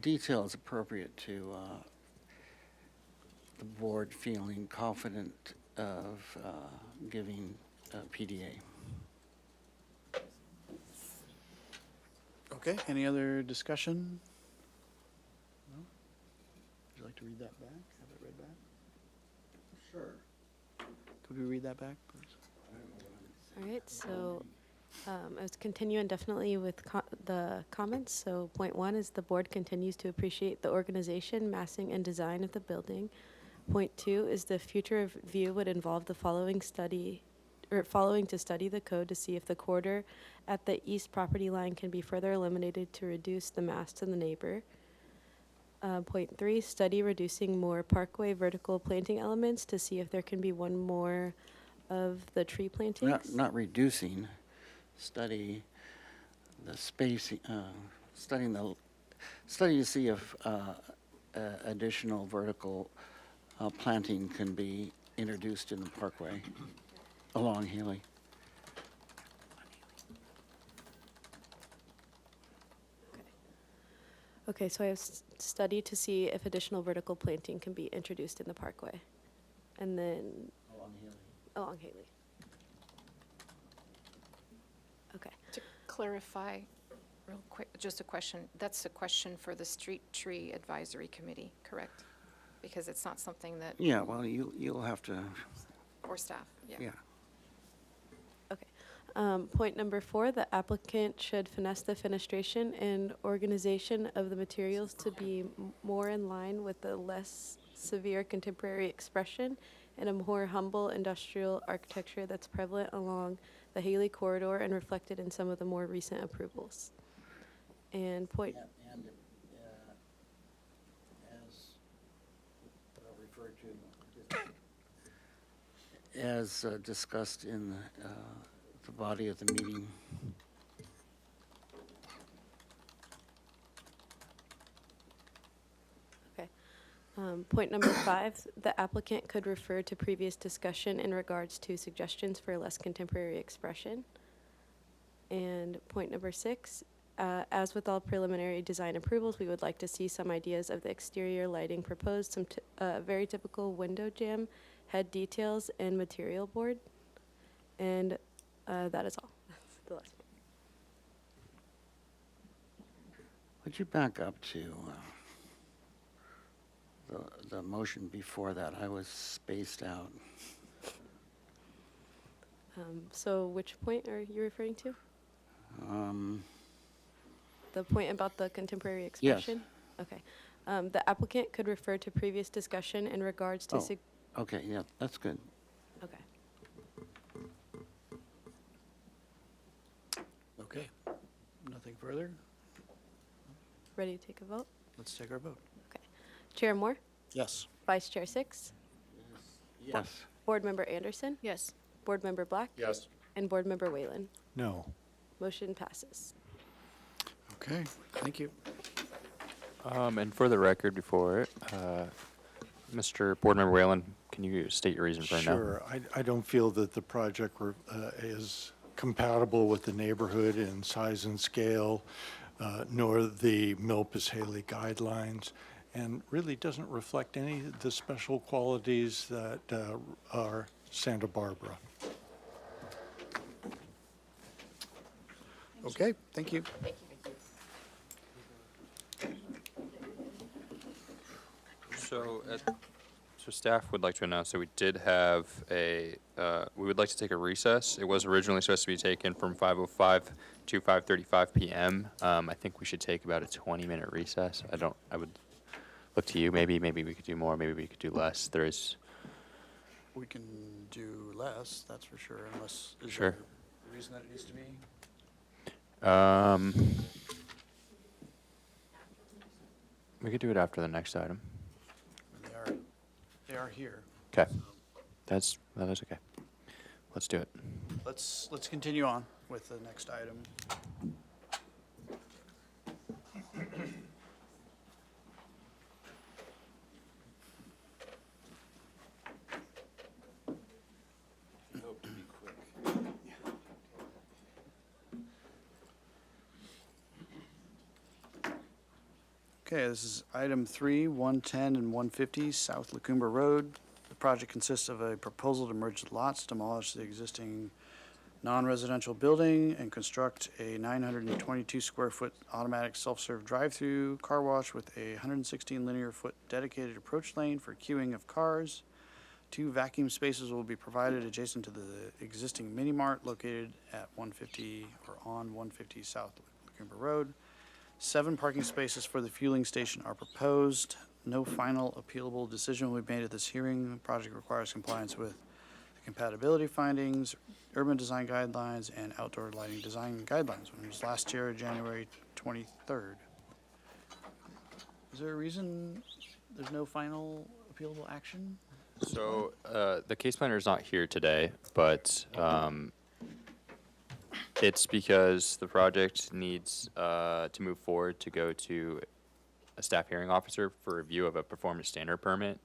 detail is appropriate to the board feeling confident of giving PDA. Okay, any other discussion? No? Would you like to read that back? Have it read back? Sure. Could we read that back, please? All right, so let's continue indefinitely with the comments. So point 1 is the board continues to appreciate the organization, massing, and design of the building. Point 2 is the future view would involve the following to study the code to see if the corridor at the east property line can be further eliminated to reduce the mass to the neighbor. Point 3, study reducing more parkway vertical planting elements to see if there can be one more of the tree plantings. Not reducing, study the spacing, study to see if additional vertical planting can be introduced in the parkway along Healy. Okay, so I have study to see if additional vertical planting can be introduced in the parkway. And then along Haley. Okay. To clarify, real quick, just a question. That's a question for the Street Tree Advisory Committee, correct? Because it's not something that, Yeah, well, you'll have to, or staff, yeah. Okay. Point number 4, the applicant should finesse the fenestration and organization of the materials to be more in line with the less severe contemporary expression and a more humble industrial architecture that's prevalent along the Haley corridor and reflected in some of the more recent approvals. And point, And as referred to, as discussed in the body of the meeting. okay. Point number 5, the applicant could refer to previous discussion in regards to suggestions for less contemporary expression. And point number 6, as with all preliminary design approvals, we would like to see some ideas of the exterior lighting proposed, some very typical window jamb, head details, and material board. And that is all. That's the last one. Would you back up to the motion before that? I was spaced out. So which point are you referring to? Um, The point about the contemporary Yes. expression? Okay. The applicant could refer to previous discussion in regards to Oh. Okay, yeah, that's good. Okay. Okay, nothing further? Ready to take a vote? Let's take our vote. Chair Moore? Yes. Vice Chair Six? Yes. Board Member Anderson? Yes. Board Member Black? Yes. And Board Member Whalen? No. Motion passes. Okay, thank you. And for the record, before Mr. Board Member Whalen, can you state your reason for a no? Sure. I don't feel that the project is compatible with the neighborhood in size and scale, nor the Milpas Haley guidelines, and really doesn't reflect any of the special qualities that are Santa Barbara. Okay, thank you. So staff would like to announce that we did have we would like to take a recess. It was originally supposed to be taken from 5:05 to 5:35 p.m. I think we should take about a 20-minute recess. I would look to you. Maybe we could do more. Maybe we could do less. We can do less, that's for sure, unless, is Sure. there a reason that it needs to be? We could do it after the next item. They are here. Okay. That is okay. Let's do it. Let's continue on with the next item. Okay, this is item 3, 110 and 150 South Lacumba Road. The project consists of a proposal to merge the lots, demolish the existing non-residential building, and construct a 922 square foot automatic self-serve drive-through car wash with a 116 linear foot dedicated approach lane for queuing of cars. 2 vacuum spaces will be provided adjacent to the existing mini mart located at 150 or on 150 South Lacumba Road. 7 parking spaces for the fueling station are proposed. No final appealable decision will be made at this hearing. The project requires compliance with the compatibility findings, urban design guidelines, and outdoor lighting design guidelines. When it was last year, January 23rd. Is there a reason there's no final appealable action? So the case planner is not here today, but it's because the project needs to move forward to go to a staff hearing officer for review of a performance standard permit.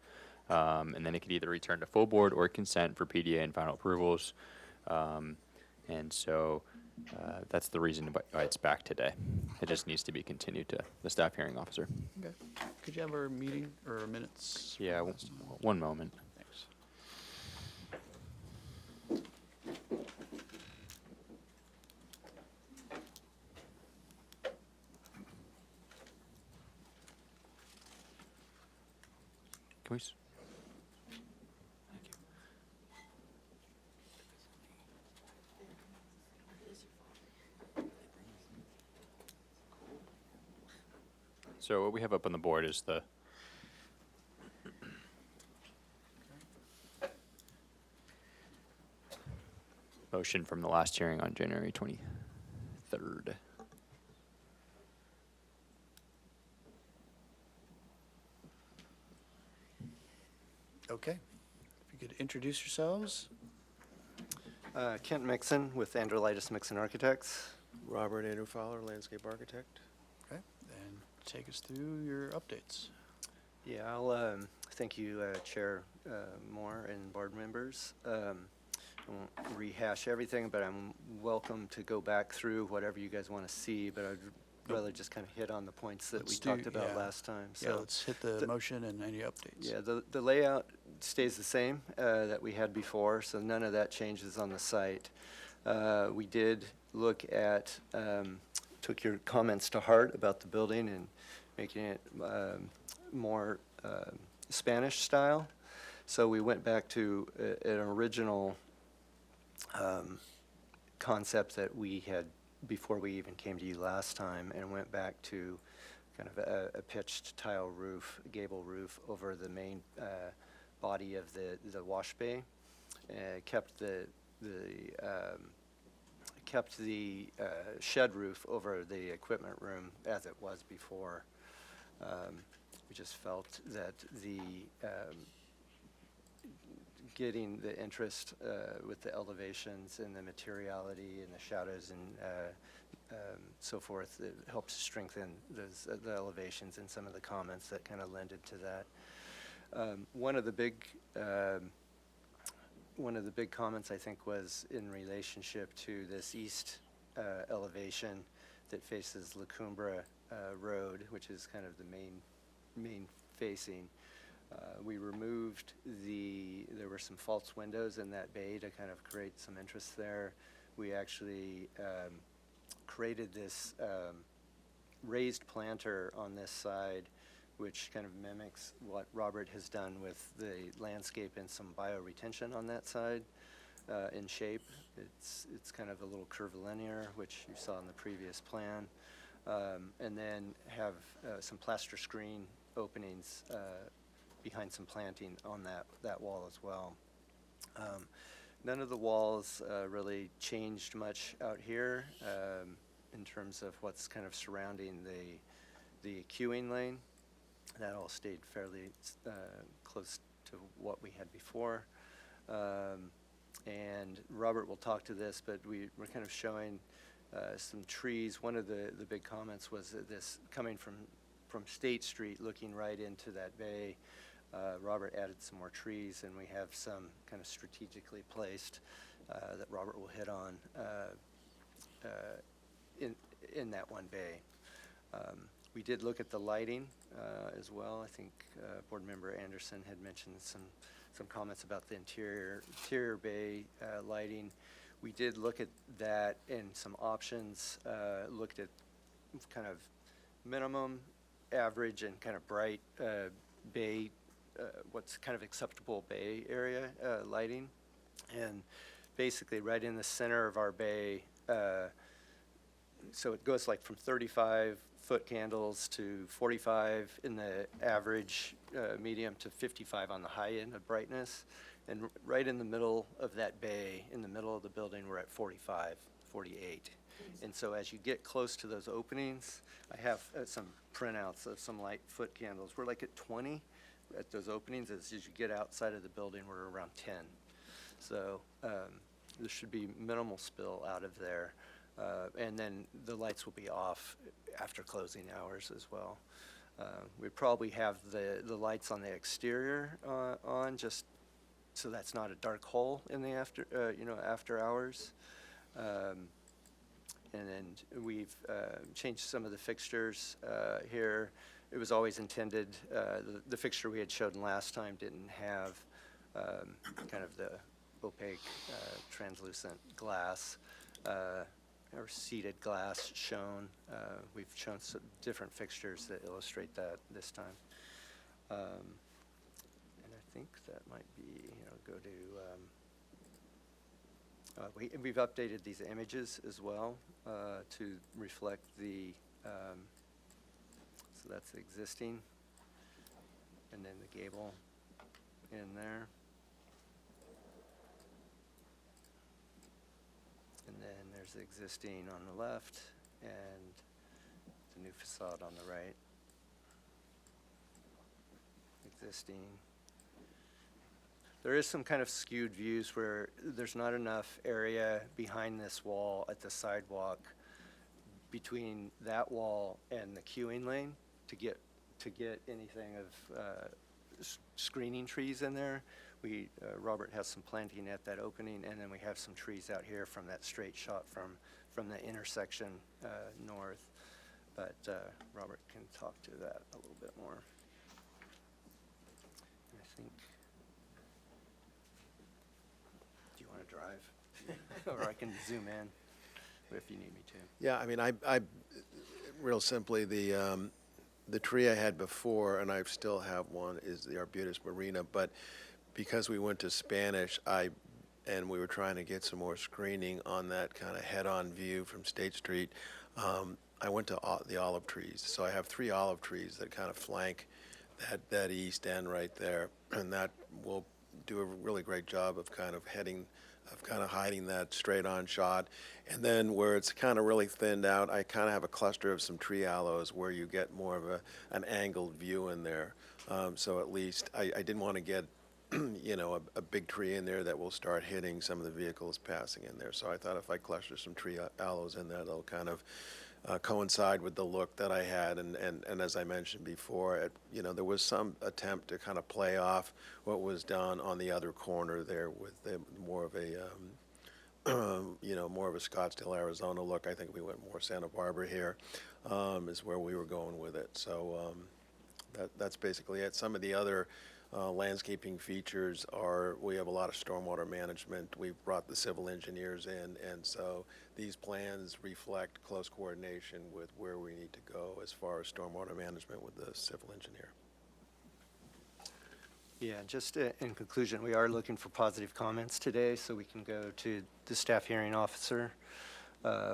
And then it could either return to full board or consent for PDA and final approvals. And so that's the reason why it's back today. It just needs to be continued to the staff hearing officer. Okay. Could you have our meeting or minutes? Yeah, one moment. Thanks. Can we? Thank you. So what we have up on the board is the motion from the last hearing on January 23rd. Okay. If you could introduce yourselves. Kent Mixon with Androlitis Mixon Architects. Robert Andrew Fowler, landscape architect. Okay. And take us through your updates. Yeah, I'll thank you, Chair Moore and board members. I won't rehash everything, but I'm welcome to go back through whatever you guys want to see, but I'd rather just kind of hit on the points that we talked about last time. Yeah, let's hit the motion and any updates. Yeah, the layout stays the same that we had before, so none of that changes on the site. We did look at, took your comments to heart about the building and making it more Spanish style. So we went back to an original concept that we had before we even came to you last time, and went back to kind of a pitched tile roof, gable roof over the main body of the wash bay, kept the shed roof over the equipment room as it was before. We just felt that getting the interest with the elevations and the materiality and the shadows and so forth, it helps strengthen the elevations and some of the comments that kind of lended to that. One of the big comments, I think, was in relationship to this east elevation that faces La Cumbra Road, which is kind of the main facing. We removed there were some false windows in that bay to kind of create some interest there. We actually created this raised planter on this side, which kind of mimics what Robert has done with the landscape and some bioretention on that side in shape. It's kind of a little curvilinear, which you saw in the previous plan. And then have some plaster screen openings behind some planting on that wall as well. None of the walls really changed much out here in terms of what's kind of surrounding the queuing lane. That all stayed fairly close to what we had before. And Robert will talk to this, but we're kind of showing some trees. One of the big comments was that this coming from State Street, looking right into that bay. Robert added some more trees, and we have some kind of strategically placed that Robert will hit on in that one bay. We did look at the lighting as well. I think Board Member Anderson had mentioned some comments about the interior bay lighting. We did look at that and some options, looked at kind of minimum, average, and kind of bright bay, what's kind of acceptable bay area lighting. And basically right in the center of our bay, so it goes like from 35-foot candles to 45 in the average, medium, to 55 on the high end of brightness. And right in the middle of that bay, in the middle of the building, we're at 45, 48. And so as you get close to those openings, I have some printouts of some light foot candles. We're like at 20 at those openings. As you get outside of the building, we're around 10. So there should be minimal spill out of there. And then the lights will be off after closing hours as well. We probably have the lights on the exterior on, just so that's not a dark hole in the after hours. And then we've changed some of the fixtures here. It was always intended, the fixture we had showed last time didn't have kind of the opaque translucent glass or seated glass shown. We've shown some different fixtures that illustrate that this time. And I think that might be, go to, we've updated these images as well to reflect the, so that's the existing, and then the gable in there. And then there's the existing on the left and the new facade on the right. Existing. There is some kind of skewed views where there's not enough area behind this wall at the sidewalk between that wall and the queuing lane to get anything of screening trees in there. Robert has some planting at that opening, and then we have some trees out here from that straight shot from the intersection north. But Robert can talk to that a little bit more. I think. Do you want to drive? Or I can zoom in if you need me to. Yeah, I mean, I real simply, the tree I had before, and I still have one, is the Arbutus marina, but because we went to Spanish, and we were trying to get some more screening on that kind of head-on view from State Street, I went to the olive trees. So I have 3 olive trees that kind of flank that east end right there. and that will do a really great job of kind of hiding that straight-on shot. And then where it's kind of really thinned out, I kind of have a cluster of some tree aloes where you get more of an angled view in there. So at least I didn't want to get a big tree in there that will start hitting some of the vehicles passing in there. So I thought if I cluster some tree aloes in there, they'll kind of coincide with the look that I had. And as I mentioned before, there was some attempt to kind of play off what was done on the other corner there with more of a Scottsdale, Arizona look. I think we went more Santa Barbara here, is where we were going with it. So that's basically it. Some of the other landscaping features are, we have a lot of stormwater management. We've brought the civil engineers in, and so these plans reflect close coordination with where we need to go as far as stormwater management with the civil engineer. Yeah, just in conclusion, we are looking for positive comments today, so we can go to the staff hearing officer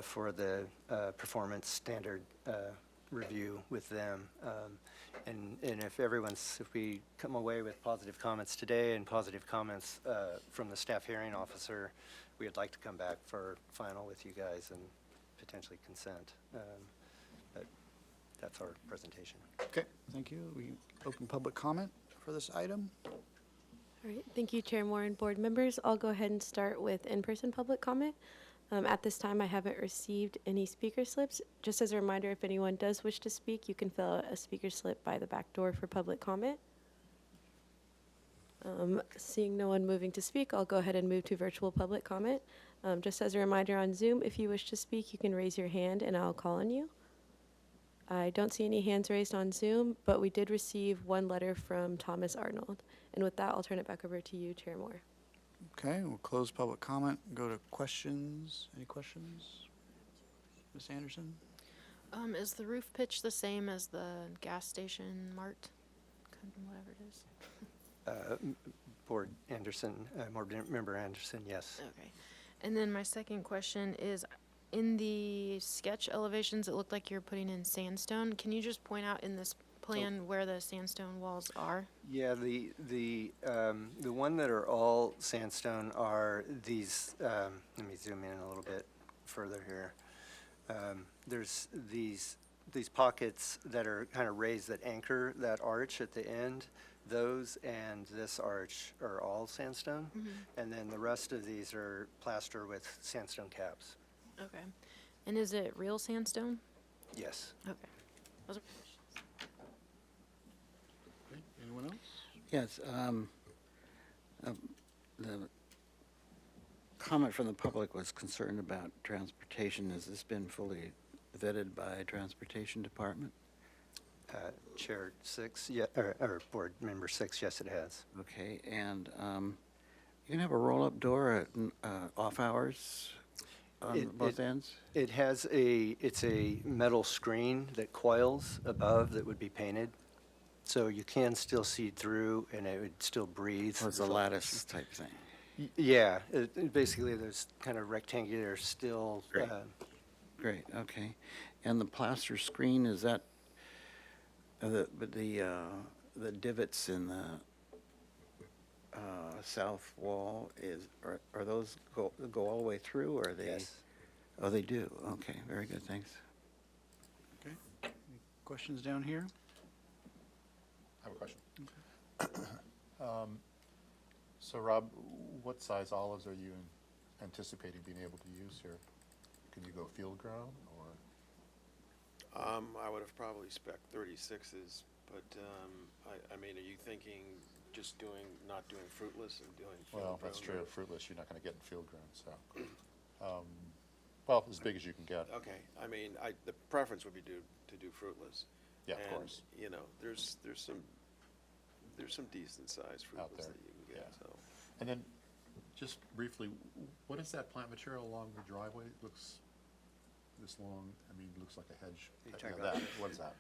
for the performance standard review with them. And if we come away with positive comments today and positive comments from the staff hearing officer, we'd like to come back for final with you guys and potentially consent. But that's our presentation. Okay, thank you. We open public comment for this item. All right, thank you, Chair Moore and board members. I'll go ahead and start with in-person public comment. At this time, I haven't received any speaker slips. Just as a reminder, if anyone does wish to speak, you can fill out a speaker slip by the back door for public comment. Seeing no one moving to speak, I'll go ahead and move to virtual public comment. Just as a reminder on Zoom, if you wish to speak, you can raise your hand and I'll call on you. I don't see any hands raised on Zoom, but we did receive one letter from Thomas Arnold. And with that, I'll turn it back over to you, Chair Moore. Okay, we'll close public comment, go to questions. Any questions? Ms. Anderson? Is the roof pitch the same as the gas station mart? Whatever it is. Board member Anderson, yes. Okay. And then my second question is, in the sketch elevations, it looked like you're putting in sandstone. Can you just point out in this plan where the sandstone walls are? Yeah, the one that are all sandstone are these, let me zoom in a little bit further here. There's these pockets that are kind of raised that anchor that arch at the end. Those and this arch are all sandstone. And then the rest of these are plaster with sandstone caps. Okay. And is it real sandstone? Yes. Okay. Those are Anyone else? Yes, the comment from the public was concerned about transportation. Has this been fully vetted by Transportation Department? Chair 6, yeah, or Board Member 6, yes, it has. Okay, and you can have a roll-up door at off hours on both ends? It has it's a metal screen that coils above that would be painted. So you can still see through and it would still breathe. Or it's a lattice type thing? Yeah, basically there's kind of rectangular still. Great, okay. And the plaster screen, is that, the divots in the south wall, are those go all the way through, or are they? Yes. Oh, they do, okay, very good, thanks. Okay. Any questions down here? I have a question. So Rob, what size olives are you anticipating being able to use here? Can you go field grown or? I would have probably spec 36s, but I mean, are you thinking just not doing fruitless and doing field grown? Well, that's true. Fruitless, you're not going to get in field grown, so. Well, as big as you can get. Okay, I mean, the preference would be to do fruitless. Yeah, of course. You know, there's some decent sized Out fruitless there, that you can get, so. And then, just briefly, what is that plant material along the driveway? It looks this long, I mean, it looks like a hedge. What is that?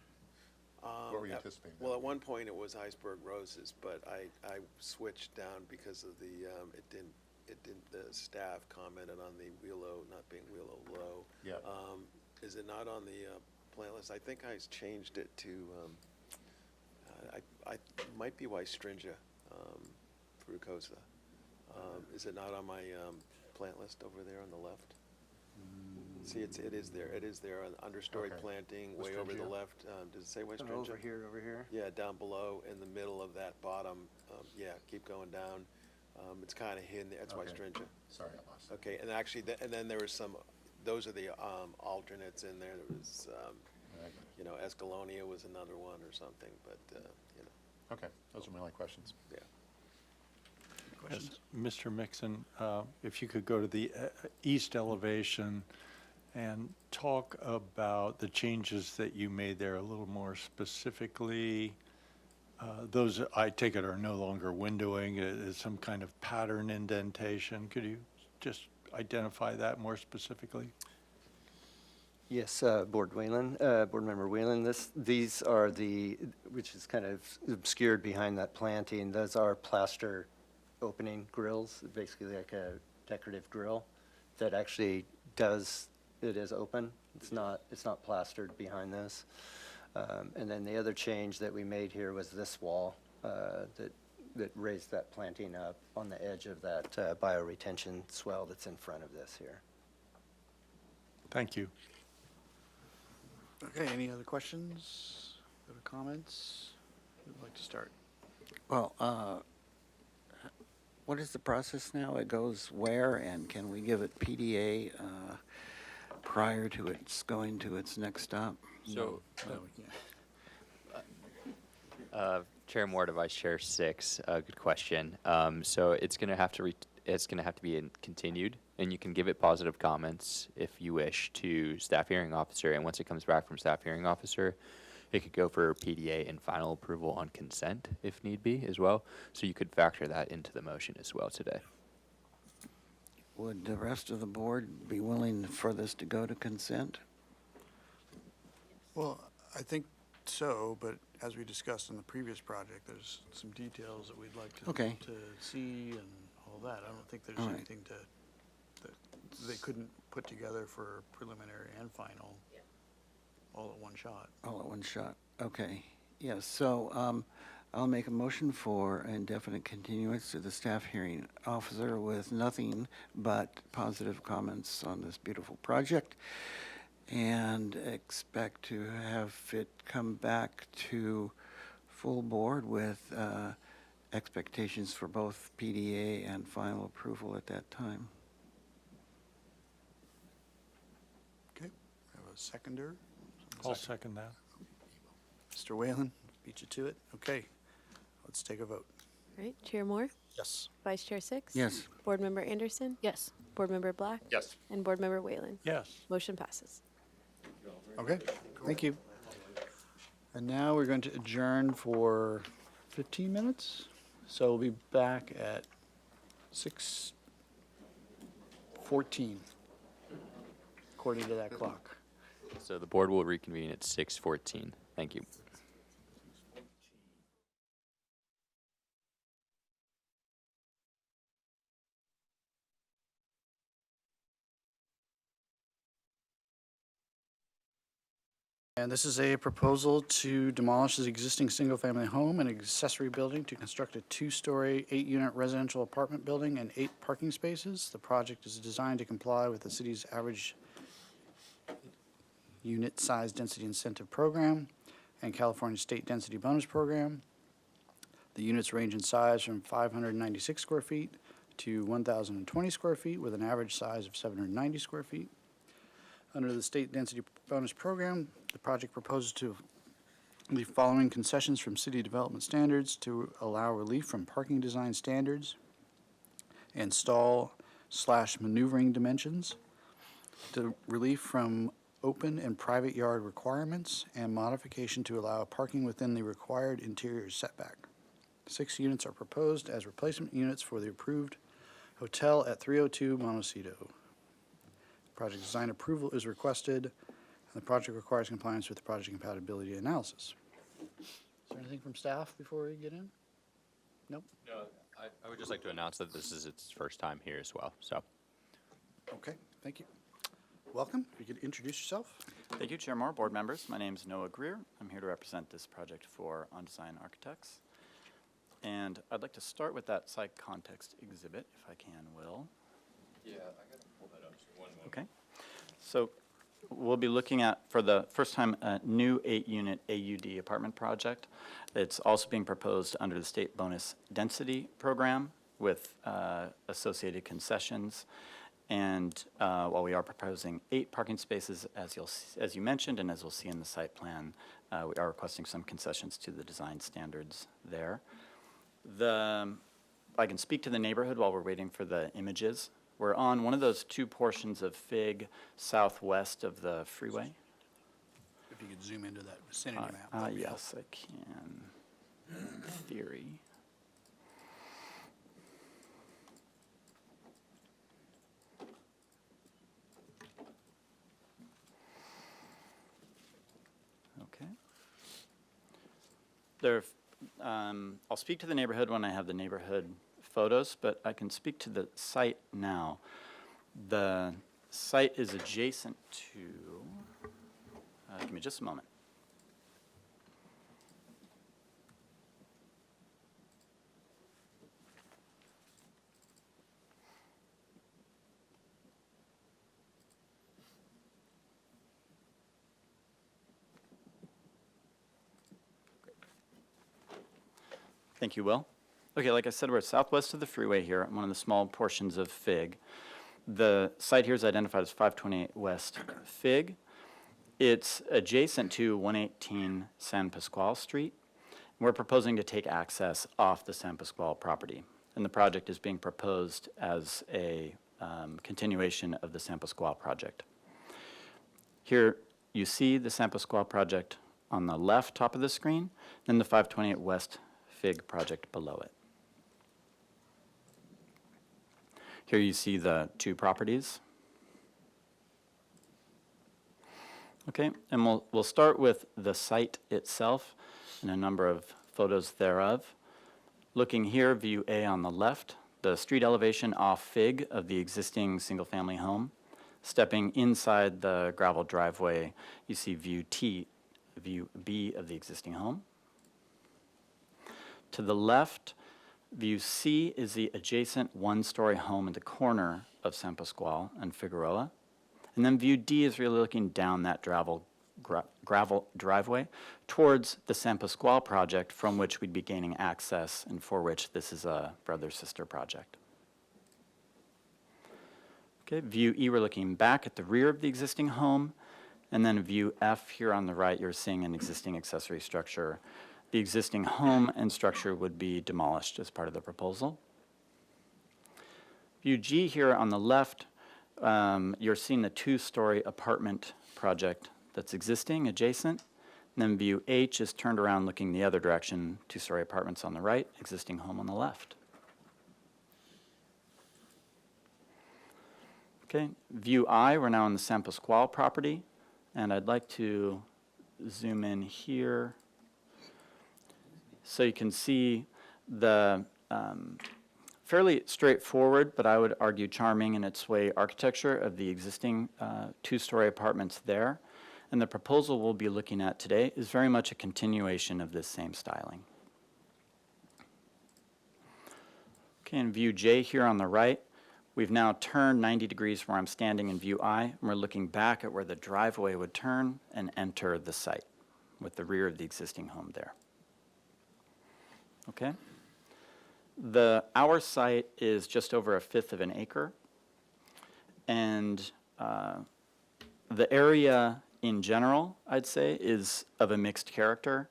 What were you anticipating? Well, at one point it was iceberg roses, but I switched down because of the, the staff commented on the Wheelo not being Wheelo low. Yeah. Is it not on the plant list? I think I changed it to, I might be Wystringia. Frucosa. Is it not on my plant list over there on the left? See, it is there. It is there on understory Okay. planting, way over the Westringia? left. Does it say Oh, Westringia? over here. Yeah, down below in the middle of that bottom. Yeah, keep going down. It's kind of hidden. That's Okay. Westringia. Sorry, I lost it. Okay, and actually, and then there was some. Those are the alternates in there. There was, Escalonia was another one or something. But Okay, those are my only questions. yeah. Yes, Mr. Mixon, if you could go to the east elevation and talk about the changes that you made there a little more specifically. Those, I take it, are no longer windowing, is some kind of pattern indentation. Could you just identify that more specifically? Yes, Board Member Whalen, these are which is kind of obscured behind that planting, those are plaster opening grills, basically like a decorative grill that actually it is open. It's not plastered behind this. And then the other change that we made here was this wall that raised that planting up on the edge of that bioretention swell that's in front of this here. Thank you. Okay, any other questions, other comments? Who'd like to start? Well, what is the process now? It goes where, and can we give it PDA prior to its going to its next stop? So, No, we can't. Chair Moore to Vice Chair Six, good question. So it's going to have to be continued, and you can give it positive comments if you wish to staff hearing officer. And once it comes back from staff hearing officer, it could go for PDA and final approval on consent if need be as well. So you could factor that into the motion as well today. Would the rest of the board be willing for this to go to consent? Well, I think so, but as we discussed in the previous project, there's some details that we'd like to see and all that. I don't think there's All right. anything that they couldn't put together for preliminary and final all at one shot. All at one shot, okay. Yes, so I'll make a motion for indefinite continuance to the staff hearing officer with nothing but positive comments on this beautiful project, and expect to have it come back to full board with expectations for both PDA and final approval at that time. Okay, we have a seconder. I'll second that. Mr. Whalen, beat you to it. Okay, let's take a vote. All right, Chair Moore, Yes. Vice Chair Six? Yes. Board Member Anderson? Yes. Board Member Black? Yes. And Board Member Whalen? Yes. Motion passes. Okay, thank you. And now we're going to adjourn for 15 minutes. So we'll be back at 6:14, according to that clock. So the board will reconvene at 6:14. Thank you. And this is a proposal to demolish the existing single-family home and accessory building to construct a two-story, 8-unit residential apartment building and 8 parking spaces. The project is designed to comply with the city's average unit size density incentive program and California State Density Bonus Program. The units range in size from 596 square feet to 1,020 square feet with an average size of 790 square feet. Under the State Density Bonus Program, the project proposes to the following concessions from city development standards to allow relief from parking design standards and stall/maneuvering dimensions, the relief from open and private yard requirements, and modification to allow parking within the required interior setback. 6 units are proposed as replacement units for the approved hotel at 302 Montecito. Project design approval is requested, and the project requires compliance with the project compatibility analysis. Is there anything from staff before we get in? Nope? No, I would just like to announce that this is its first time here as well, so. Okay, thank you. Welcome. If you could introduce yourself. Thank you, Chair Moore, board members. My name is Noah Greer. I'm here to represent this project for OnDesign Architects. And I'd like to start with that site context exhibit, if I can, Will. Yeah, I gotta pull that up. One moment. Okay. So we'll be looking at, for the first time, a new 8-unit AUD apartment project. It's also being proposed under the state bonus density program with associated concessions. And while we are proposing 8 parking spaces, as you mentioned, and as we'll see in the site plan, we are requesting some concessions to the design standards there. I can speak to the neighborhood while we're waiting for the images. We're on one of those 2 portions of FIG southwest of the freeway. If you could zoom into that vicinity map. that'd be Yes, I can, in theory. Okay. I'll speak to the neighborhood when I have the neighborhood photos, but I can speak to the site now. The site is adjacent to, give me just a moment. Thank you, Will. Okay, like I said, we're southwest of the freeway here, on one of the small portions of FIG. The site here is identified as 528 West FIG. It's adjacent to 118 San Pasqual Street. We're proposing to take access off the San Pasqual property. And the project is being proposed as a continuation of the San Pasqual project. Here you see the San Pasqual project on the left top of the screen, then the 528 West FIG project below it. Here you see the 2 properties. Okay, and we'll start with the site itself and a number of photos thereof. Looking here, view A on the left, the street elevation off FIG of the existing single-family home. Stepping inside the gravel driveway, you see view B of the existing home. To the left, view C is the adjacent 1-story home at the corner of San Pasqual and Figueroa. And then view D is really looking down that gravel driveway towards the San Pasqual project, from which we'd be gaining access and for which this is a brother-sister project. Okay, view E, we're looking back at the rear of the existing home. And then view F here on the right, you're seeing an existing accessory structure. The existing home and structure would be demolished as part of the proposal. View G here on the left, you're seeing the 2-story apartment project that's existing, adjacent. And then view H is turned around looking the other direction, 2-story apartments on the right, existing home on the left. Okay, view I, we're now on the San Pasqual property, and I'd like to zoom in here so you can see the fairly straightforward, but I would argue charming in its way, architecture of the existing 2-story apartments there. And the proposal we'll be looking at today is very much a continuation of this same styling. Okay, in view J here on the right, we've now turned 90 degrees where I'm standing in view I, and we're looking back at where the driveway would turn and enter the site with the rear of the existing home there. Okay? Our site is just over 1/5 of an acre, and the area in general, I'd say, is of a mixed character.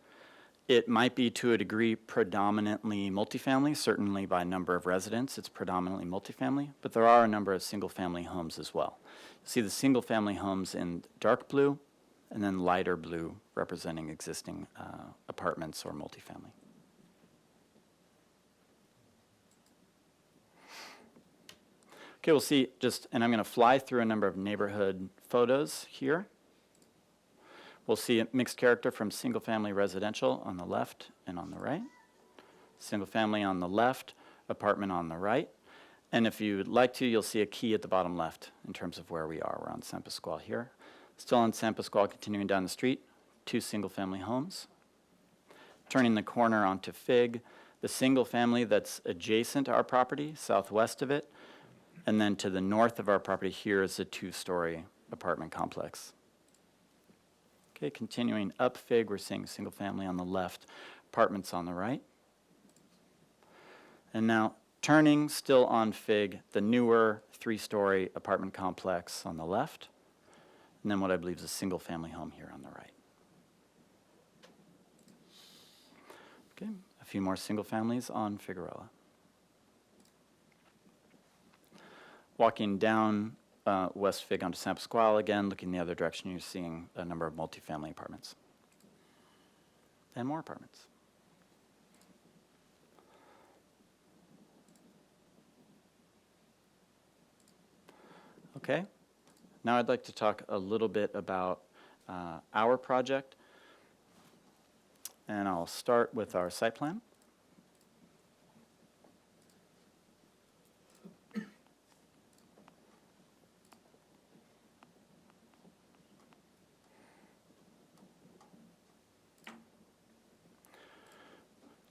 It might be to a degree predominantly multifamily, certainly by number of residents, it's predominantly multifamily, but there are a number of single-family homes as well. You see the single-family homes in dark blue, and then lighter blue representing existing apartments or multifamily. Okay, we'll see and I'm going to fly through a number of neighborhood photos here. We'll see a mixed character from single-family residential on the left and on the right. Single-family on the left, apartment on the right. And if you'd like to, you'll see a key at the bottom left in terms of where we are. We're on San Pasqual here. Still on San Pasqual, continuing down the street, 2 single-family homes. Turning the corner onto FIG, the single family that's adjacent to our property, southwest of it, and then to the north of our property here is a 2-story apartment complex. Okay, continuing up Fig, we're seeing single family on the left, apartments on the right. And now turning still on Fig, the newer 3-story apartment complex on the left, and then what I believe is a single family home here on the right. Okay, a few more single families on Figueroa. Walking down West Fig onto San Pasquale again, looking the other direction, you're seeing a number of multifamily apartments. And more apartments. Okay, now I'd like to talk a little bit about our project. And I'll start with our site plan.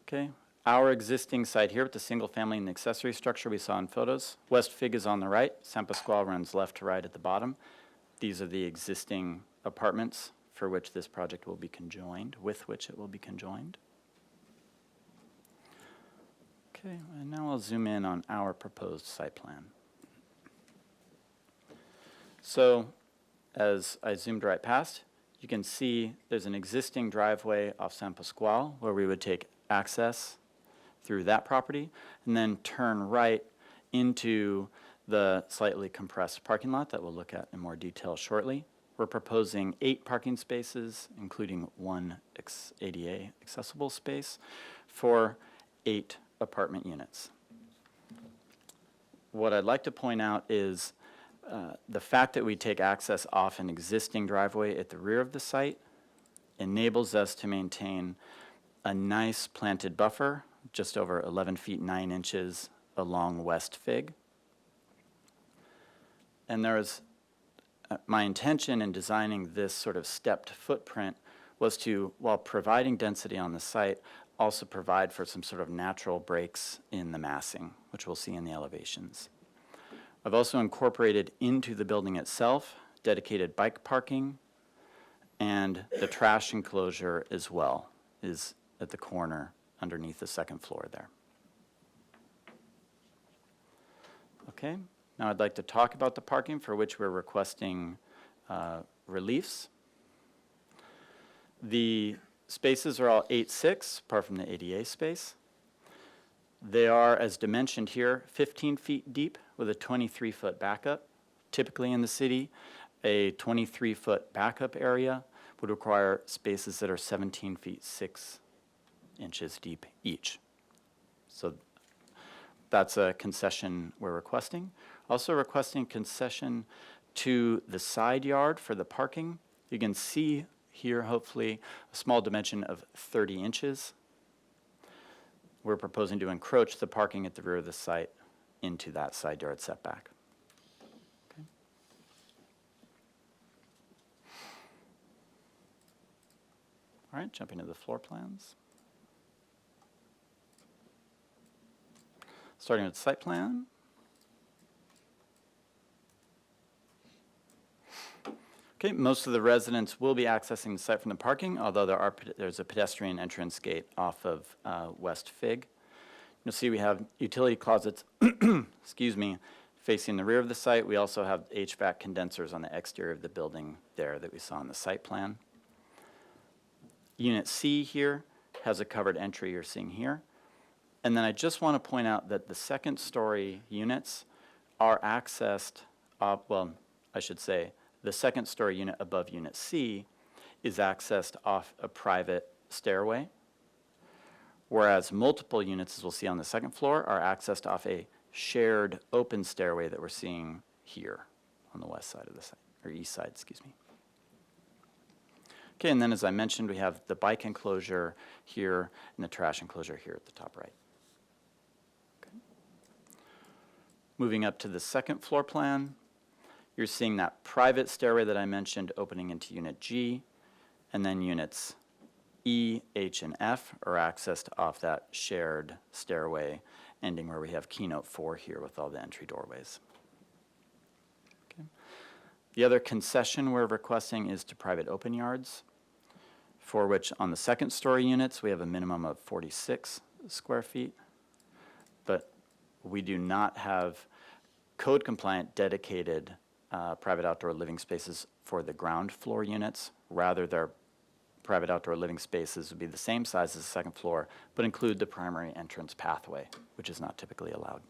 Okay, our existing site here with the single family and the accessory structure we saw in photos. West Fig is on the right, San Pasquale runs left to right at the bottom. These are the existing apartments for which this project will be conjoined, with which it will be conjoined. Okay, and now I'll zoom in on our proposed site plan. So, as I zoomed right past, you can see there's an existing driveway off San Pasquale where we would take access through that property and then turn right into the slightly compressed parking lot that we'll look at in more detail shortly. We're proposing 8 parking spaces, including 1 ADA accessible space for 8 apartment units. What I'd like to point out is the fact that we take access off an existing driveway at the rear of the site enables us to maintain a nice planted buffer, just over 11 feet 9 inches along West Fig. And there's my intention in designing this sort of stepped footprint was to, while providing density on the site, also provide for some sort of natural breaks in the massing, which we'll see in the elevations. I've also incorporated into the building itself dedicated bike parking, and the trash enclosure as well is at the corner underneath the 2nd floor there. Okay. Now I'd like to talk about the parking for which we're requesting reliefs. The spaces are all 8'6", apart from the ADA space. They are, as dimensioned here, 15 feet deep with a 23-foot backup. Typically in the city, a 23-foot backup area would require spaces that are 17 feet 6 inches deep each. So that's a concession we're requesting. Also requesting concession to the side yard for the parking. You can see here, hopefully, a small dimension of 30 inches. We're proposing to encroach the parking at the rear of the site into that side yard setback. Okay. All right, jumping to the floor plans. Starting with site plan. Okay, most of the residents will be accessing the site from the parking, although there's a pedestrian entrance gate off of West Fig. You'll see we have utility closets, excuse me, facing the rear of the site. We also have HVAC condensers on the exterior of the building there that we saw in the site plan. Unit C here has a covered entry you're seeing here. And then I just want to point out that the 2nd-story units are accessed, well, I should say, the 2nd-story unit above Unit C is accessed off a private stairway, whereas multiple units, as we'll see on the 2nd floor, are accessed off a shared open stairway that we're seeing here on the west side of the site, or east side, excuse me. Okay, and then as I mentioned, we have the bike enclosure here and the trash enclosure here at the top right. Okay. Moving up to the 2nd floor plan, you're seeing that private stairway that I mentioned opening into Unit G, and then units E, H, and F are accessed off that shared stairway ending where we have keynote 4 here with all the entry doorways. Okay. The other concession we're requesting is to private open yards, for which on the second story units, we have a minimum of 46 square feet, but we do not have code compliant dedicated private outdoor living spaces for the ground floor units. Rather, their private outdoor living spaces would be the same size as the second floor, but include the primary entrance pathway, which is not typically allowed.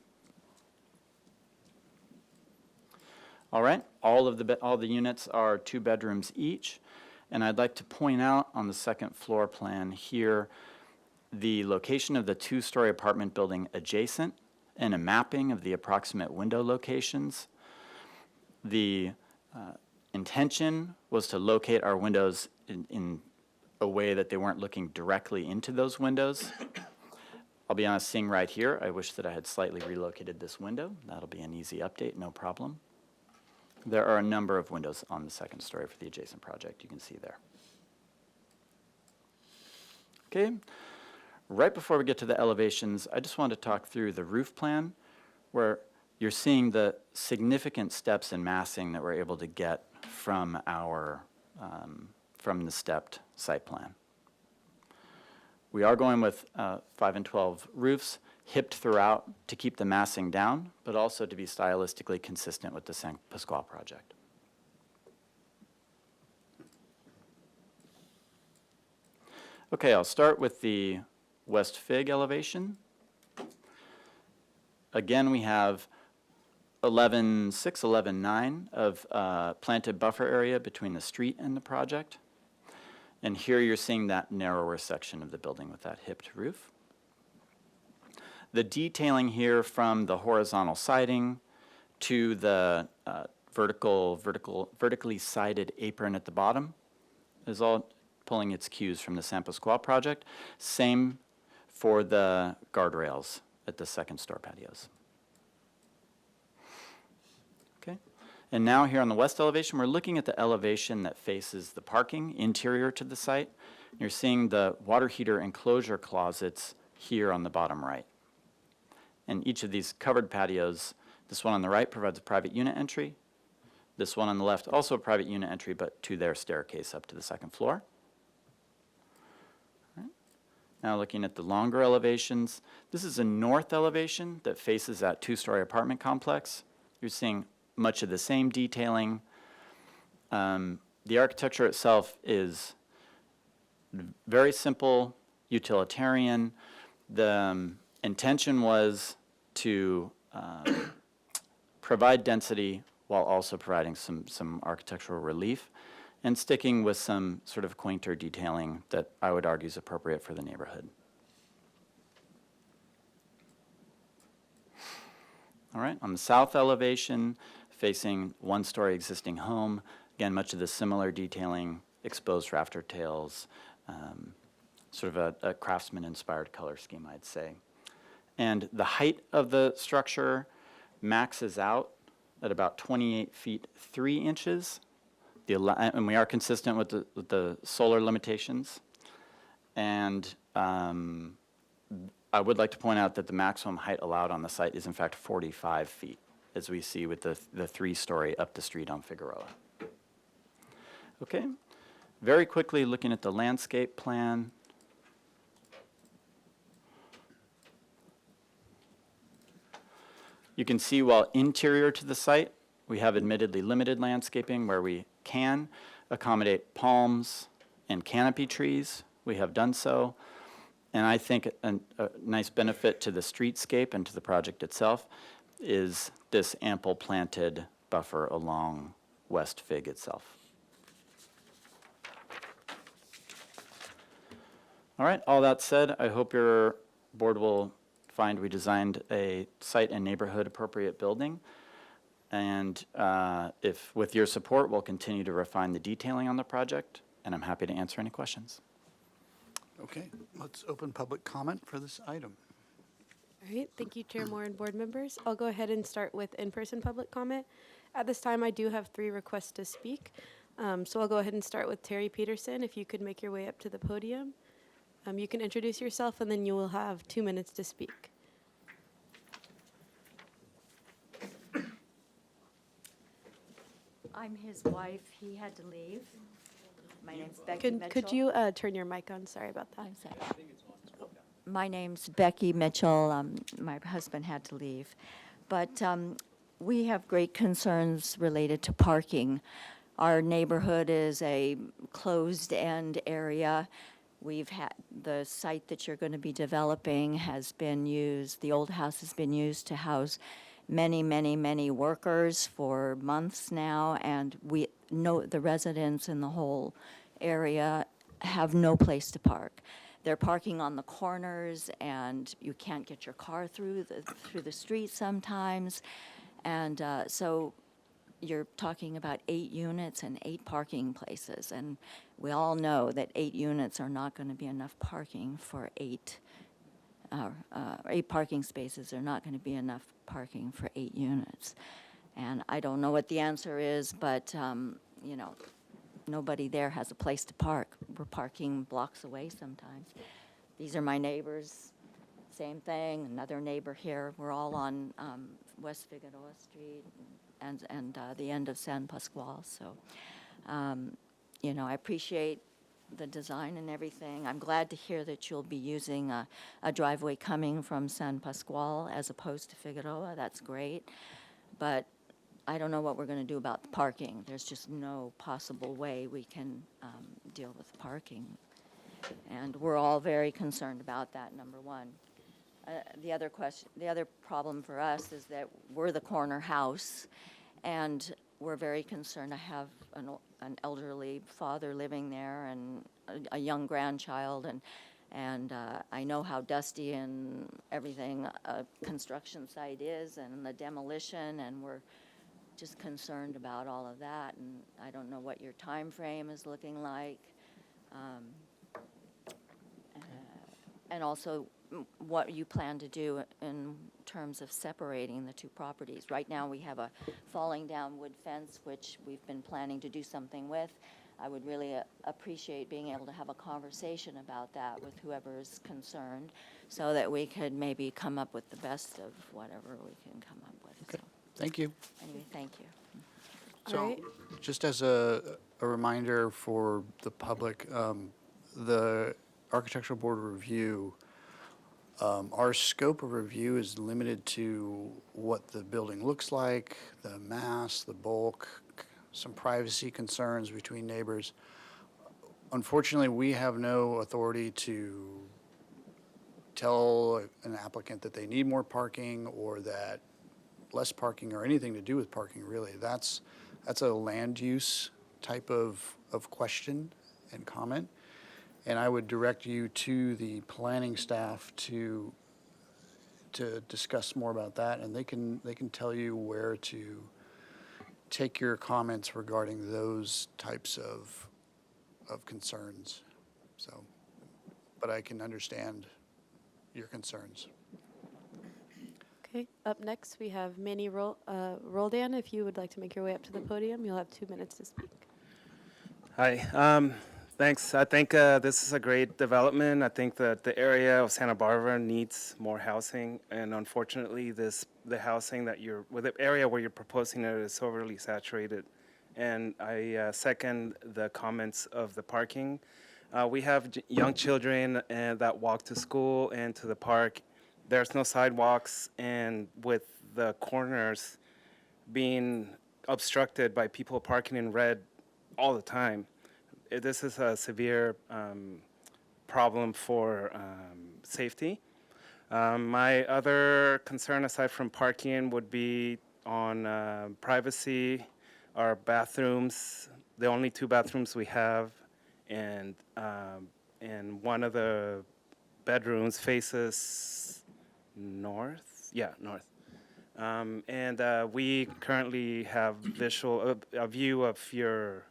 All right, all the units are 2 bedrooms each, and I'd like to point out on the second floor plan here the location of the 2-story apartment building adjacent and a mapping of the approximate window locations. The intention was to locate our windows in a way that they weren't looking directly into those windows. I'll be honest, seeing right here, I wish that I had slightly relocated this window. That'll be an easy update, no problem. There are a number of windows on the second story for the adjacent project, you can see there. Okay, right before we get to the elevations, I just wanted to talk through the roof plan, where you're seeing the significant steps in massing that we're able to get from our from the stepped site plan. We are going with 5 and 12 roofs, hipped throughout to keep the massing down, but also to be stylistically consistent with the San Pasqual project. Okay, I'll start with the West Fig elevation. Again, we have 11.6, 11.9 of planted buffer area between the street and the project. And here you're seeing that narrower section of the building with that hipped roof. The detailing here from the horizontal siding to the vertically sided apron at the bottom is all pulling its cues from the San Pasqual project. Same for the guardrails at the second store patios. Okay. And now here on the west elevation, we're looking at the elevation that faces the parking interior to the site. You're seeing the water heater enclosure closets here on the bottom right. And each of these covered patios, this one on the right provides a private unit entry. This one on the left also a private unit entry, but to their staircase up to the second floor. All right. Now looking at the longer elevations, this is a north elevation that faces that 2-story apartment complex. You're seeing much of the same detailing. The architecture itself is very simple, utilitarian. The intention was to provide density while also providing some architectural relief and sticking with some sort of quainter detailing that I would argue is appropriate for the neighborhood. All right, on the south elevation, facing 1-story existing home, again, much of the similar detailing, exposed rafter tails, sort of a craftsman-inspired color scheme, I'd say. And the height of the structure maxes out at about 28 feet 3 inches. And we are consistent with the solar limitations. And I would like to point out that the maximum height allowed on the site is in fact 45 feet, as we see with the 3-story up the street on Figueroa. Okay, very quickly looking at the landscape plan. You can see while interior to the site, we have admittedly limited landscaping where we can accommodate palms and canopy trees. We have done so. And I think a nice benefit to the streetscape and to the project itself is this ample planted buffer along West Fig itself. All right, all that said, I hope your board will find we designed a site and neighborhood appropriate building. And if with your support, we'll continue to refine the detailing on the project, and I'm happy to answer any questions. Okay, let's open public comment for this item. All right, thank you, Chair Moore and board members. I'll go ahead and start with in-person public comment. At this time, I do have 3 requests to speak. So I'll go ahead and start with Terry Peterson. If you could make your way up to the podium. You can introduce yourself, and then you will have 2 minutes to speak. I'm his wife. He had to leave. My name's Becky Mitchell. Could you turn your mic on? Sorry about that. I'm sorry. My name's Becky Mitchell. My husband had to leave. But we have great concerns related to parking. Our neighborhood is a closed-end area. We've had, the site that you're going to be developing has been used, the old house has been used to house many, many, many workers for months now, and we know the residents in the whole area have no place to park. They're parking on the corners, and you can't get your car through the street sometimes. And so you're talking about 8 units and 8 parking places. And we all know that 8 units are not going to be enough parking for 8 parking spaces are not going to be enough parking for 8 units. And I don't know what the answer is, but, you know, nobody there has a place to park. We're parking blocks away sometimes. These are my neighbors, same thing, another neighbor here. We're all on West Figueroa Street and the end of San Pascual. So, you know, I appreciate the design and everything. I'm glad to hear that you'll be using a driveway coming from San Pascual as opposed to Figueroa. That's great. But I don't know what we're going to do about the parking. There's just no possible way we can deal with parking. And we're all very concerned about that, number one. The other problem for us is that we're the corner house, and we're very concerned. I have an elderly father living there and a young grandchild, and I know how dusty and everything a construction site is, and the demolition, and we're just concerned about all of that. And I don't know what your time frame is looking like, and also what you plan to do in terms of separating the 2 properties. Right now, we have a falling down wood fence, which we've been planning to do something with. I would really appreciate being able to have a conversation about that with whoever is concerned, so that we could maybe come up with the best of whatever we can come up with. Okay. So, Thank you. anyway, thank you. So, All right. just as a reminder for the public, the Architectural Board of Review, our scope of review is limited to what the building looks like, the mass, the bulk, some privacy concerns between neighbors. Unfortunately, we have no authority to tell an applicant that they need more parking or that less parking or anything to do with parking, really. That's a land use type of question and comment. And I would direct you to the planning staff to discuss more about that, and they can tell you where to take your comments regarding those types of concerns. So, but I can understand your concerns. Okay, up next, we have Manny Roldan. If you would like to make your way up to the podium, you'll have 2 minutes to speak. Hi, thanks. I think this is a great development. I think that the area of Santa Barbara needs more housing, and unfortunately, the housing that the area where you're proposing it is overly saturated. And I second the comments of the parking. We have young children that walk to school and to the park. There's no sidewalks, and with the corners being obstructed by people parking in red all the time, this is a severe problem for safety. My other concern, aside from parking, would be on privacy. Our bathrooms, the only 2 bathrooms we have, and one of the bedrooms faces north. Yeah, north. And we currently have a view of your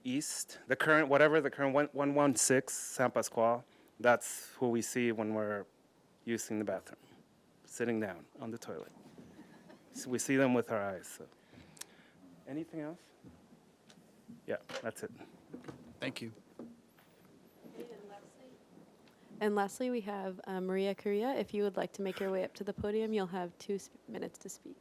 east, the current 116 San Pascual. That's who we see when we're using the bathroom, sitting down on the toilet. So we see them with our eyes. So. Anything else? Yeah, that's it. Thank you. And lastly, we have Maria Correa. If you would like to make your way up to the podium, you'll have 2 minutes to speak.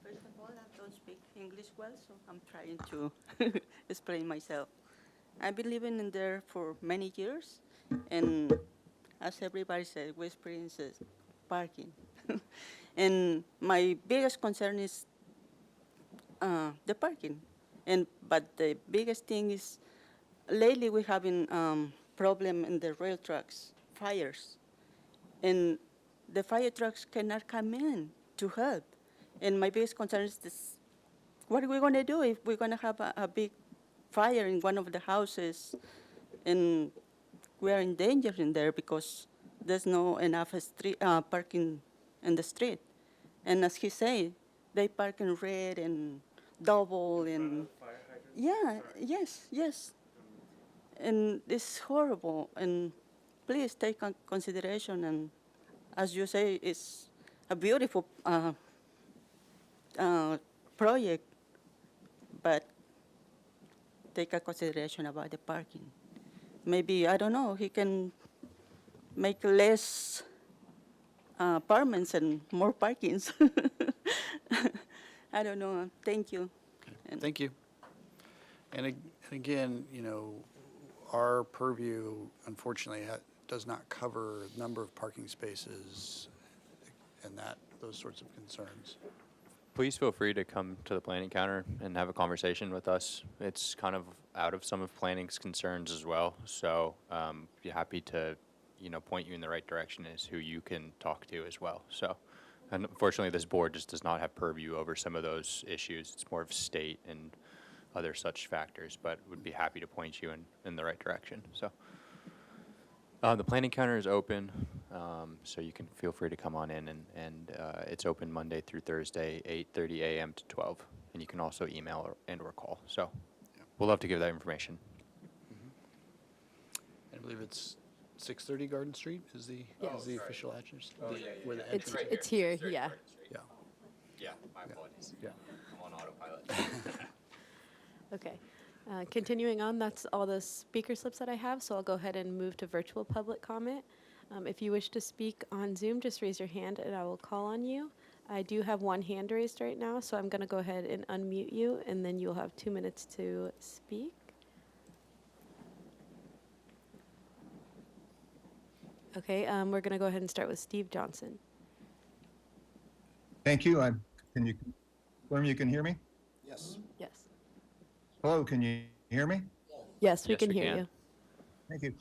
First of all, I don't speak English well, so I'm trying to explain myself. I've been living in there for many years, and as everybody said, we experience parking. And my biggest concern is the parking. But the biggest thing is, lately we're having problem in the rail trucks, fires. And the fire trucks cannot come in to help. And my biggest concern is this, what are we going to do if we're going to have a big fire in one of the houses and we are in danger in there because there's no enough parking in the street. And as he said, they park in red and double and yes. And it's horrible. And please take consideration. And as you say, it's a beautiful project, but take a consideration about the parking. Maybe, I don't know, he can make less apartments and more parkings. I don't know. Thank you. Thank you. And again, our purview, unfortunately, does not cover number of parking spaces and those sorts of concerns. Please feel free to come to the planning counter and have a conversation with us. It's kind of out of some of planning's concerns as well. So be happy to, point you in the right direction as who you can talk to as well. So unfortunately, this board just does not have purview over some of those issues. It's more of state and other such factors, but would be happy to point you in the right direction. So the planning counter is open, so you can feel free to come on in, and it's open Monday through Thursday, 8:30 a.m. to 12. And you can also email or call. So we'll love to give that information. I believe it's 630 Garden Street is the official address. Where the It's, entrance- it's here, yeah. Yeah, my apologies. Yeah. I'm on autopilot. Okay. Continuing on, that's all the speaker slips that I have, so I'll go ahead and move to virtual public comment. If you wish to speak on Zoom, just raise your hand and I will call on you. I do have one hand raised right now, so I'm going to go ahead and unmute you, and then you'll have 2 minutes to speak. Okay, we're going to go ahead and start with Steve Johnson. Thank you. Can you confirm you can hear me? Yes. Yes. Hello, can you hear me? Yes, we Yes, can we hear can. you. Thank you.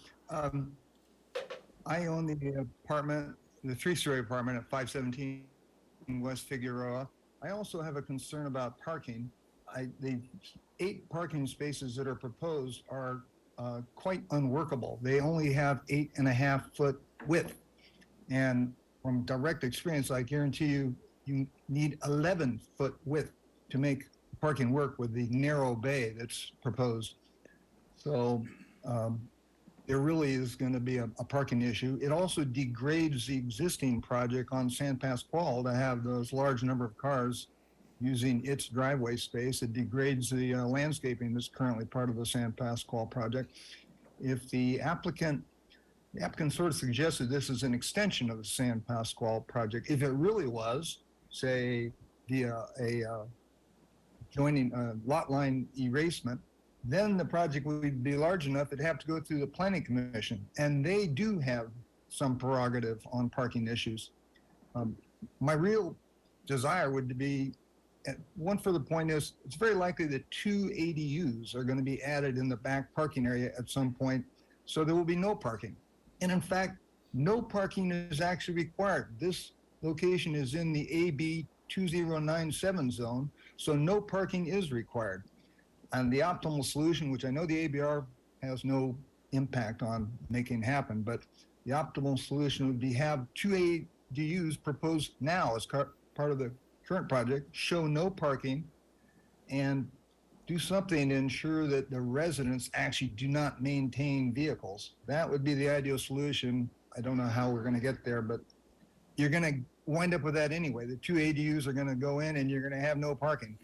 I own the apartment, the 3-story apartment at 517 West Figueroa. I also have a concern about parking. The 8 parking spaces that are proposed are quite unworkable. They only have 8.5 foot width. And from direct experience, I guarantee you, you need 11 foot width to make parking work with the narrow bay that's proposed. So there really is going to be a parking issue. It also degrades the existing project on San Pasqual to have those large number of cars using its driveway space. It degrades the landscaping that's currently part of the San Pasqual project. If the applicant sort of suggested this is an extension of the San Pasqual project, if it really was, say, via a joining lot line erasement, then the project would be large enough it'd have to go through the planning commission, and they do have some prerogative on parking issues. My real desire would be, one further point is, it's very likely that 2 ADUs are going to be added in the back parking area at some point, so there will be no parking. And in fact, no parking is actually required. This location is in the AB 2097 zone, so no parking is required. And the optimal solution, which I know the ABR has no impact on making happen, but the optimal solution would be have 2 ADUs proposed now as part of the current project, show no parking, and do something to ensure that the residents actually do not maintain vehicles. That would be the ideal solution. I don't know how we're going to get there, but you're going to wind up with that anyway. The 2 ADUs are going to go in and you're going to have no parking.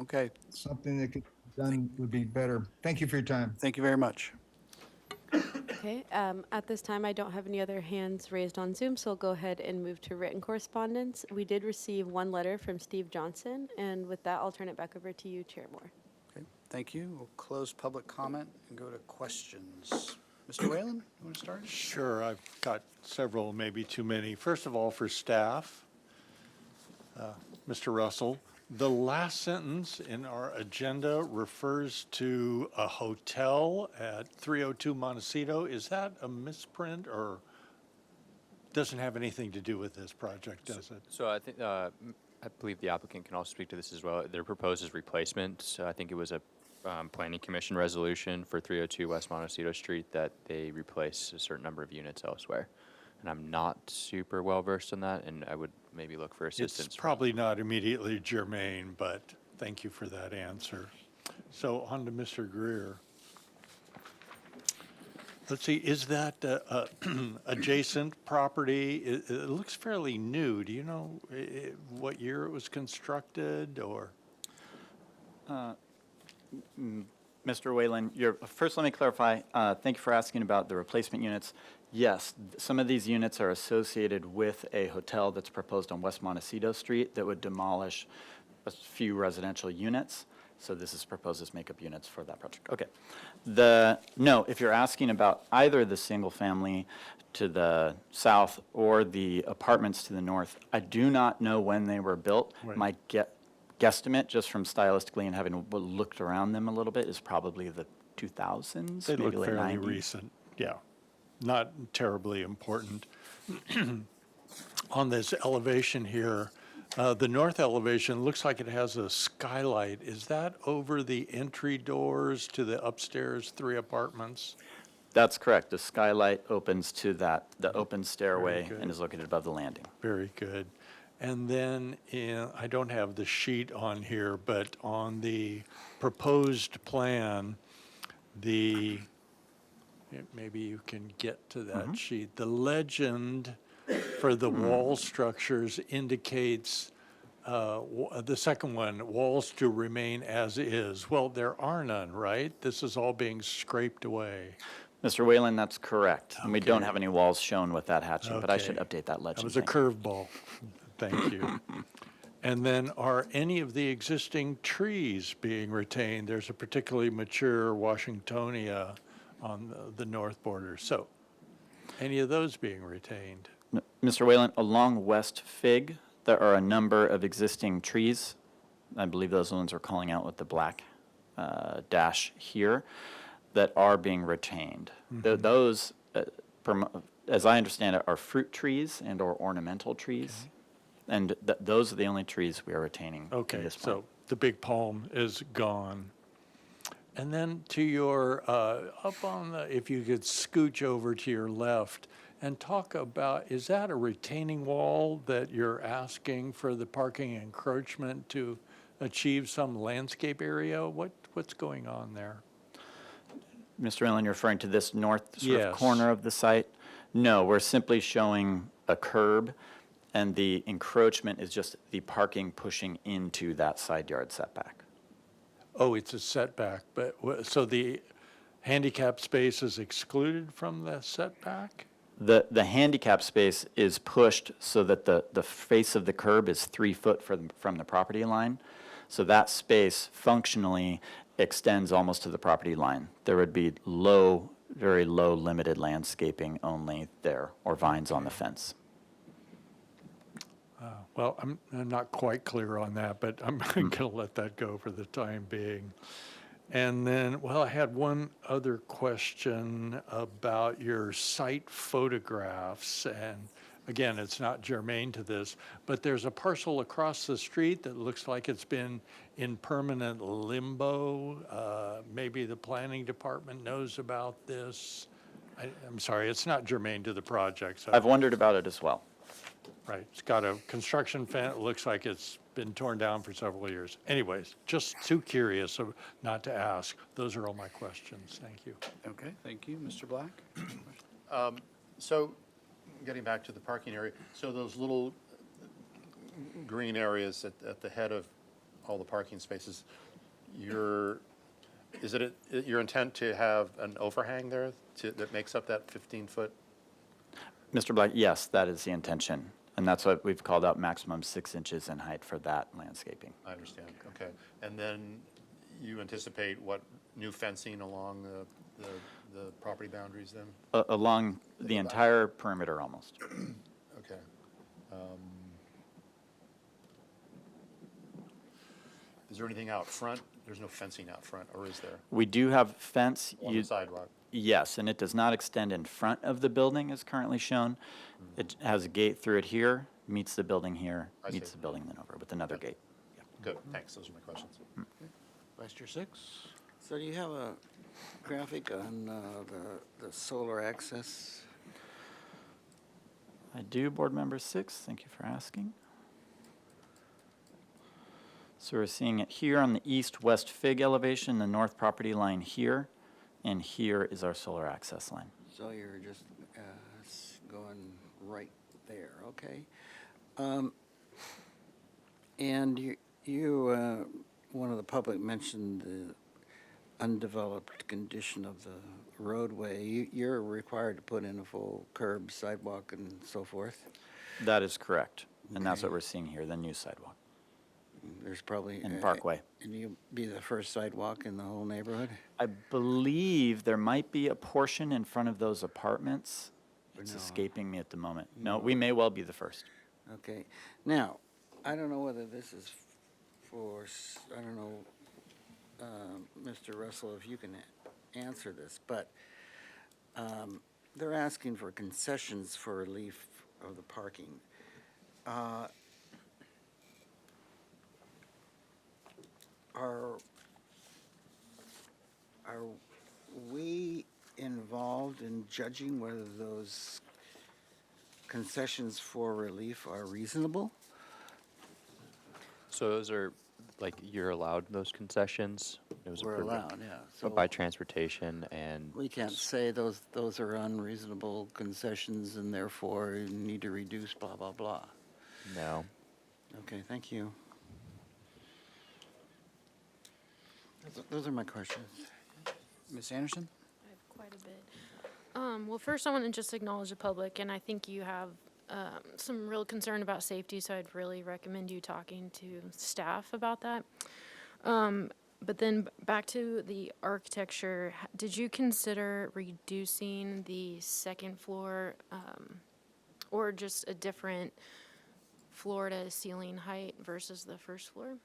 Okay. Something that could done would be better. Thank you for your time. Thank you very much. Okay, at this time, I don't have any other hands raised on Zoom, so I'll go ahead and move to written correspondence. We did receive one letter from Steve Johnson, and with that, I'll turn it back over to you, Chair Moore. Okay, thank you. We'll close public comment and go to questions. Mr. Whalen, you want to start? Sure, I've got several, maybe too many. First of all, for staff, Mr. Russell, the last sentence in our agenda refers to a hotel at 302 Montecito. Is that a misprint or doesn't have anything to do with this project, does it? So I think, I believe the applicant can also speak to this as well. Their proposed is replacement, so I think it was a planning commission resolution for 302 West Montecito Street that they replace a certain number of units elsewhere. And I'm not super well versed in that, and I would maybe look for assistance. It's probably not immediately germane, but thank you for that answer. So on to Mr. Greer. Let's see, is that adjacent property? It looks fairly new. Do you know what year it was constructed or? Mr. Whalen, first let me clarify, thank you for asking about the replacement units. Yes, some of these units are associated with a hotel that's proposed on West Montecito Street that would demolish a few residential units. So this is proposed as makeup units for that project. Okay. No, if you're asking about either the single family to the south or the apartments to the north, I do not know when they were built. Right. My guesstimate, just from stylistically and having looked around them a little bit, is probably the 2000s, They maybe look late fairly 90s. recent, yeah. Not terribly important. On this elevation here, the north elevation looks like it has a skylight. Is that over the entry doors to the upstairs 3 apartments? That's correct. The skylight opens to the open stairway good. and is located above the landing. Very good. And then, I don't have the sheet on here, but on the proposed plan, maybe you can get to that sheet. The legend for the wall structures indicates, the second one, walls to remain as is. Well, there are none, right? This is all being scraped away. Mr. Whalen, that's correct. And we don't Okay. have any walls shown with that hatching, but I should Okay. update that legend. That was a Thank you. curveball. Thank you. And then are any of the existing trees being retained? There's a particularly mature Washingtonia on the north border. So any of those being retained? Mr. Whalen, along West Fig, there are a number of existing trees. I believe those ones are calling out with the black dash here that are being retained. Those, as I understand it, are fruit trees and or ornamental trees. And those are the only trees we are retaining at Okay, this point. so the big palm is gone. And then to your, up on the, if you could scooch over to your left and talk about, is that a retaining wall that you're asking for the parking encroachment to achieve some landscape area? What's going on there? Mr. Whalen, you're referring to this north sort Yes. of corner of the site? No, we're simply showing a curb, and the encroachment is just the parking pushing into that side yard setback. Oh, it's a setback, but, so the handicap space is excluded from the setback? The handicap space is pushed so that the face of the curb is 3 foot from the property line. So that space functionally extends almost to the property line. There would be very low, limited landscaping only there, or vines on the fence. Well, I'm not quite clear on that, but I'm going to let that go for the time being. And then, well, I had one other question about your site photographs. And again, it's not germane to this, but there's a parcel across the street that looks like it's been in permanent limbo. Maybe the planning department knows about this. I'm sorry, it's not germane to the project. So. I've wondered about it as well. Right, it's got a construction fence, it looks like it's been torn down for several years. Anyways, just too curious not to ask. Those are all my questions, thank you. Okay, thank you. Mr. Black? So, getting back to the parking area, so those little green areas at the head of all the parking spaces, you're Is it your intent to have an overhang there that makes up that 15-foot? Mr. Black, yes, that is the intention. And that's what we've called out, maximum 6 inches in height for that landscaping. I understand, okay. And then you anticipate what, new fencing along the property boundaries then? Along the entire perimeter almost. Okay. Is there anything out front? There's no fencing out front, or is there? We do have fence. On the sidewalk? Yes, and it does not extend in front of the building as currently shown. It has a gate through it here, meets the building here, I meets see. the building then over with another gate. Good, thanks, those are my questions. Vice Chair Six? So do you have a graphic on the solar access? I do, Board Member 6, thank you for asking. So we're seeing it here on the east-west fig elevation, the north property line here, and here is our solar access line. So you're just going right there, okay? And you one of the public mentioned the undeveloped condition of the roadway. You're required to put in a full curb, sidewalk, and so forth? That is correct, and that's what we're seeing here, the new sidewalk. There's probably... And Parkway. And you'll be the first sidewalk in the whole neighborhood? I believe there might be a portion in front of those apartments. It's No. escaping me at the moment. No, we may well be the first. Okay. Now, I don't know whether this is for, I don't know, Mr. Russell, if you can answer this, but they're asking for concessions for relief of the parking. Are we involved in judging whether those concessions for relief are reasonable? So those are, like, you're allowed those concessions? Those are We're approved by- allowed, yeah. But by transportation and. We can't say those are unreasonable concessions and therefore you need to reduce blah, blah, blah. No. Okay, thank you. Those are my questions. Ms. Anderson? I have quite a bit. Well, first I want to just acknowledge the public, and I think you have some real concern about safety, so I'd really recommend you talking to staff about that. But then back to the architecture, did you consider reducing the second floor or just a different floor to ceiling height versus the first floor?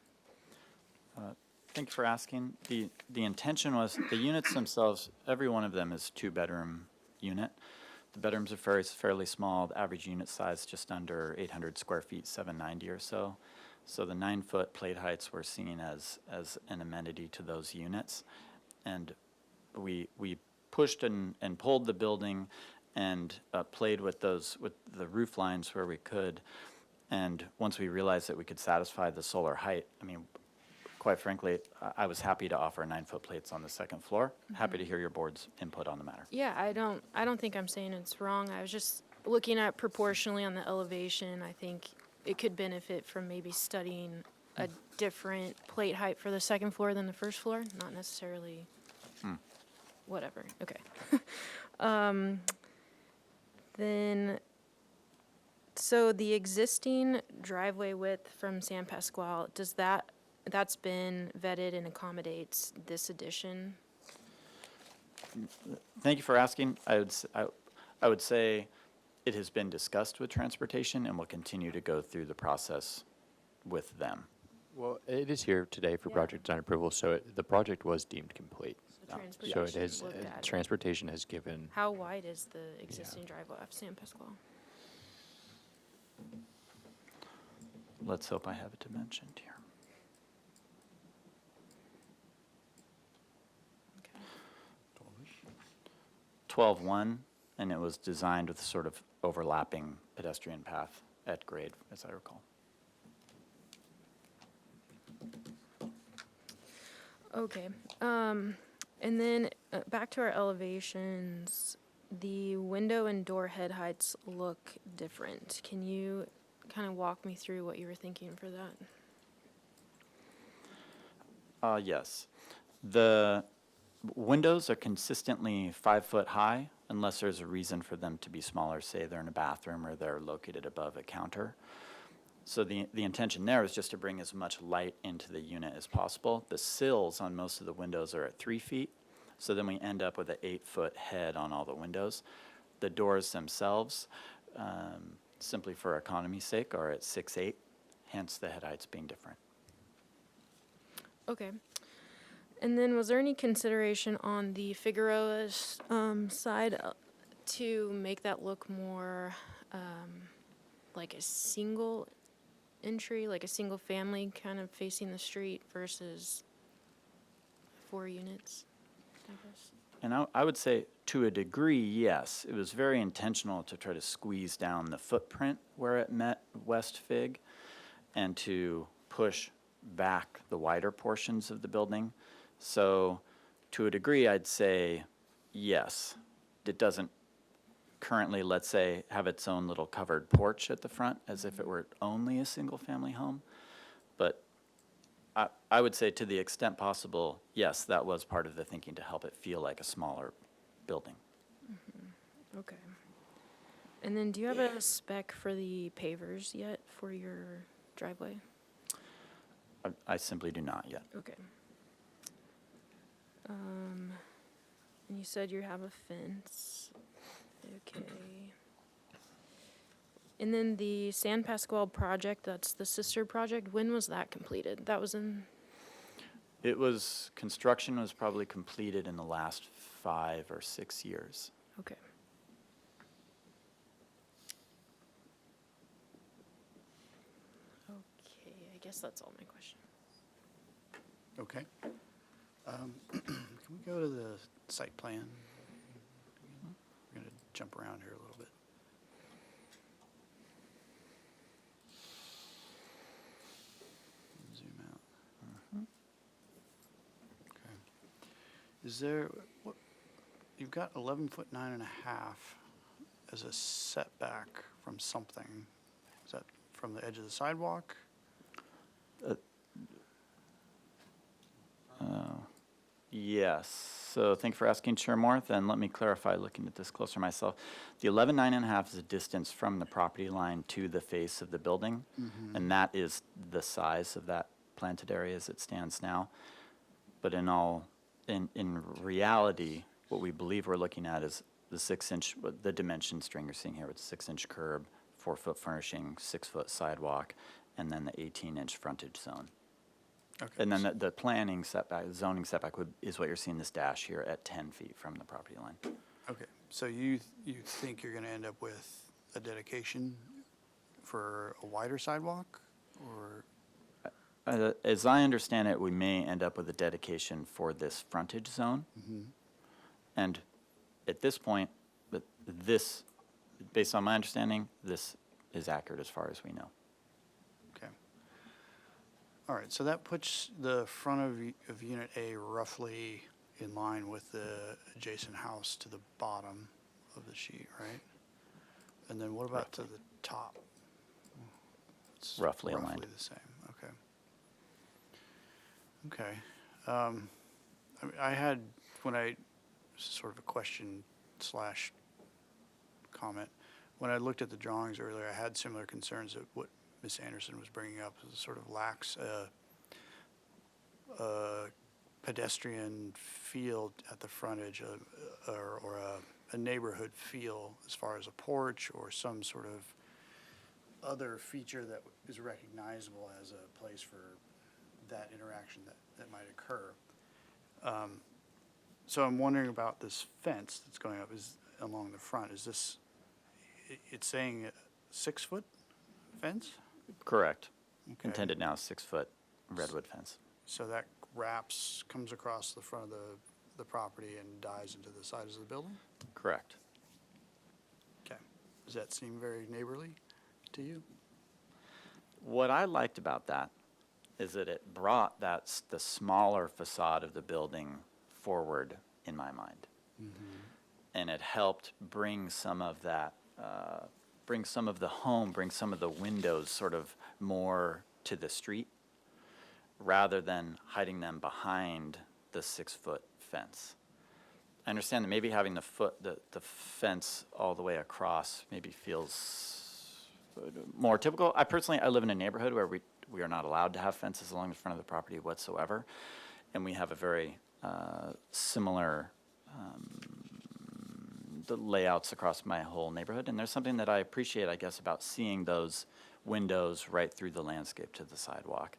Thank you for asking. The intention was, the units themselves, every one of them is 2-bedroom unit. The bedrooms are fairly small. The average unit size just under 800 square feet, 790 or so. So the 9-foot plate heights we're seeing as an amenity to those units. And we pushed and pulled the building and played with the roof lines where we could. And once we realized that we could satisfy the solar height, I mean, quite frankly, I was happy to offer 9-foot plates on the second floor. Happy to hear your board's input on the matter. Yeah, I don't think I'm saying it's wrong. I was just looking at proportionally on the elevation. I think it could benefit from maybe studying a different plate height for the second floor than the first floor. Not necessarily. Whatever. Okay. Then, so the existing driveway width from San Pasquale, that's been vetted and accommodates this addition? Thank you for asking. I would say it has been discussed with transportation and will continue to go through the process with them. Well, it is here today for project design approval, so the project was deemed complete. So it is, looked at it. transportation has given. How wide is the existing driveway of San Pasquale? Let's hope I have it dimensioned here. 12.1, and it was designed with sort of overlapping pedestrian path at grade, as I recall. Okay, and then back to our elevations, the window and door head heights look different. Can you kind of walk me through what you were thinking for that? Yes. The windows are consistently 5 foot high unless there's a reason for them to be smaller, say they're in a bathroom or they're located above a counter. So the intention there is just to bring as much light into the unit as possible. The sills on most of the windows are at 3 feet, so then we end up with an 8-foot head on all the windows. The doors themselves, simply for economy's sake, are at 6'8", hence the head heights being different. Okay. And then was there any consideration on the Figueroa's side to make that look more like a single entry, like a single family kind of facing the street versus 4 units, I guess? And I would say, to a degree, yes. It was very intentional to try to squeeze down the footprint where it met West Fig and to push back the wider portions of the building. So to a degree, I'd say yes. It doesn't currently, let's say, have its own little covered porch at the front as if it were only a single-family home. But I would say to the extent possible, yes, that was part of the thinking to help it feel like a smaller building. Okay. And then do you have a spec for the pavers yet for your driveway? I simply do not yet. Okay. And you said you have a fence. Okay. And then the San Pasqual project, that's the sister project, when was that completed? That was in, Construction was probably completed in the last 5 or 6 years. okay. Okay, I guess that's all my questions. Okay. Can we go to the site plan? We're going to jump around here a little bit. Zoom out. Okay. Is there, what, you've got 11 foot 9.5 as a setback from something. Is that from the edge of the sidewalk? Yes. So thank you for asking, Chair Morth, and let me clarify, looking at this closer myself. The 11.9.5 is a distance from the property line to the face of the building, and that is the size of that planted area as it stands now. But in reality, what we believe we're looking at is the 6-inch, the dimension string you're seeing here with 6-inch curb, 4-foot furnishing, 6-foot sidewalk, and then the 18-inch frontage zone. Okay. And then the planning setback, zoning setback is what you're seeing this dash here at 10 feet from the property line. Okay, so you think you're going to end up with a dedication for a wider sidewalk, or? As I understand it, we may end up with a dedication for this frontage zone. And at this point, based on my understanding, this is accurate as far as we know. Okay. All right, so that puts the front of Unit A roughly in line with the adjacent house to the bottom of the sheet, right? And then what about to the top? It's Roughly aligned. the same, okay. Okay. I mean, I had, this is sort of a question / comment. When I looked at the drawings earlier, I had similar concerns that what Ms. Anderson was bringing up sort of lacks a pedestrian feel at the frontage or a neighborhood feel as far as a porch or some sort of other feature that is recognizable as a place for that interaction that might occur. So I'm wondering about this fence that's going up along the front. Is this, it's saying 6-foot fence? Correct. Okay. Intended now 6-foot redwood fence. So that comes across the front of the property and dies into the sides of the building? Correct. Okay. Does that seem very neighborly to you? What I liked about that is that it brought the smaller facade of the building forward in my mind. And it helped bring some of that, bring some of the windows sort of more to the street rather than hiding them behind the 6-foot fence. I understand that maybe having the fence all the way across maybe feels more typical. I live in a neighborhood where we are not allowed to have fences along the front of the property whatsoever. And we have a very similar the layouts across my whole neighborhood. And there's something that I appreciate, I guess, about seeing those windows right through the landscape to the sidewalk.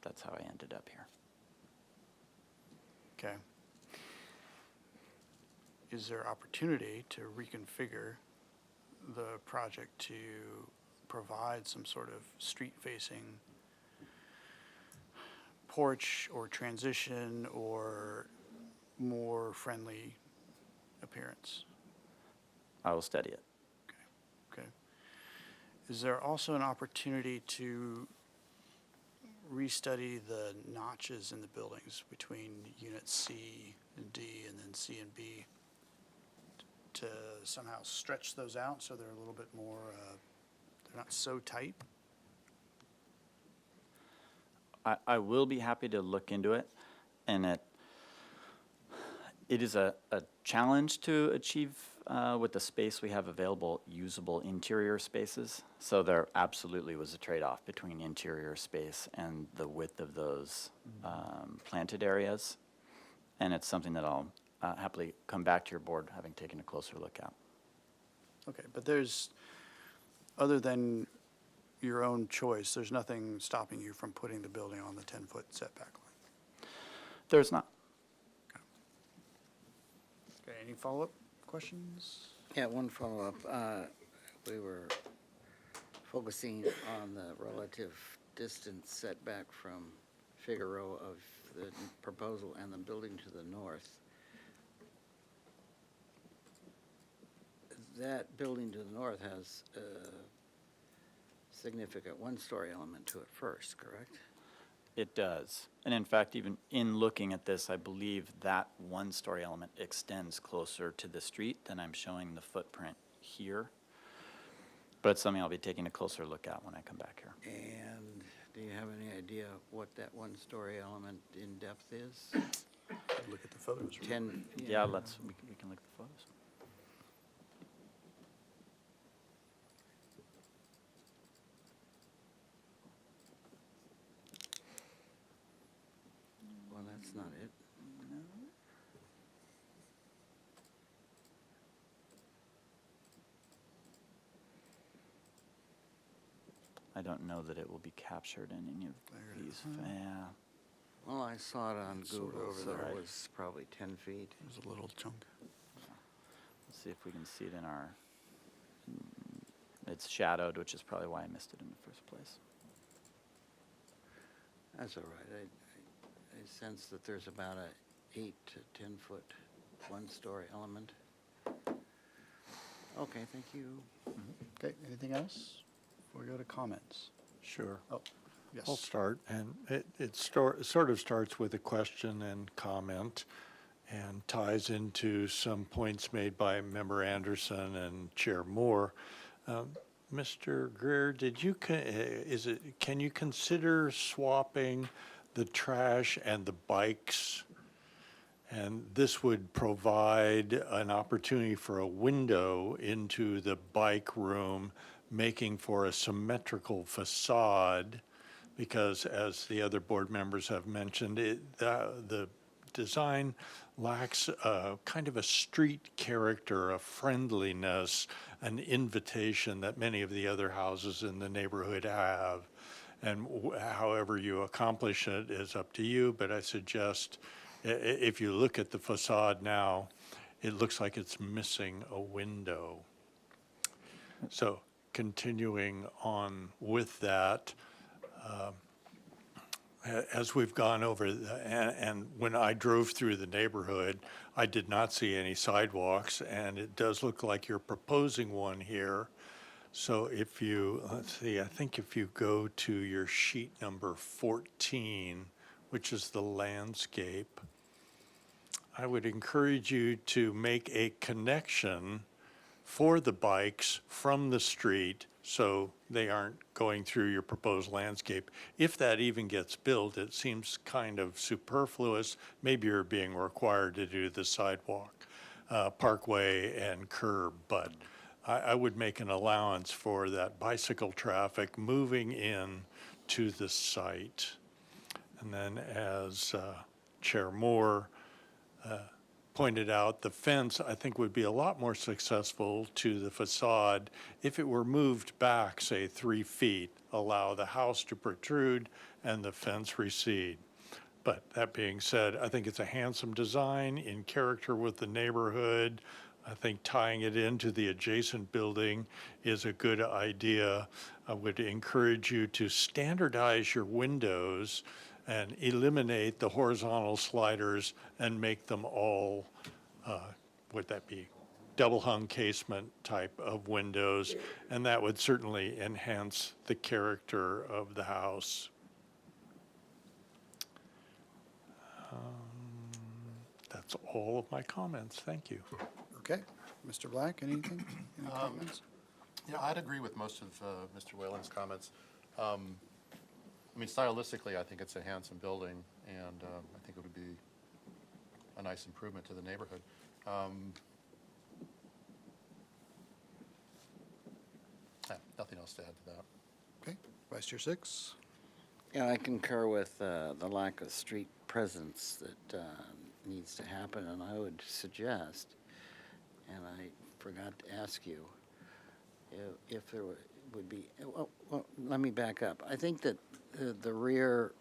That's how I ended up here. Okay. Is there opportunity to reconfigure the project to provide some sort of street-facing porch or transition or more friendly appearance? I will study it. Okay. Is there also an opportunity to restudy the notches in the buildings between units C and D and then C and B to somehow stretch those out so they're a little bit more, they're not so tight? I will be happy to look into it, and it is a challenge to achieve with the space we have available, usable interior spaces. So there absolutely was a trade-off between interior space and the width of those planted areas. And it's something that I'll happily come back to your board having taken a closer look at. Okay, but there's, other than your own choice, there's nothing stopping you from putting the building on the 10-foot setback line? There's not. Okay, any follow-up questions? Yeah, one follow-up. We were focusing on the relative distance setback from Figueroa of the proposal and the building to the north. That building to the north has a significant one-story element to it first, correct? It does. And in fact, even in looking at this, I believe that one-story element extends closer to the street than I'm showing the footprint here. But it's something I'll be taking a closer look at when I come back here. And do you have any idea what that one-story element in depth is? Look at the photos. 10. Yeah, we can look at the photos. Well, that's not it. I don't know that it will be captured in any of these. Yeah. Well, I saw it on Sort of Google, over so there. it was probably 10 feet. There's a little chunk. Let's see if we can see it in our. It's shadowed, which is probably why I missed it in the first place. That's all right. I sense that there's about a 8 to 10 foot one-story element. Okay, thank you. Okay, anything else before we go to comments? Sure. Oh, yes. I'll start, and it sort of starts with a question and comment and ties into some points made by Member Anderson and Chair Moore. Mr. Greer, can you consider swapping the trash and the bikes? And this would provide an opportunity for a window into the bike room, making for a symmetrical facade, because as the other board members have mentioned, the design lacks kind of a street character, a friendliness, an invitation that many of the other houses in the neighborhood have. And however you accomplish it is up to you, but I suggest if you look at the facade now, it looks like it's missing a window. So continuing on with that, as we've gone over, and when I drove through the neighborhood, I did not see any sidewalks, and it does look like you're proposing one here. So if you, let's see, I think if you go to your sheet number 14, which is the landscape, I would encourage you to make a connection for the bikes from the street so they aren't going through your proposed landscape. If that even gets built, it seems kind of superfluous. Maybe you're being required to do the sidewalk, parkway and curb, but I would make an allowance for that bicycle traffic moving in to the site. And then as Chair Moore pointed out, the fence, I think, would be a lot more successful to the facade if it were moved back, say, 3 feet, allow the house to protrude and the fence recede. But that being said, I think it's a handsome design in character with the neighborhood. I think tying it into the adjacent building is a good idea. I would encourage you to standardize your windows and eliminate the horizontal sliders and make them all, would that be double hung casement type of windows? And that would certainly enhance the character of the house. That's all of my comments. Thank you. Okay. Mr. Black, anything? Any comments? Yeah, I'd agree with most of Mr. Whalen's comments. I mean, stylistically, I think it's a handsome building, and I think it would be a nice improvement to the neighborhood. Nothing else to add to that. Okay. Vice Chair Six? Yeah, I concur with the lack of street presence that needs to happen, and I would suggest, and I forgot to ask you, if there would be, well, let me back up. I think that the rear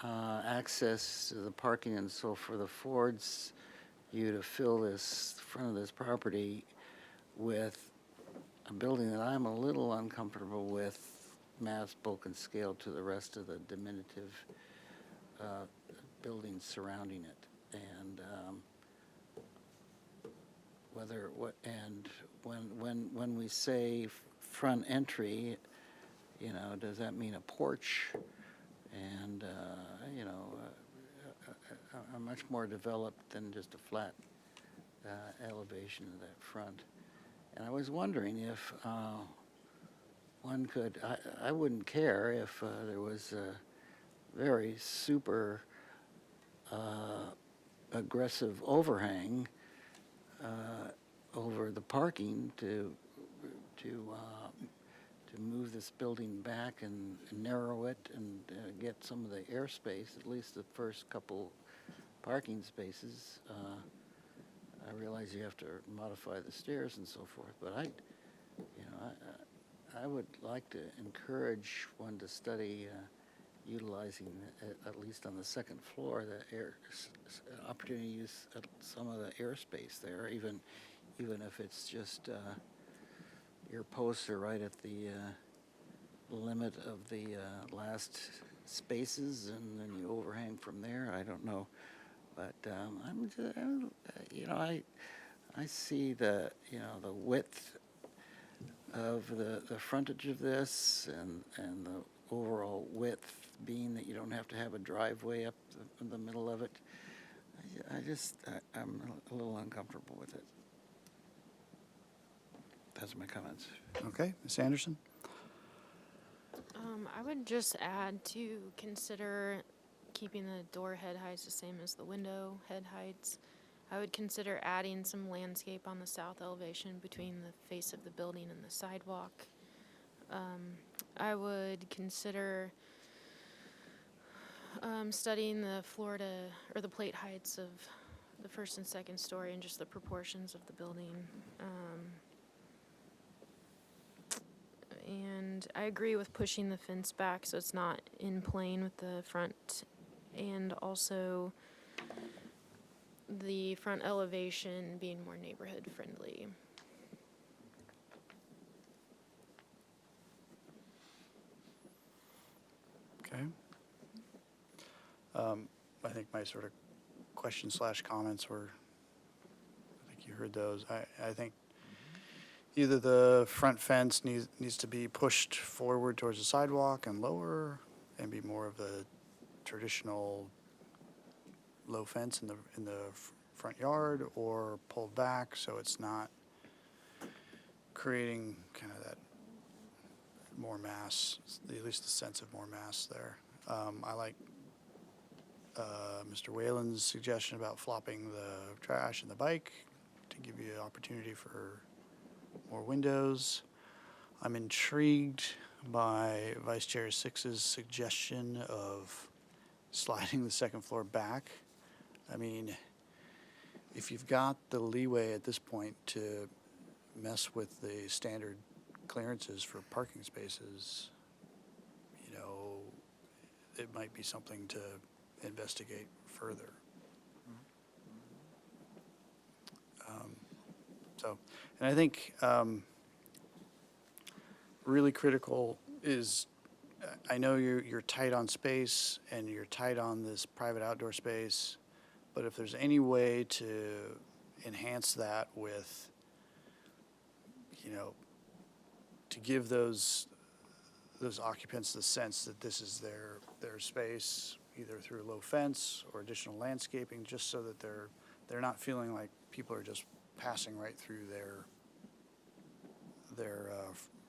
access to the parking and so forth affords you to fill this front of this property with a building that I'm a little uncomfortable with, mass, bulk, and scale to the rest of the diminutive buildings surrounding it. And when we say front entry, you know, does that mean a porch? And you know, are much more developed than just a flat elevation of that front. And I was wondering if one could, I wouldn't care if there was a very super aggressive overhang over the parking to move this building back and narrow it and get some of the airspace, at least the first couple parking spaces. I realize you have to modify the stairs and so forth, but I would like to encourage one to study utilizing, at least on the second floor, the opportunity to use some of the airspace there, even if it's just your posts are right at the limit of the last spaces, and then you overhang from there. I don't know, but I see the the width of the frontage of this and the overall width being that you don't have to have a driveway up the middle of it. I'm a little uncomfortable with it. That's my comments. Okay. Ms. Anderson? I would just add to consider keeping the door head heights the same as the window head heights. I would consider adding some landscape on the south elevation between the face of the building and the sidewalk. I would consider studying the the plate heights of the first and second story and just the proportions of the building. And I agree with pushing the fence back so it's not in plane with the front, and also the front elevation being more neighborhood friendly. Okay. I think my sort of question/comments were, I think you heard those. I think either the front fence needs to be pushed forward towards the sidewalk and lower and be more of a traditional low fence in the front yard, or pulled back so it's not creating kind of that more mass, at least the sense of more mass there. I like Mr. Whalen's suggestion about flopping the trash and the bike to give you an opportunity for more windows. I'm intrigued by Vice Chair Six's suggestion of sliding the second floor back. I mean, if you've got the leeway at this point to mess with the standard clearances for parking spaces, you know, it might be something to investigate further. And I think really critical is, I know you're tight on space and you're tight on this private outdoor space, but if there's any way to enhance that with, you know, to give those occupants the sense that this is their space, either through low fence or additional landscaping, just so that they're not feeling like people are just passing right through their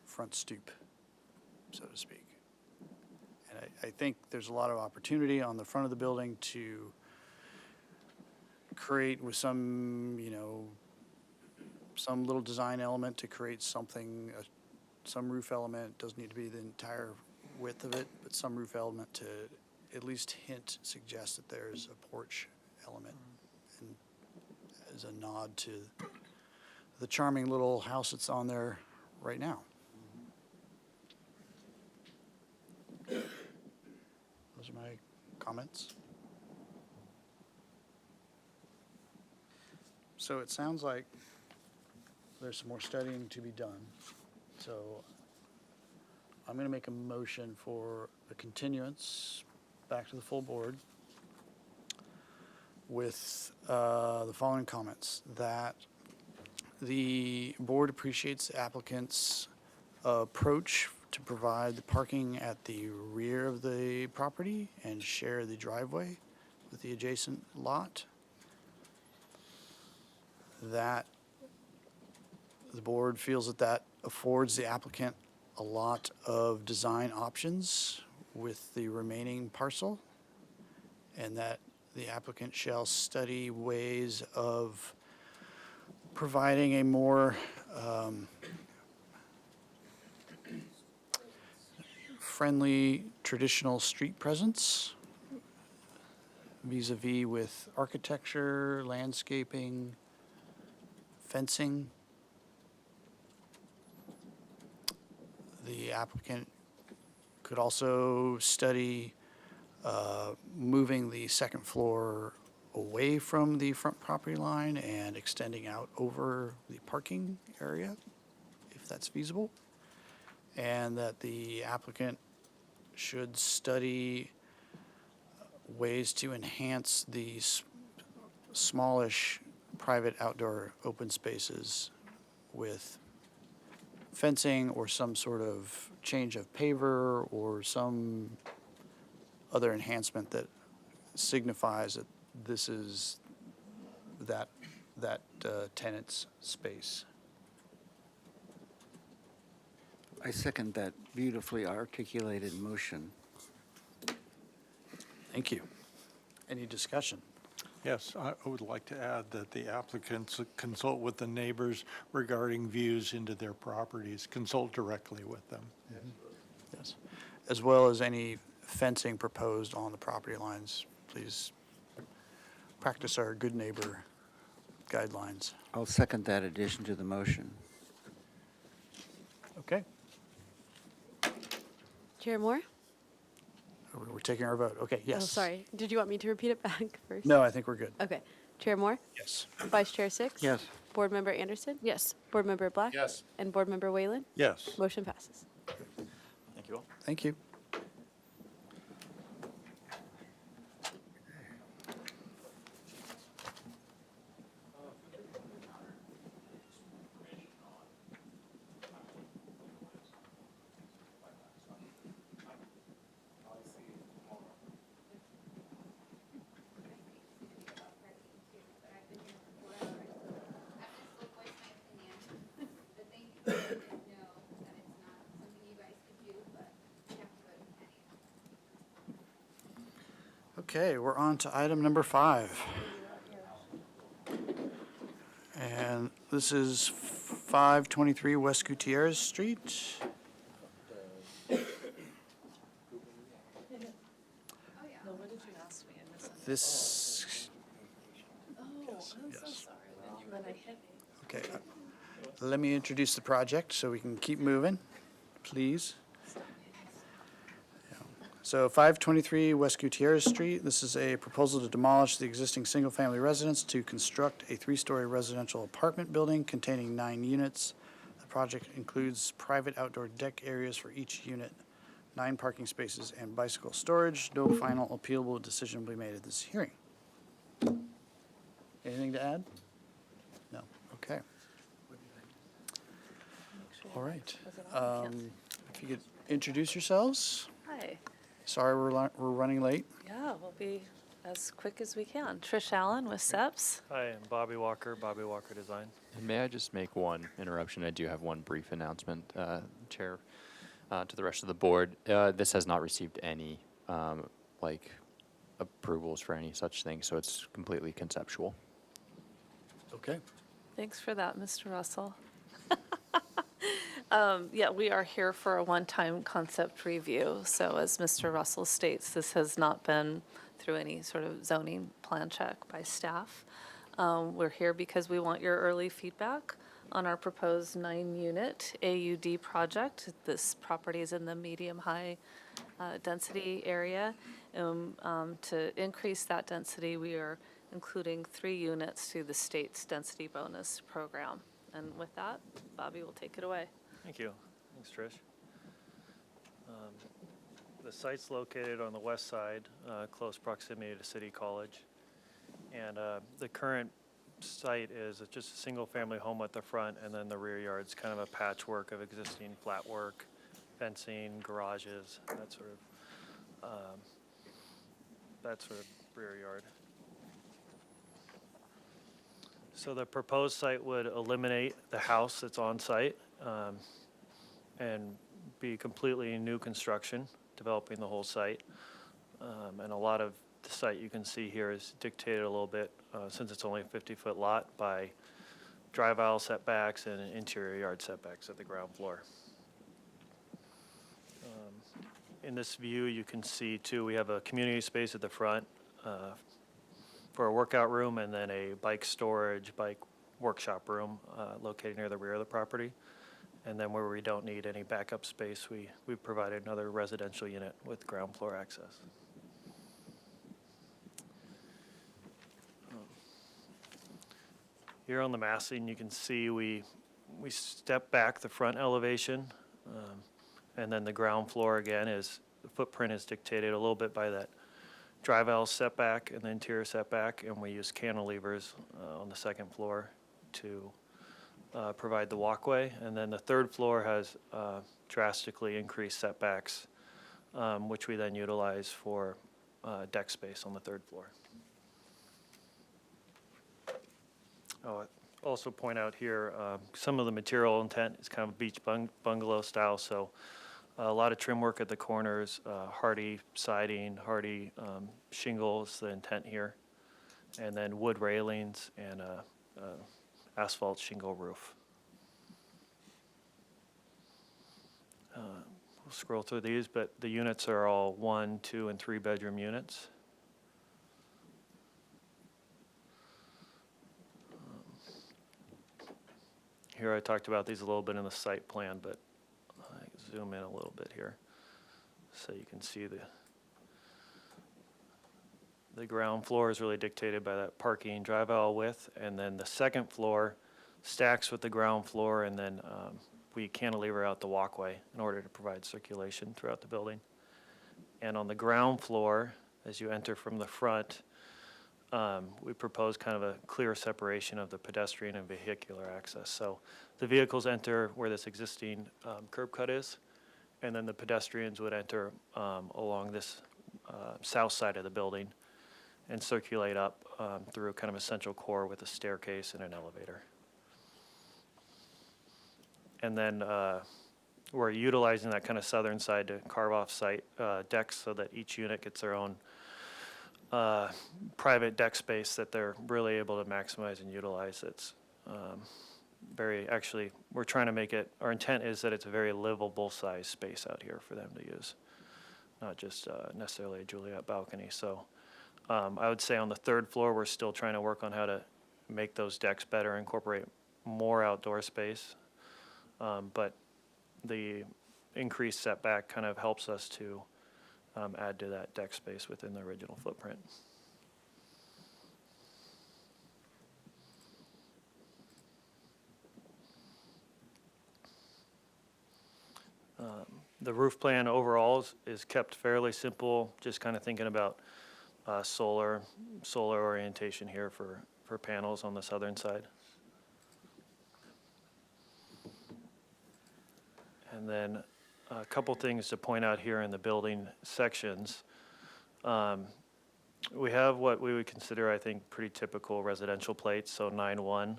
front stoop, so to speak. And I think there's a lot of opportunity on the front of the building to create with some, you know, some little design element to create something, some roof element. Doesn't need to be the entire width of it, but some roof element to at least suggest that there's a porch element, and as a nod to the charming little house that's on there right now. Those are my comments. So it sounds like there's some more studying to be done. So I'm going to make a motion for a continuance back to the full board with the following comments: that the board appreciates the applicant's approach to provide the parking at the rear of the property and share the driveway with the adjacent lot. That the board feels that affords the applicant a lot of design options with the remaining parcel, and that the applicant shall study ways of providing a more friendly traditional street presence vis-a-vis with architecture, landscaping, fencing. The applicant could also study moving the second floor away from the front property line and extending out over the parking area, if that's feasible. And that the applicant should study ways to enhance these smallish private outdoor open spaces with fencing or some sort of change of paver or some other enhancement that signifies that this is that tenant's space. I second that beautifully articulated motion. Thank you. Any discussion? Yes, I would like to add that the applicants consult with the neighbors regarding views into their properties, consult directly with them. Yes. As well as any fencing proposed on the property lines. Please practice our good neighbor guidelines. I'll second that addition to the motion. Okay. Chair Moore? We're taking our vote. Okay, yes. Oh, sorry. Did you want me to repeat it back first? No, I think we're good. Okay. Chair Moore? Yes. Vice Chair Six? Yes. Board Member Anderson? Yes. Board Member Black? Yes. And Board Member Whalen? Yes. Motion passes. Thank you all. Thank you. But thank you for letting us know that it's not something you guys could do. Okay, we're on to item number 5. And this is 523 West Gutierrez Street. This, yes. Okay, let me introduce the project so we can keep moving, please. So 523 West Gutierrez Street, this is a proposal to demolish the existing single-family residence to construct a 3-story residential apartment building containing 9 units. The project includes private outdoor deck areas for each unit, 9 parking spaces, and bicycle storage. No final appealable decision will be made at this hearing. Anything to add? No, okay. All right. If you could introduce yourselves. Hi. Sorry, we're running late. Yeah, we'll be as quick as we can. Trish Allen with SEPS. Hi, I'm Bobby Walker Design. And may I just make one interruption? I do have one brief announcement, Chair, to the rest of the board. This has not received any, approvals for any such thing, so it's completely conceptual. Okay. Thanks for that, Mr. Russell. Yeah, we are here for a one-time concept review. So as Mr. Russell states, this has not been through any sort of zoning plan check by staff. We're here because we want your early feedback on our proposed 9-unit AUD project. This property is in the medium-high density area. To increase that density, we are including 3 units through the state's density bonus program. And with that, Bobby will take it away. Thank you. Thanks, Trish. The site's located on the west side, close proximity to City College. And the current site is just a single-family home at the front, and then the rear yard's kind of a patchwork of existing flat work, fencing, garages, that sort of rear yard. So the proposed site would eliminate the house that's on site and be completely new construction, developing the whole site. And a lot of the site you can see here is dictated a little bit, since it's only a 50-foot lot, by drive aisle setbacks and interior yard setbacks at the ground floor. In this view, you can see too, we have a community space at the front for a workout room, and then a bike storage, bike workshop room located near the rear of the property. And then where we don't need any backup space, we provided another residential unit with ground floor access. Here on the massing, you can see we step back the front elevation, and then the ground floor again is, the footprint is dictated a little bit by that drive aisle setback and the interior setback, and we use cantilevers on the second floor to provide the walkway. And then the third floor has drastically increased setbacks, which we then utilize for deck space on the third floor. I'll also point out here, some of the material intent is kind of beach bungalow style, so a lot of trim work at the corners, hardy siding, hardy shingle is the intent here, and then wood railings and asphalt shingle roof. We'll scroll through these, but the units are all 1, 2, and 3 bedroom units. Here I talked about these a little bit in the site plan, but I zoom in a little bit here so you can see the ground floor is really dictated by that parking drive aisle width, and then the second floor stacks with the ground floor, and then we cantilever out the walkway in order to provide circulation throughout the building. And on the ground floor, as you enter from the front, we propose kind of a clear separation of the pedestrian and vehicular access. So the vehicles enter where this existing curb cut is, and then the pedestrians would enter along this south side of the building and circulate up through kind of a central core with a staircase and an elevator. And then we're utilizing that kind of southern side to carve off site decks so that each unit gets their own private deck space that they're really able to maximize and utilize. It's actually, we're trying to make it, our intent is that it's a very livable size space out here for them to use, not just necessarily a Juliet balcony. So I would say on the third floor, we're still trying to work on how to make those decks better, incorporate more outdoor space. But the increased setback kind of helps us to add to that deck space within the original footprint. The roof plan overall is kept fairly simple, just kind of thinking about solar orientation here for panels on the southern side. And then a couple things to point out here in the building sections. We have what we would consider, I think, pretty typical residential plates, so 9-1.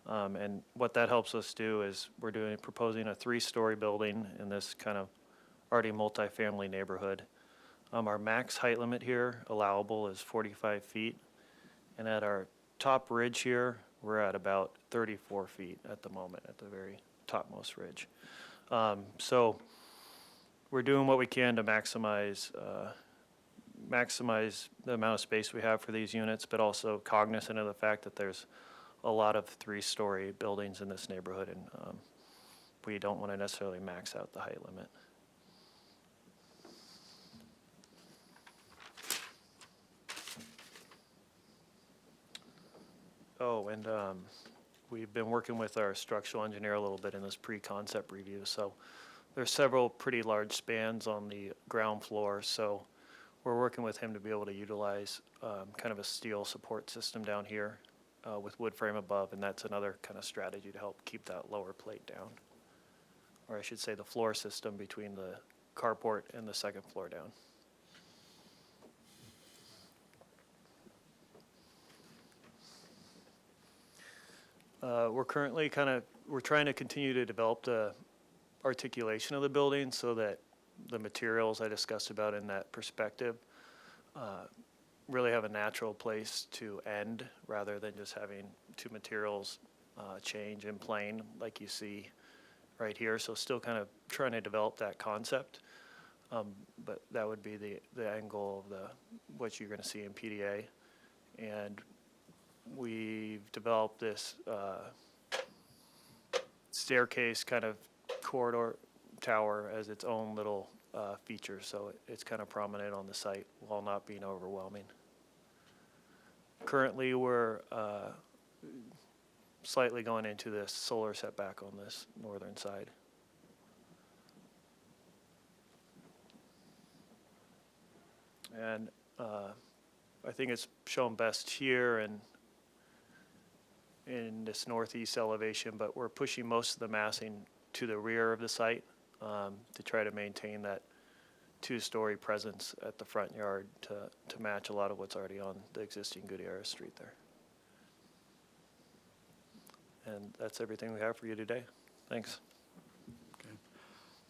And what that helps us do is we're proposing a 3-story building in this kind of already multifamily neighborhood. Our max height limit here allowable is 45 feet. And at our top ridge here, we're at about 34 feet at the moment, at the very topmost ridge. So we're doing what we can to maximize the amount of space we have for these units, but also cognizant of the fact that there's a lot of 3-story buildings in this neighborhood, and we don't want to necessarily max out the height limit. Oh, and we've been working with our structural engineer a little bit in this pre-concept review. So there's several pretty large spans on the ground floor. So we're working with him to be able to utilize kind of a steel support system down here with wood frame above. And that's another kind of strategy to help keep that lower plate down. Or I should say the floor system between the carport and the second floor down. We're currently we're trying to continue to develop the articulation of the building so that the materials I discussed about in that perspective really have a natural place to end rather than just having two materials change in plane like you see right here. So still kind of trying to develop that concept, but that would be the angle of what you're going to see in PDA. And we've developed this staircase kind of corridor tower as its own little feature, so it's kind of prominent on the site while not being overwhelming. Currently, we're slightly going into this solar setback on this northern side. And I think it's shown best here and in this northeast elevation, but we're pushing most of the massing to the rear of the site to try to maintain that 2-story presence at the front yard to match a lot of what's already on the existing Gutierrez Street there. And that's everything we have for you today. Thanks.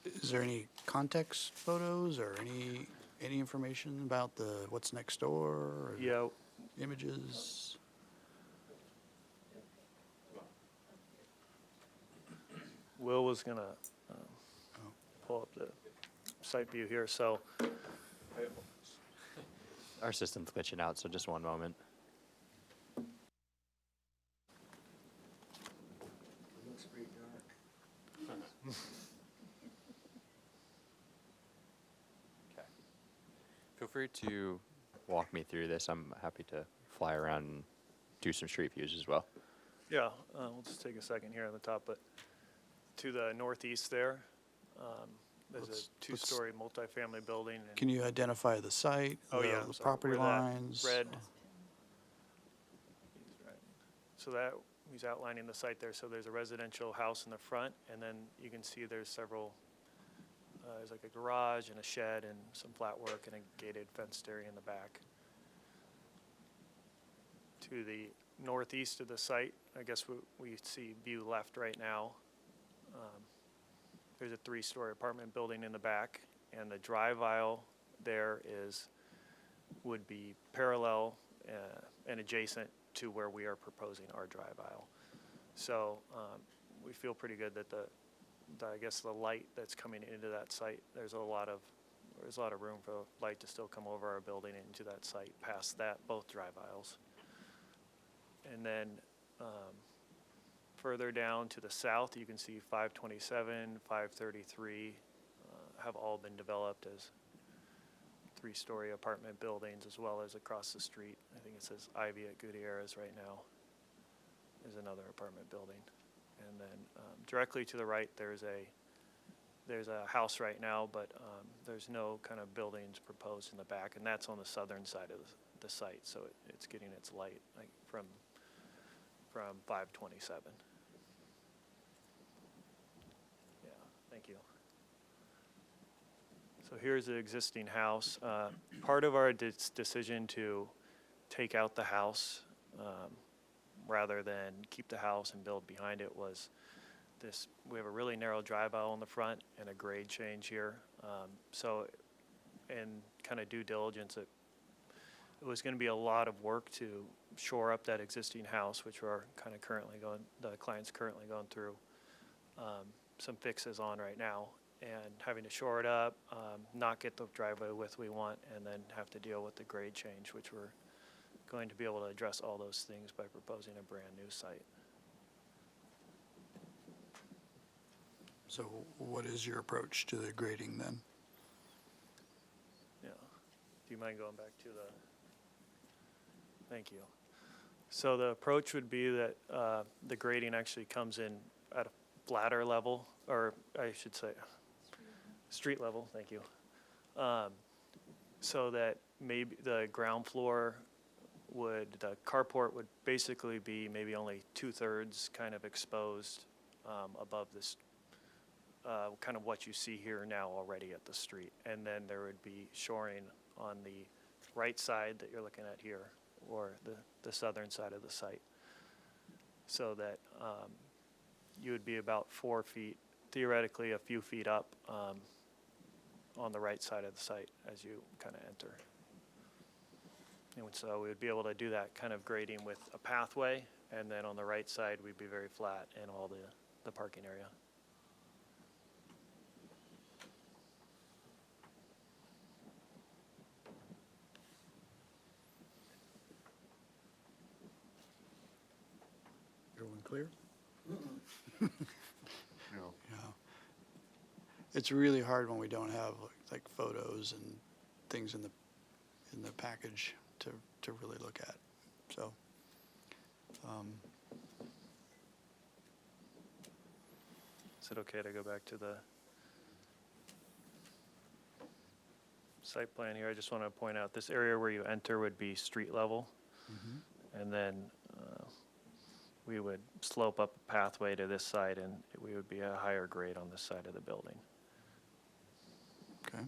Is there any context photos or any information about what's next door? Or yeah. Images? Will was going to pull up the site view here. So our system's glitching out, so just one moment. It looks pretty dark. Okay. Feel free to walk me through this. I'm happy to fly around and do some street views as well. yeah, we'll just take a second here on the top, but to the northeast there, there's a 2-story multifamily building. And Can you identify the site? oh the, yeah, the sorry, property where that lines? red. So that he's outlining the site there. So there's a residential house in the front, and then you can see there's several. There's like a garage and a shed and some flat work and a gated fenced area in the back. To the northeast of the site, I guess we see view left right now. There's a 3-story apartment building in the back, and the drive aisle there is would be parallel and adjacent to where we are proposing our drive aisle. So we feel pretty good that I guess the light that's coming into that site, there's a lot of room for light to still come over our building into that site past that, both drive aisles. And then further down to the south, you can see 527, 533 have all been developed as 3-story apartment buildings, as well as across the street. I think it says Ivy at Gutierrez right now is another apartment building. And then directly to the right, there's a house right now, but there's no kind of buildings proposed in the back, and that's on the southern side of the site, so it's getting its light like from 527. Yeah, thank you. So here's the existing house. Part of our decision to take out the house rather than keep the house and build behind it was this. We have a really narrow drive aisle in the front and a grade change here. So in kind of due diligence, it was going to be a lot of work to shore up that existing house, which we're kind of the client's currently going through some fixes on right now. And having to shore it up, not get the driveway width we want, and then have to deal with the grade change, which we're going to be able to address all those things by proposing a brand new site. So what is your approach to the grading then? Yeah. Do you mind going back to the? Thank you. So the approach would be that the grading actually comes in at a flatter level, or I should say, street level, thank you. So that maybe the ground floor the carport would basically be maybe only 2/3 kind of exposed above this, kind of what you see here now already at the street. And then there would be shoring on the right side that you're looking at here, or the southern side of the site. So that you would be about 4 feet, theoretically a few feet up on the right side of the site as you kind of enter. And so we would be able to do that kind of grading with a pathway, and then on the right side we'd be very flat in all the parking area. Everyone clear? No. Yeah. It's really hard when we don't have like photos and things in the package to really look at. So, Is it okay to go back to the site plan here? I just want to point out this area where you enter would be street level. And then we would slope up a pathway to this side, and we would be a higher grade on this side of the building. okay.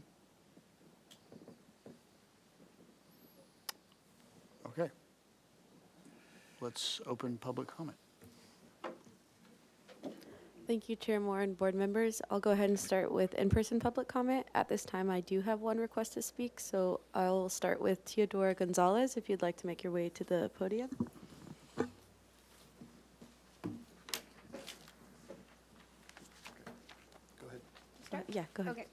Okay. Let's open public comment. Thank you, Chair Moore and board members. I'll go ahead and start with in-person public comment. At this time, I do have one request to speak, so I'll start with Teodora Gonzalez, if you'd like to make your way to the podium. Go ahead. Yeah, go ahead. Okay.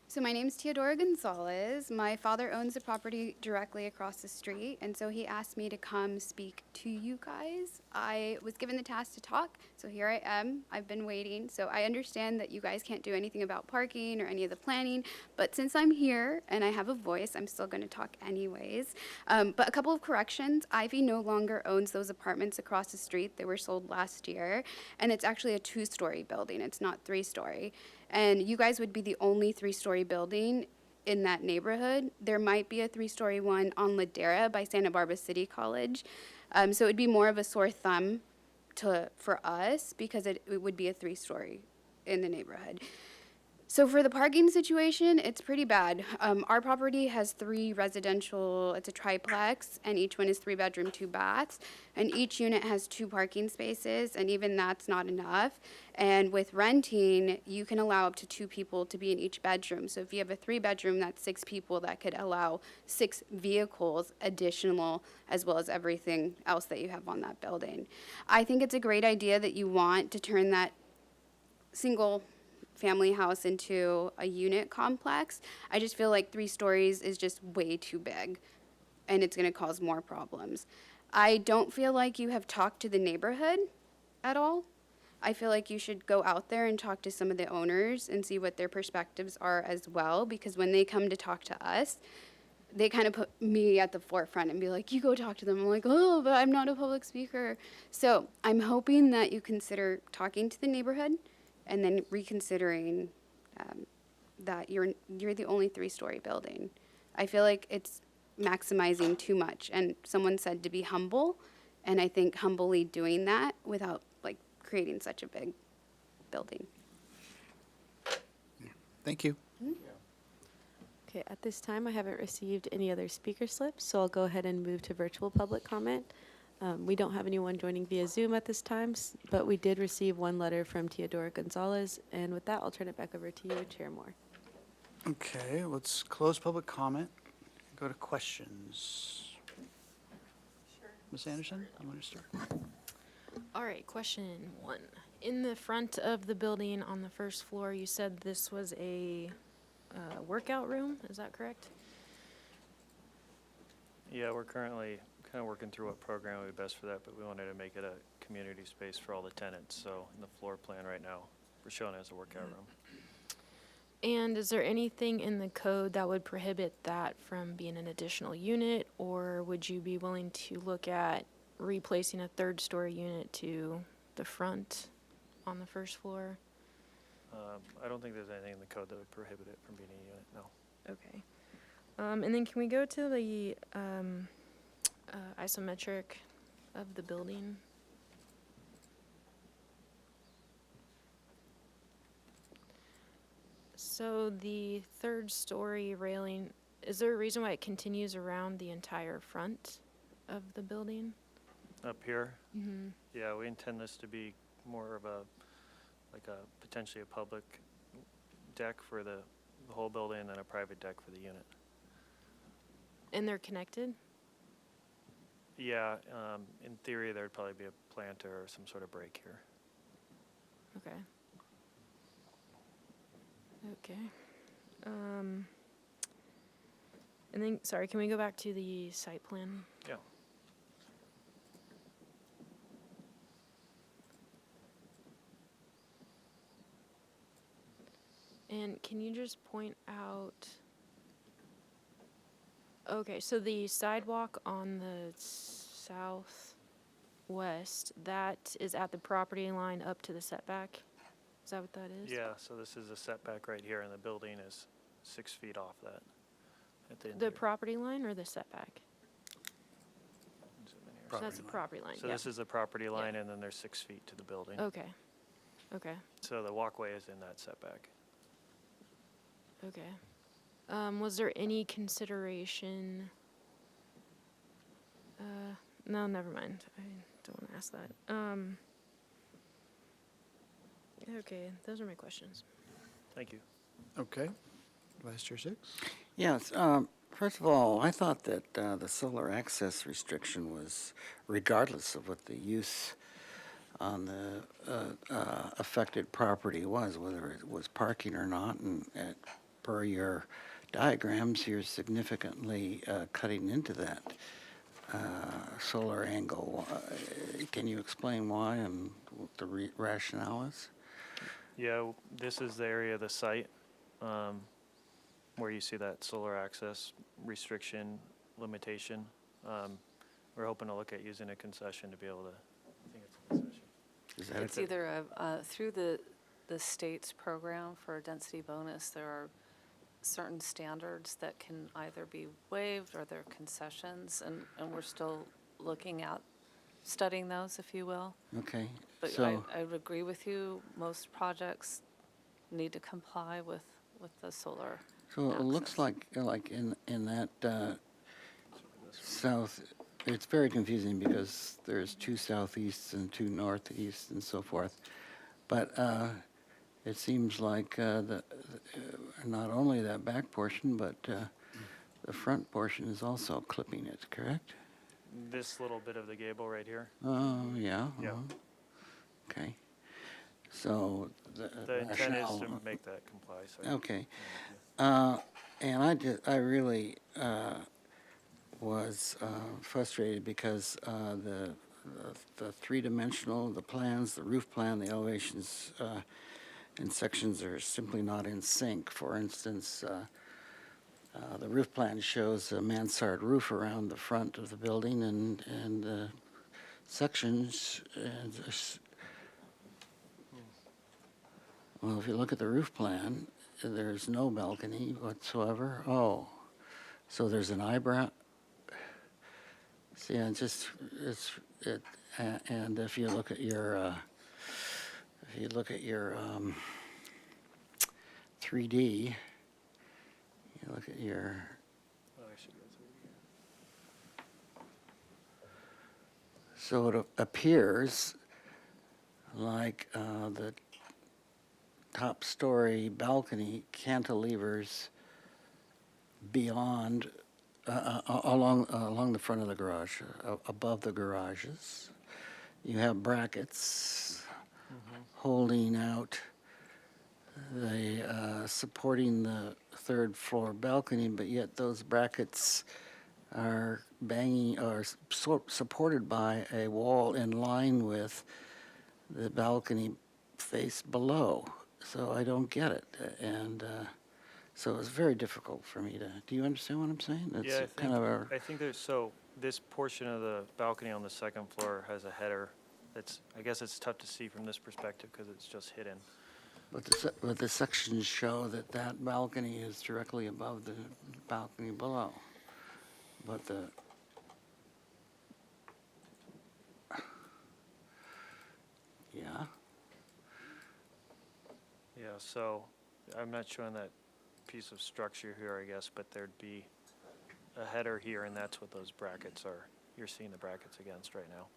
So my name's Teodora Gonzalez. My father owns the property directly across the street, and so he asked me to come speak to you guys. I was given the task to talk, so here I am. I've been waiting. So I understand that you guys can't do anything about parking or any of the planning, but since I'm here and I have a voice, I'm still going to talk anyways. But a couple of corrections. Ivy no longer owns those apartments across the street. They were sold last year, and it's actually a 2-story building. It's not 3-story. And you guys would be the only 3-story building in that neighborhood. There might be a 3-story one on Ladera by Santa Barbara City College. So it would be more of a sore thumb for us because it would be a 3-story in the neighborhood. So for the parking situation, it's pretty bad. Our property has 3 residential, it's a triplex, and each one is 3 bedroom, 2 baths. And each unit has 2 parking spaces, and even that's not enough. And with renting, you can allow up to 2 people to be in each bedroom. So if you have a 3 bedroom, that's 6 people that could allow 6 vehicles additional, as well as everything else that you have on that building. I think it's a great idea that you want to turn that single family house into a unit complex. I just feel like 3 stories is just way too big, and it's going to cause more problems. I don't feel like you have talked to the neighborhood at all. I feel like you should go out there and talk to some of the owners and see what their perspectives are as well, because when they come to talk to us, they kind of put me at the forefront and be like, you go talk to them. I'm like, oh, but I'm not a public speaker. So I'm hoping that you consider talking to the neighborhood and then reconsidering that you're the only 3-story building. I feel like it's maximizing too much. And someone said to be humble, and I think humbly doing that without like creating such a big building. Thank you. Okay, at this time, I haven't received any other speaker slips, so I'll go ahead and move to virtual public comment. We don't have anyone joining via Zoom at this time, but we did receive 1 letter from Teodora Gonzalez, and with that, I'll turn it back over to you, Chair Moore. Okay, let's close public comment and go to questions. Sure. Ms. Anderson, I'm going to start. All right, question 1. In the front of the building on the first floor, you said this was a workout room, is that correct? Yeah, we're currently kind of working through what program would be best for that, but we wanted to make it a community space for all the tenants. So in the floor plan right now, we're showing it as a workout room. And is there anything in the code that would prohibit that from being an additional unit, or would you be willing to look at replacing a 3rd-story unit to the front on the first floor? I don't think there's anything in the code that would prohibit it from being a unit, no. Okay. And then can we go to the isometric of the building? So the 3rd-story railing, is there a reason why it continues around the entire front of the building? Up here? Mm-hmm. Yeah, we intend this to be more of a, like a, potentially a public deck for the whole building and then a private deck for the unit. And they're connected? Yeah, in theory, there'd probably be a planter or some sort of break here. Okay. Okay. And then, sorry, can we go back to the site plan? Yeah. And can you just point out, okay, so the sidewalk on the southwest, that is at the property line up to the setback? Is that what that is? Yeah, so this is a setback right here, and the building is 6 feet off that. At the end The here. property line or the setback? Zoom in here. So that's the property line, So yeah. this is the property line, and then there's 6 feet to the building. Okay. Okay. So the walkway is in that setback. Okay. Was there any consideration? No, never mind. I don't want to ask that. Okay, those are my questions. Thank you. Okay. Vice Chair Six? Yes, first of all, I thought that the solar access restriction was regardless of what the use on the affected property was, whether it was parking or not, and per your diagrams, you're significantly cutting into that solar angle. Can you explain why and what the rationale is? Yeah, this is the area of the site where you see that solar access restriction limitation. We're hoping to look at using a concession to be able to, I think it's a concession. Is that It's either through the state's program for a density bonus, there are certain standards that can either be waived or they're concessions, and we're still looking at studying those, if you will. Okay, But so I would agree with you, most projects need to comply with the solar. So it looks like in that south, it's very confusing because there's two southeasts and two northeasts and so forth. But it seems like not only that back portion, but the front portion is also clipping it, correct? This little bit of the gable right here. Oh, yeah. Yeah. Okay. So The intent is rationale- to make that comply. So Okay. And I really was frustrated because the three-dimensional, the plans, the roof plan, the elevations and sections are simply not in sync. For instance, the roof plan shows a mansard roof around the front of the building, and the sections, well, if you look at the roof plan, there's no balcony whatsoever. Oh, so there's an eyebrow. See, and and if you look at your 3D, you look at your, so it appears like the top story balcony cantilevers beyond, along the front of the garage, above the garages. You have brackets holding out supporting the third floor balcony, but yet those brackets are supported by a wall in line with the balcony face below. So I don't get it, and so it's very difficult for me to. Do you understand what I'm saying? It's yeah, kind I think there's this portion of the balcony on the second floor has a header. I guess it's tough to see from this perspective because it's just hidden. But the sections show that balcony is directly above the balcony below. But yeah. Yeah, so I'm not showing that piece of structure here, I guess, but there'd be a header here, and that's what those brackets are. You're seeing the brackets against right now.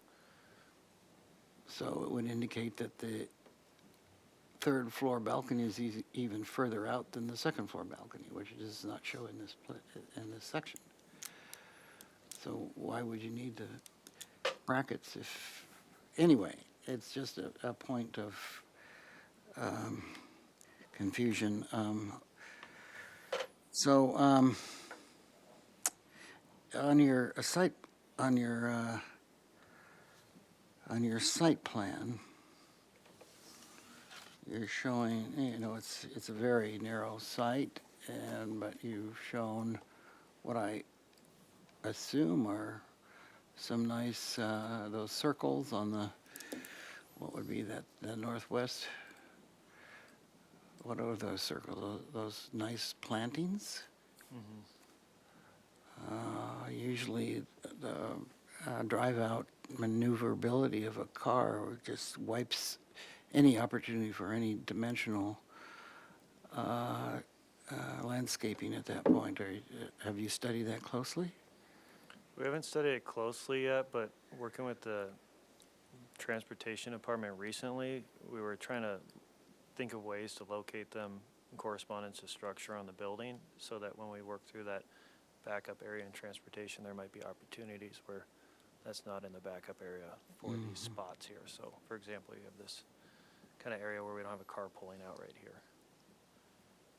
So it would indicate that the third floor balcony is even further out than the second floor balcony, which does not show in this section. So why would you need the brackets if, anyway, it's just a point of confusion. So on your site plan, you're showing, it's a very narrow site, but you've shown what I assume are some nice those circles on the, what would be that, the northwest. What are those circles? Those nice plantings? Usually the drive-out maneuverability of a car just wipes any opportunity for any dimensional landscaping at that point. Have you studied that closely? We haven't studied it closely yet, but working with the transportation department recently, we were trying to think of ways to locate them in correspondence to structure on the building so that when we work through that backup area in transportation, there might be opportunities where that's not in the backup area for these spots here. So, for example, you have this kind of area where we don't have a car pulling out right here.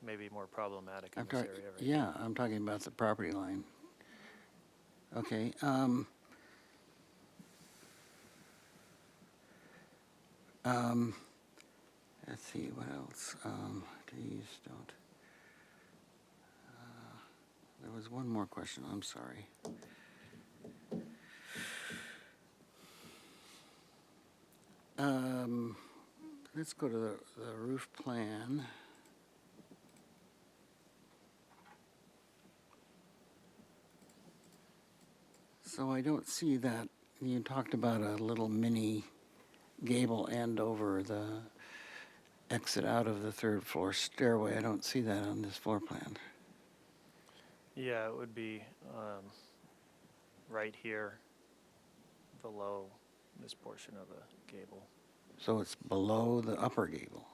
Maybe more problematic in this area right yeah, I'm talking about the property line. Okay. Let's see, what else? These don't. There was one more question, I'm sorry. Let's go to the roof plan. So I don't see that. You talked about a little mini gable end over the exit out of the third floor stairway. I don't see that on this floor plan. Yeah, it would be right here below this portion of the gable. So it's below the upper gable.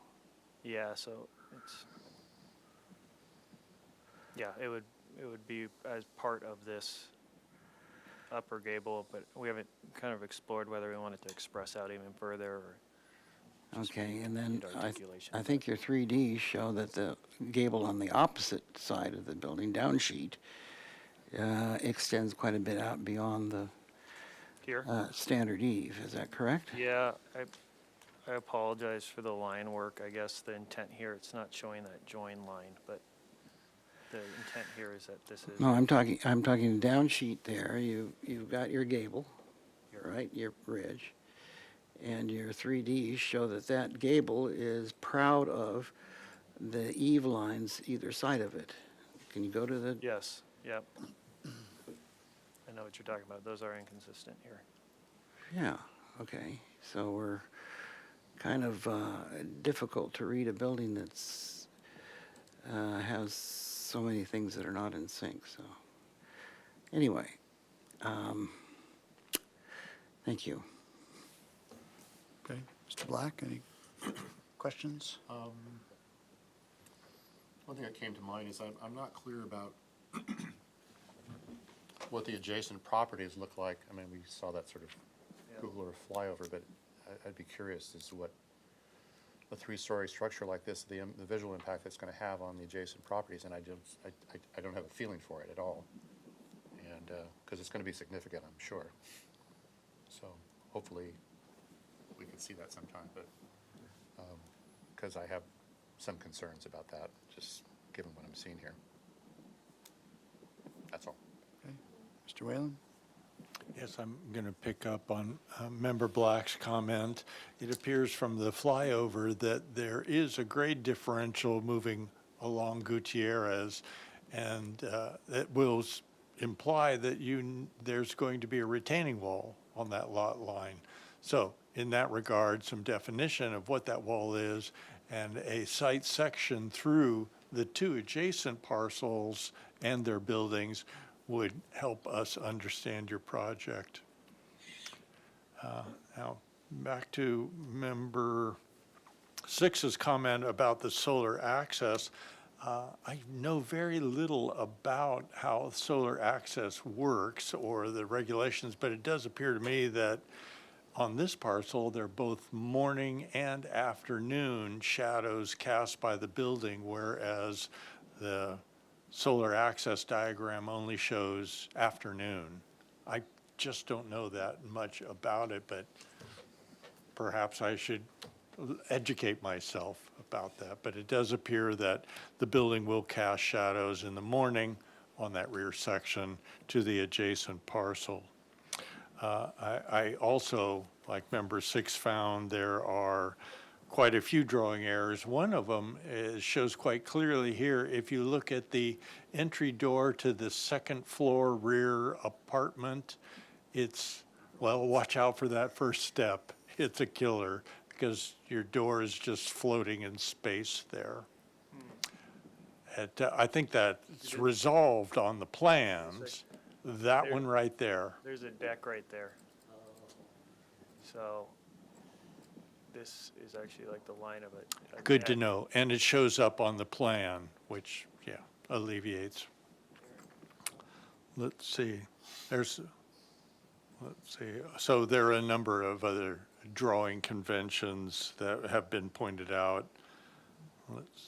Yeah, so it's, yeah, it would be as part of this upper gable, but we haven't kind of explored whether we wanted to express out even further or just Okay, and then need articulation. I think your 3Ds show that the gable on the opposite side of the building, down sheet, extends quite a bit out beyond the Here? standard eave. Is that correct? Yeah, I apologize for the line work. I guess the intent here, it's not showing that join line, but the intent here is that this is. No, I'm talking down sheet there. You've got your gable, right, your ridge, and your 3Ds show that that gable is proud of the eave lines either side of it. Can you go to the? Yes, yep. I know what you're talking about. Those are inconsistent here. Yeah, okay. So we're kind of difficult to read a building that's has so many things that are not in sync, so. Anyway, thank you. Okay, Mr. Black, any questions? One thing that came to mind is I'm not clear about what the adjacent properties look like. I mean, we saw that sort of Google Earth flyover, but I'd be curious as to what a three-story structure like this, the visual impact that's going to have on the adjacent properties, and I don't have a feeling for it at all, and because it's going to be significant, I'm sure. So hopefully we can see that sometime, but because I have some concerns about that, just given what I'm seeing here. That's all. Okay, Mr. Whalen? Yes, I'm going to pick up on Member Black's comment. It appears from the flyover that there is a grade differential moving along Gutierrez, and it will imply that there's going to be a retaining wall on that lot line. So in that regard, some definition of what that wall is and a site section through the two adjacent parcels and their buildings would help us understand your project. Now, back to Member 6's comment about the solar access. I know very little about how solar access works or the regulations, but it does appear to me that on this parcel, they're both morning and afternoon shadows cast by the building, whereas the solar access diagram only shows afternoon. I just don't know that much about it, but perhaps I should educate myself about that. But it does appear that the building will cast shadows in the morning on that rear section to the adjacent parcel. I also, like Member 6 found, there are quite a few drawing errors. One of them shows quite clearly here, if you look at the entry door to the second floor rear apartment, it's, well, watch out for that first step. It's a killer because your door is just floating in space there. I think that's resolved on the plans. That one right there. There's a deck right there. So this is actually like the line of it. Good to know. And it shows up on the plan, which, yeah, alleviates. Let's see. Let's see. So there are a number of other drawing conventions that have been pointed out. Let's see.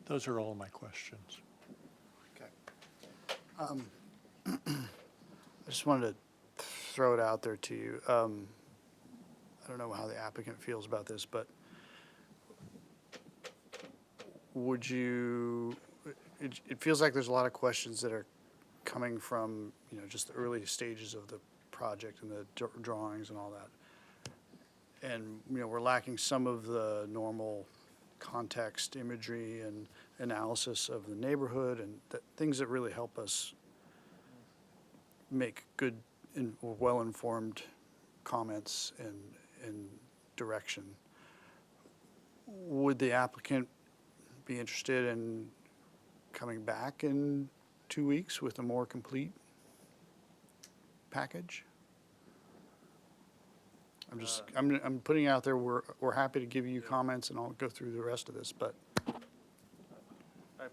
Those are all my questions. I just wanted to throw it out there to you. I don't know how the applicant feels about this, but would you, it feels like there's a lot of questions that are coming from, just the early stages of the project and the drawings and all that. And, we're lacking some of the normal context, imagery, and analysis of the neighborhood and things that really help us make good well-informed comments and direction. Would the applicant be interested in coming back in 2 weeks with a more complete package? I'm putting out there, we're happy to give you comments, and I'll go through the rest of this, but I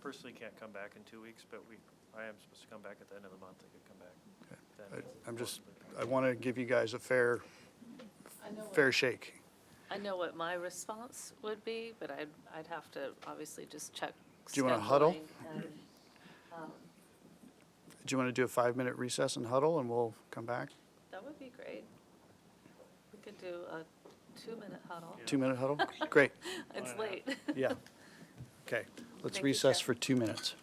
personally can't come back in 2 weeks, but I am supposed to come back at the end of the month. I could come back. Then. I want to give you guys a fair shake. I know what my response would be, but I'd have to obviously just check. Do you want to huddle? scheduling and, Do you want to do a 5-minute recess and huddle, and we'll come back? That would be great. We could do a 2-minute huddle. 2-minute huddle? Great. It's late. Yeah. Okay, let's Thank you, recess Chair. for 2 minutes.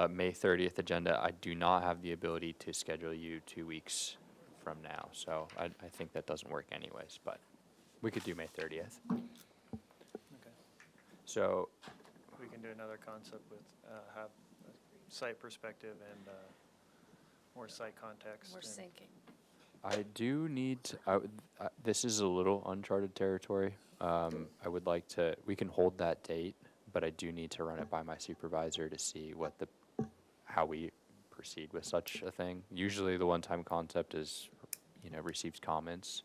May 30th agenda, I do not have the ability to schedule you 2 weeks from now, so I think that doesn't work anyways, but we could do May 30th. Okay. So, We can do another concept with, have a site perspective and more site context. We're and- sinking. I do need, this is a little uncharted territory. I would like to, we can hold that date, but I do need to run it by my supervisor to see how we proceed with such a thing. Usually the one-time concept is, receives comments.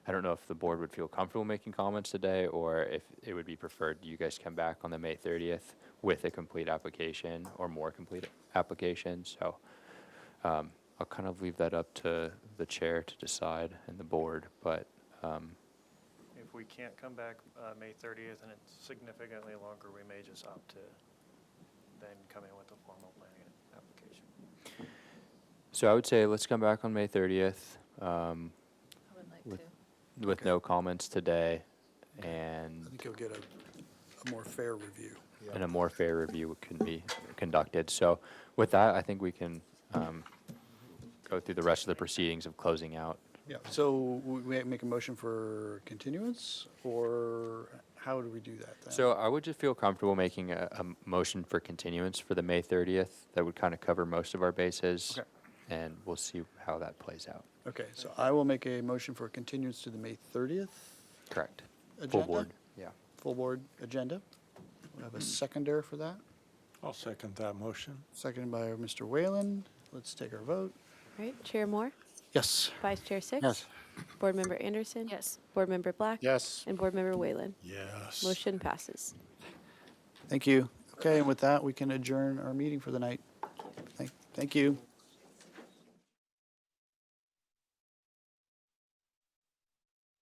I don't know if the board would feel comfortable making comments today, or if it would be preferred you guys come back on the May 30th with a complete application or more complete application. So I'll kind of leave that up to the chair to decide and the board, but If we can't come back May 30th and it's significantly longer, we may just opt to then come in with a formal planning application. so I would say let's come back on May 30th. I would like with, to. with no comments today, and I think you'll get a more fair review. a more fair review can be conducted. So with that, I think we can go through the rest of the proceedings of closing out. Yeah, so we make a motion for continuance, or how do we do that then? So I would just feel comfortable making a motion for continuance for the May 30th. That would kind of cover most of our bases, Okay. and we'll see how that plays out. Okay, so I will make a motion for continuance to the May 30th Correct. agenda. Full board, yeah. Full board agenda. We have a seconder for that. I'll second that motion. Seconded by Mr. Whalen. Let's take our vote. All right, Chair Moore, Yes. Vice Chair Six. Yes. Board Member Anderson. Yes. Board Member Black. Yes. And Board Member Whalen. Yes. Motion passes. Thank you. Okay, and with that, we can adjourn our meeting for the night. Thank you.